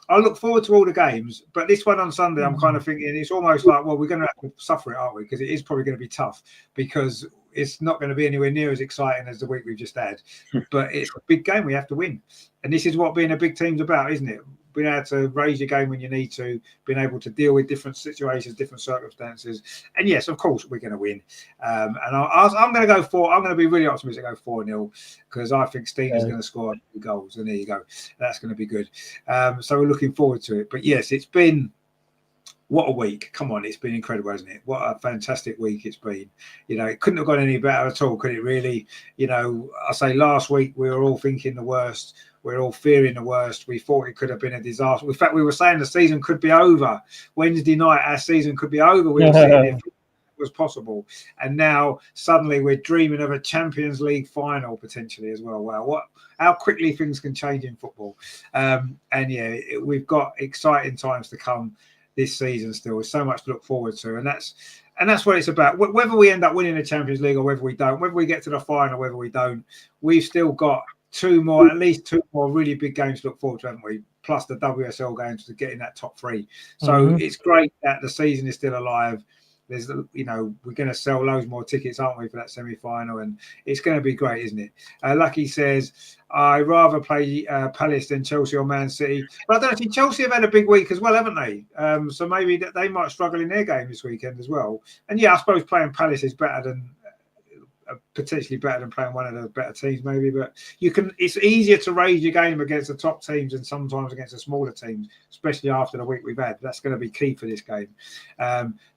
I look forward to all the games, but this one on Sunday, I'm kind of thinking it's almost like, well, we're going to have to suffer it, aren't we? Because it is probably going to be tough because it's not going to be anywhere near as exciting as the week we've just had. But it's a big game we have to win. And this is what being a big team's about, isn't it? Being able to raise your game when you need to, being able to deal with different situations, different circumstances. And yes, of course, we're going to win. And I'm going to go for, I'm going to be really optimistic and go 4-0 because I think Stina's going to score 2 goals. And there you go. That's going to be good. So we're looking forward to it. But yes, it's been, what a week. Come on, it's been incredible, hasn't it? What a fantastic week it's been. You know, it couldn't have gone any better at all, could it really? You know, I say last week we were all thinking the worst. We're all fearing the worst. We thought it could have been a disaster. In fact, we were saying the season could be over. Wednesday night, our season could be over. We were sitting there thinking it was possible. And now suddenly we're dreaming of a Champions League final potentially as well. Wow, how quickly things can change in football. And yeah, we've got exciting times to come this season still. There's so much to look forward to. And that's what it's about. Whether we end up winning the Champions League or whether we don't, whether we get to the final, whether we don't, we've still got at least two more really big games to look forward to, haven't we? Plus the WSL games to get in that top 3. So it's great that the season is still alive. There's, you know, we're going to sell loads more tickets, aren't we, for that semi-final? And it's going to be great, isn't it? Lucky says, I'd rather play Palace than Chelsea or Man City. But I don't know, think Chelsea have had a big week as well, haven't they? So maybe they might struggle in their game this weekend as well. And yeah, I suppose playing Palace is better than potentially better than playing one of the better teams maybe, but it's easier to raise your game against the top teams and sometimes against the smaller teams, especially after the week we've had. That's going to be key for this game.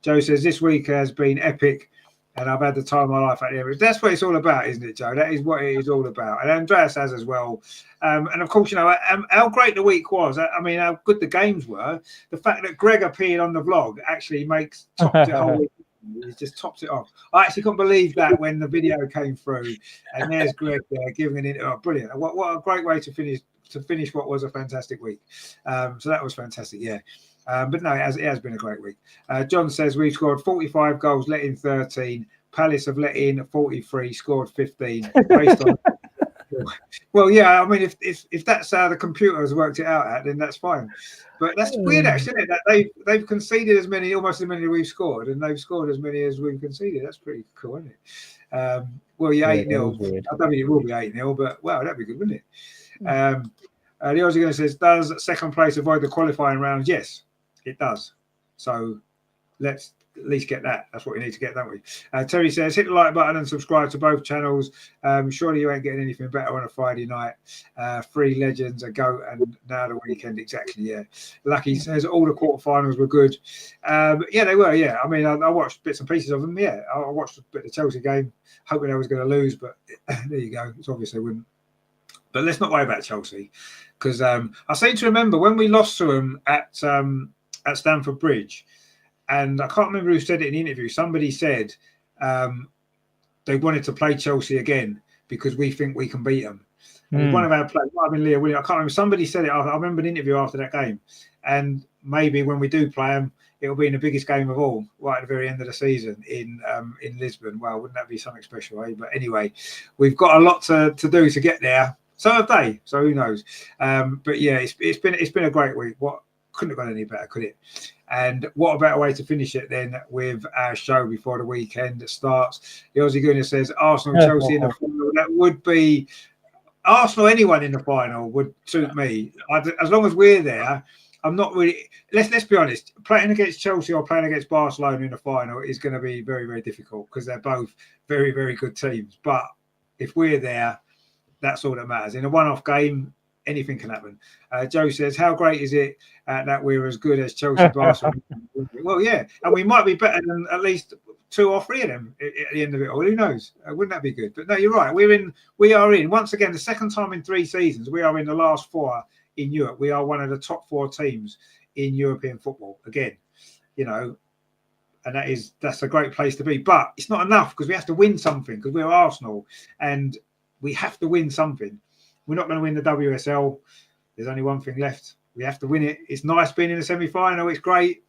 Joe says this week has been epic and I've had the time of my life out there. That's what it's all about, isn't it, Joe? That is what it is all about. And Andreas has as well. And of course, you know, how great the week was. I mean, how good the games were. The fact that Greg appeared on the vlog actually topped it whole week. He just tops it off. I actually couldn't believe that when the video came through, and there's Greg there giving an interview. Oh, brilliant! What a great way to finish what was a fantastic week. So that was fantastic, yeah. But no, it has been a great week. John says we've scored 45 goals, let in 13. Palace have let in 43, scored 15. Based on well, yeah, I mean, if that's how the computer has worked it out at, then that's fine. But that's weird, actually, isn't it? That they've conceded almost as many as we've scored, and they've scored as many as we've conceded. That's pretty cool, isn't it? Well, yeah, 8-0. I don't think it will be 8-0, but wow, that'd be good, wouldn't it? The Aussie guy says, does second place avoid the qualifying rounds? Yes, it does. So let's at least get that. That's what we need to get, don't we? Terry says, hit the like button and subscribe to both channels. Surely you ain't getting anything better on a Friday night. 3 legends, a goat, and now the weekend. Exactly, yeah. Lucky says all the quarterfinals were good. Yeah, they were, yeah. I mean, I watched bits and pieces of them, yeah. I watched a bit of the Chelsea game, hoping I was going to lose, but there you go. It's obvious they wouldn't. But let's not worry about Chelsea, because I seem to remember when we lost to them at Stamford Bridge, and I can't remember who said it in the interview. Somebody said they wanted to play Chelsea again because we think we can beat them. And one of our players, might have been Leah Williams, I can't remember. Somebody said it. I remember an interview after that game. And maybe when we do play them, it'll be in the biggest game of all, right at the very end of the season in Lisbon. Well, wouldn't that be something special, eh? But anyway, we've got a lot to do to get there. So have they. So who knows? But yeah, it's been a great week. What couldn't have gone any better, could it? And what a better way to finish it then with our show before the weekend starts. The Aussie Gunner says Arsenal, Chelsea in the final. That would be Arsenal. Anyone in the final would suit me. As long as we're there. I'm not really. Let's be honest. Playing against Chelsea or playing against Barcelona in the final is going to be very, very difficult because they're both very, very good teams. But if we're there, that's all that matters. In a one-off game, anything can happen. Joe says, how great is it that we're as good as Chelsea, Barcelona? Well, yeah. And we might be better than at least 2 or 3 of them at the end of it all. Who knows? Wouldn't that be good? But no, you're right. We are in, once again, the second time in 3 seasons, we are in the last 4 in Europe. We are one of the top 4 teams in European football. Again, you know, and that's a great place to be. But it's not enough because we have to win something because we're Arsenal and we have to win something. We're not going to win the WSL. There's only one thing left. We have to win it. It's nice being in the semi-final. It's great.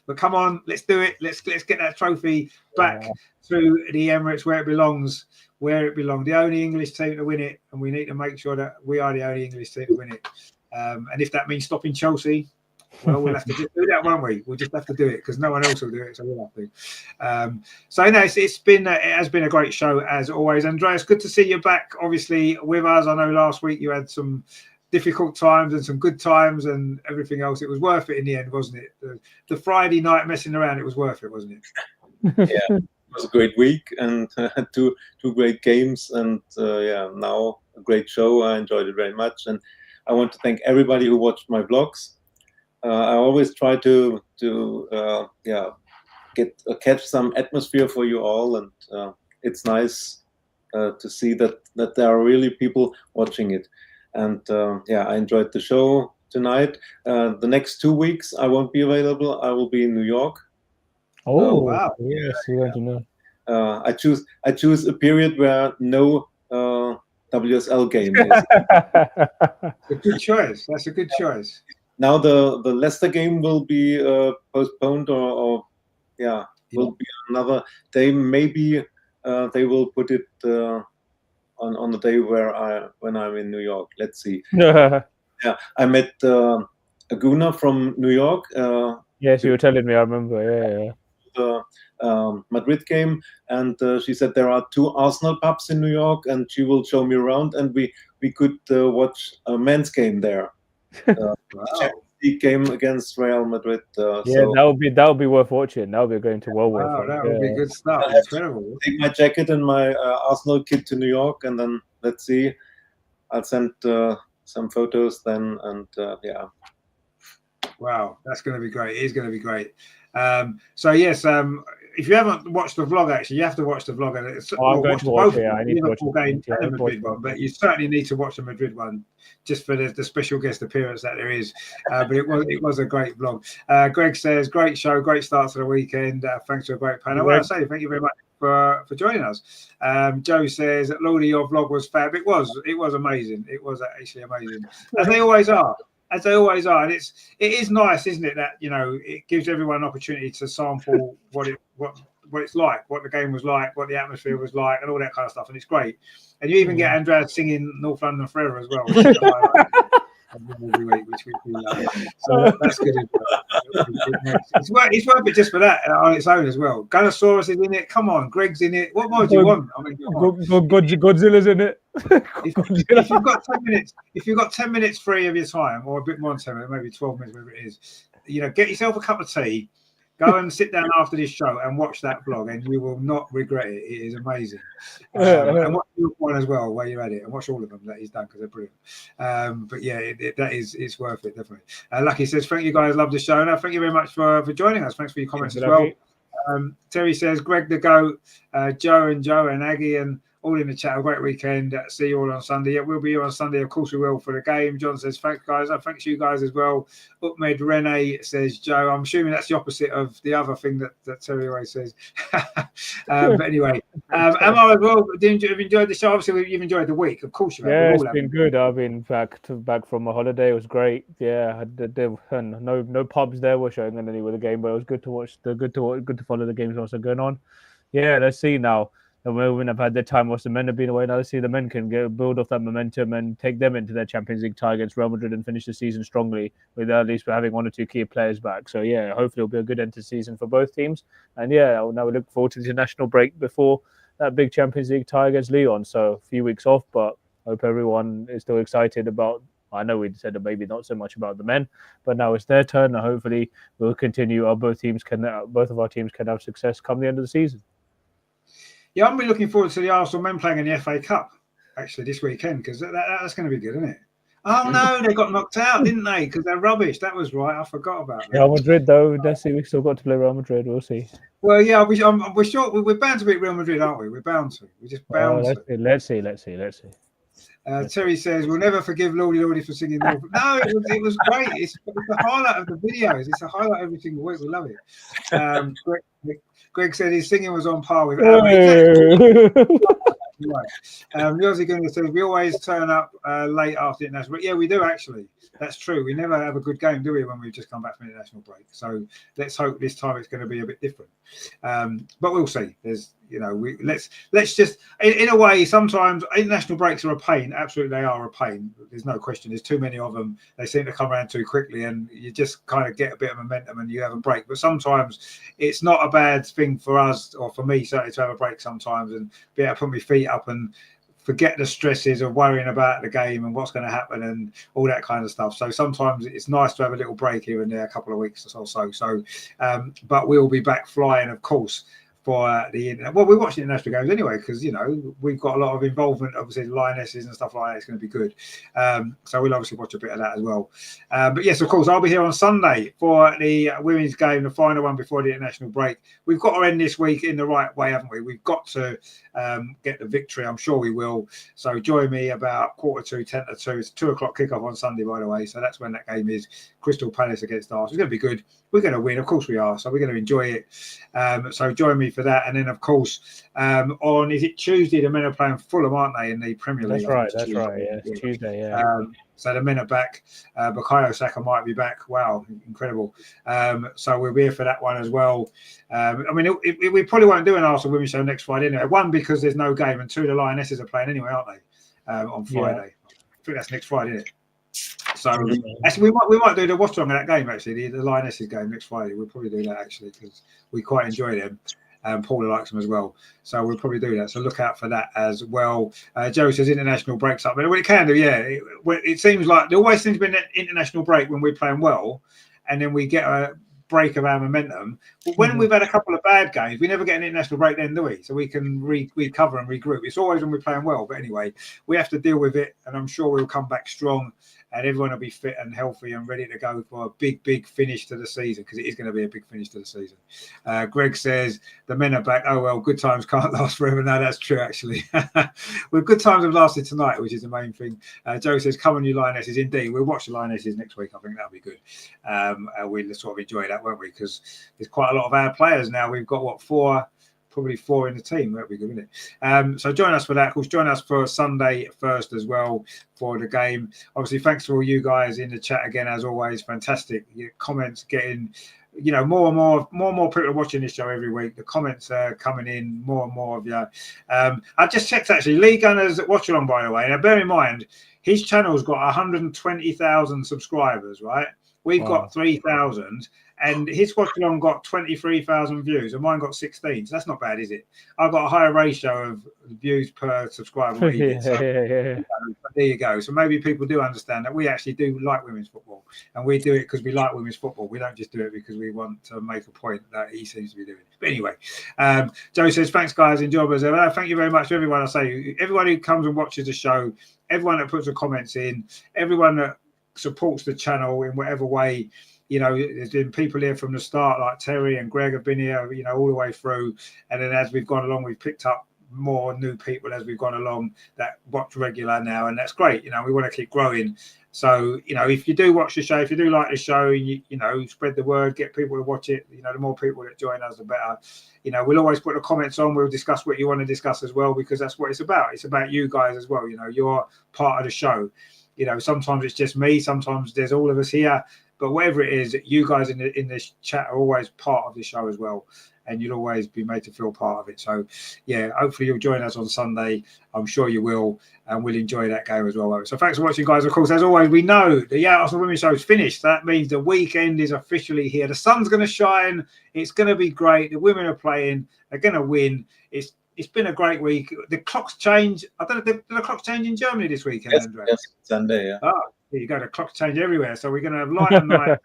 But come on, let's do it. Let's get that trophy back to the Emirates where it belongs. The only English team to win it. And we need to make sure that we are the only English team to win it. And if that means stopping Chelsea, well, we'll have to do that, won't we? We'll just have to do it because no one else will do it, so we'll have to. So no, it has been a great show as always. Andreas, good to see you back. Obviously with us. I know last week you had some difficult times and some good times and everything else. It was worth it in the end, wasn't it? The Friday night messing around, it was worth it, wasn't it? Yeah, it was a great week and two great games and now a great show. I enjoyed it very much and I want to thank everybody who watched my vlogs. I always try to catch some atmosphere for you all, and it's nice to see that there are really people watching it. And I enjoyed the show tonight. The next 2 weeks I won't be available. I will be in New York. Oh wow! Yes, you want to know. I choose a period where no WSL game is. A good choice. That's a good choice. Now the Leicester game will be postponed or will be another day. Maybe they will put it on the day when I'm in New York. Let's see. I met Aguna from New York. Yes, you were telling me. I remember. Yeah. The Madrid game, and she said there are 2 Arsenal pubs in New York, and she will show me around, and we could watch a men's game there. Champions League game against Real Madrid. So that would be worth watching. That would be going to well worth. Wow, that would be good stuff. Incredible. Take my jacket and my Arsenal kit to New York, and then let's see. I'll send some photos then, and Wow, that's going to be great. It is going to be great. So yes, if you haven't watched the vlog, actually, you have to watch the vlog. And I need to watch the game and the Madrid one, but you certainly need to watch the Madrid one just for the special guest appearance that there is. But it was a great vlog. Greg says, great show, great start to the weekend. Thanks to a great panel. I want to say thank you very much for joining us. Joe says, Lordy, your vlog was fab. It was amazing. It was actually amazing, as they always are. As they always are, and it is nice, isn't it? That it gives everyone an opportunity to sample what it's like, what the game was like, what the atmosphere was like, and all that kind of stuff. And it's great. And you even get Andreas singing North London Forever as well, which is every week, which we love. So that's good. It's worth it just for that on its own as well. Gunnosaurus is in it. Come on, Greg's in it. What more do you want? I mean, Godzilla's in it. If you've got 10 minutes free of your time, or a bit more than 10 minutes, maybe 12 minutes, whatever it is, get yourself a cup of tea Go and sit down after this show and watch that vlog, and you will not regret it. It is amazing. And watch the one as well where you're at it, and watch all of them that he's done because they're brilliant. But yeah, it's worth it, definitely. Lucky says, thank you guys, love the show. No, thank you very much for joining us. Thanks for your comments as well. Terry says, Greg the GOAT, Joe and Aggie and all in the chat. A great weekend. See you all on Sunday. Yeah, we'll be here on Sunday. Of course we will for the game. John says, thanks guys. Thanks you guys as well. Upmed Rene says, Joe. I'm assuming that's the opposite of the other thing that Terry always says. But anyway, am I as well? Have you enjoyed the show? Obviously, you've enjoyed the week. Of course you have. Yeah, it's been good. I've been back from a holiday. It was great. Yeah, no pubs there were showing any with the game, but it was good to watch. Good to follow the games also going on. Yeah, let's see now. The women have had their time whilst the men have been away. Now let's see the men can build off that momentum and take them into their Champions League tie against Real Madrid and finish the season strongly with at least having one or two key players back. So yeah, hopefully it'll be a good end to season for both teams. And yeah, now we look forward to the international break before that big Champions League tie against Lyon. So a few weeks off, but hope everyone is still excited about. I know we said that maybe not so much about the men, but now it's their turn, and hopefully we'll continue. Both of our teams can have success come the end of the season. Yeah, I'm really looking forward to the Arsenal men playing in the FA Cup actually this weekend because that's going to be good, isn't it? Oh no, they got knocked out, didn't they? Because they're rubbish. That was right. I forgot about that. Real Madrid, though. Let's see. We've still got to play Real Madrid. We'll see. Well, yeah, we're sure we're bound to beat Real Madrid, aren't we? We're bound to. We're just bound to. Let's see. Terry says we'll never forgive Lordy for singing. No, it was great. It's the highlight of the videos. It's a highlight every single week. We love it. Greg said his singing was on par with. Right. Yosi Gunnar says we always turn up late after international break. Yeah, we do actually. That's true. We never have a good game, do we, when we've just come back from international break? So let's hope this time it's going to be a bit different. But we'll see. There's, let's just in a way. Sometimes international breaks are a pain. Absolutely, they are a pain. There's no question. There's too many of them. They seem to come around too quickly, and you just kind of get a bit of momentum and you have a break. But sometimes it's not a bad thing for us or for me certainly to have a break sometimes and be able to put my feet up and forget the stresses of worrying about the game and what's going to happen and all that kind of stuff. So sometimes it's nice to have a little break here and there, a couple of weeks or so. But we'll be back flying, of course, for we're watching international games anyway because we've got a lot of involvement. Obviously, the Lionesses and stuff like that. It's going to be good. So we'll obviously watch a bit of that as well. But yes, of course, I'll be here on Sunday for the women's game, the final one before the international break. We've got to end this week in the right way, haven't we? We've got to get the victory. I'm sure we will. So join me about 1:45, 1:50. It's 2:00 kickoff on Sunday, by the way. So that's when that game is. Crystal Palace against Arsenal. It's going to be good. We're going to win. Of course we are. So we're going to enjoy it. So join me for that. And then, of course, is it Tuesday? The men are playing Fulham, aren't they, in the Premier League? That's right. Yeah, it's Tuesday, yeah. So the men are back. Bukayo Saka might be back. Wow, incredible. So we'll be here for that one as well. We probably won't do an Arsenal Women's Show next Friday anyway. One, because there's no game, and two, the Lionesses are playing anyway, aren't they, on Friday? Yeah. I think that's next Friday, isn't it? So actually, we might do the watch along of that game, actually, the Lionesses game next Friday. We'll probably do that, actually, because we quite enjoy them. Paula likes them as well. So we'll probably do that. So look out for that as well. Joe says international breaks up. But it can do, yeah. It seems like there always seems to be an international break when we're playing well, and then we get a break of our momentum. But when we've had a couple of bad games, we never get an international break then, do we? So we can recover and regroup. It's always when we're playing well. But anyway, we have to deal with it, and I'm sure we'll come back strong. And everyone will be fit and healthy and ready to go for a big finish to the season, because it is going to be a big finish to the season. Greg says the men are back. Oh, well, good times can't last forever. No, that's true, actually. Well, good times have lasted tonight, which is the main thing. Joe says, come on, you Lionesses. Indeed, we'll watch the Lionesses next week. I think that'll be good. We'll sort of enjoy that, won't we? Because there's quite a lot of our players now. We've got, probably four in the team. That'd be good, wouldn't it? So join us for that. Of course, join us for Sunday first as well for the game. Obviously, thanks to all you guys in the chat again, as always. Fantastic. Your comments getting, more and more people are watching this show every week. The comments are coming in, more and more of you. I just checked, actually, Lee Gunner's watch along, by the way. Now, bear in mind, his channel's got 120,000 subscribers, right? We've got 3,000, and his watch along got 23,000 views, and mine got 16. So that's not bad, is it? I've got a higher ratio of views per subscriber. What he did. So, there you go. So maybe people do understand that we actually do like women's football, and we do it because we like women's football. We don't just do it because we want to make a point that he seems to be doing. But anyway, Joe says, thanks, guys. Enjoy as ever. Thank you very much to everyone. I say, everyone who comes and watches the show, everyone that puts the comments in, everyone that supports the channel in whatever way. You know, there's been people here from the start, like Terry and Greg have been here, you know, all the way through. And then as we've gone along, we've picked up more new people as we've gone along that watch regular now. And that's great. You know, we want to keep growing. So, you know, if you do watch the show, if you do like the show, you know, spread the word, get people to watch it. You know, the more people that join us, the better. You know, we'll always put the comments on. We'll discuss what you want to discuss as well, because that's what it's about. It's about you guys as well. You know, you're part of the show. You know, sometimes it's just me. Sometimes there's all of us here. But whatever it is, you guys in this chat are always part of the show as well. And you'll always be made to feel part of it. So, yeah, hopefully you'll join us on Sunday. I'm sure you will. And we'll enjoy that game as well. So thanks for watching, guys. Of course, as always, we know the Arsenal Women's Show is finished. That means the weekend is officially here. The sun's going to shine. It's going to be great. The women are playing. They're going to win. It's been a great week. The clocks change. I don't know. Did the clocks change in Germany this weekend, Andrea? Yes, Sunday, yeah. Oh, there you go. The clocks change everywhere. So we're going to have light and night.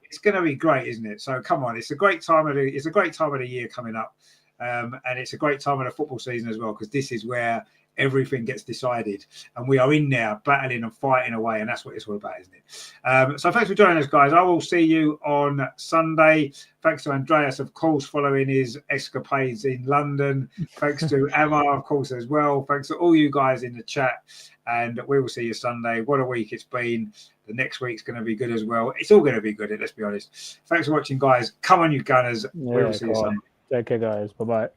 It's going to be great, isn't it? So come on, it's a great time of the year coming up, and it's a great time of the football season as well, because this is where everything gets decided, and we are in there battling and fighting away, and that's what it's all about, isn't it? So thanks for joining us, guys. I will see you on Sunday. Thanks to Andreas, of course, following his escapades in London. Thanks to Emma, of course, as well. Thanks to all you guys in the chat, and we will see you Sunday. What a week it's been. The next week's going to be good as well. It's all going to be good, let's be honest. Thanks for watching, guys. Come on, you Gunners. We will see you Sunday. Take care, guys. Bye-bye.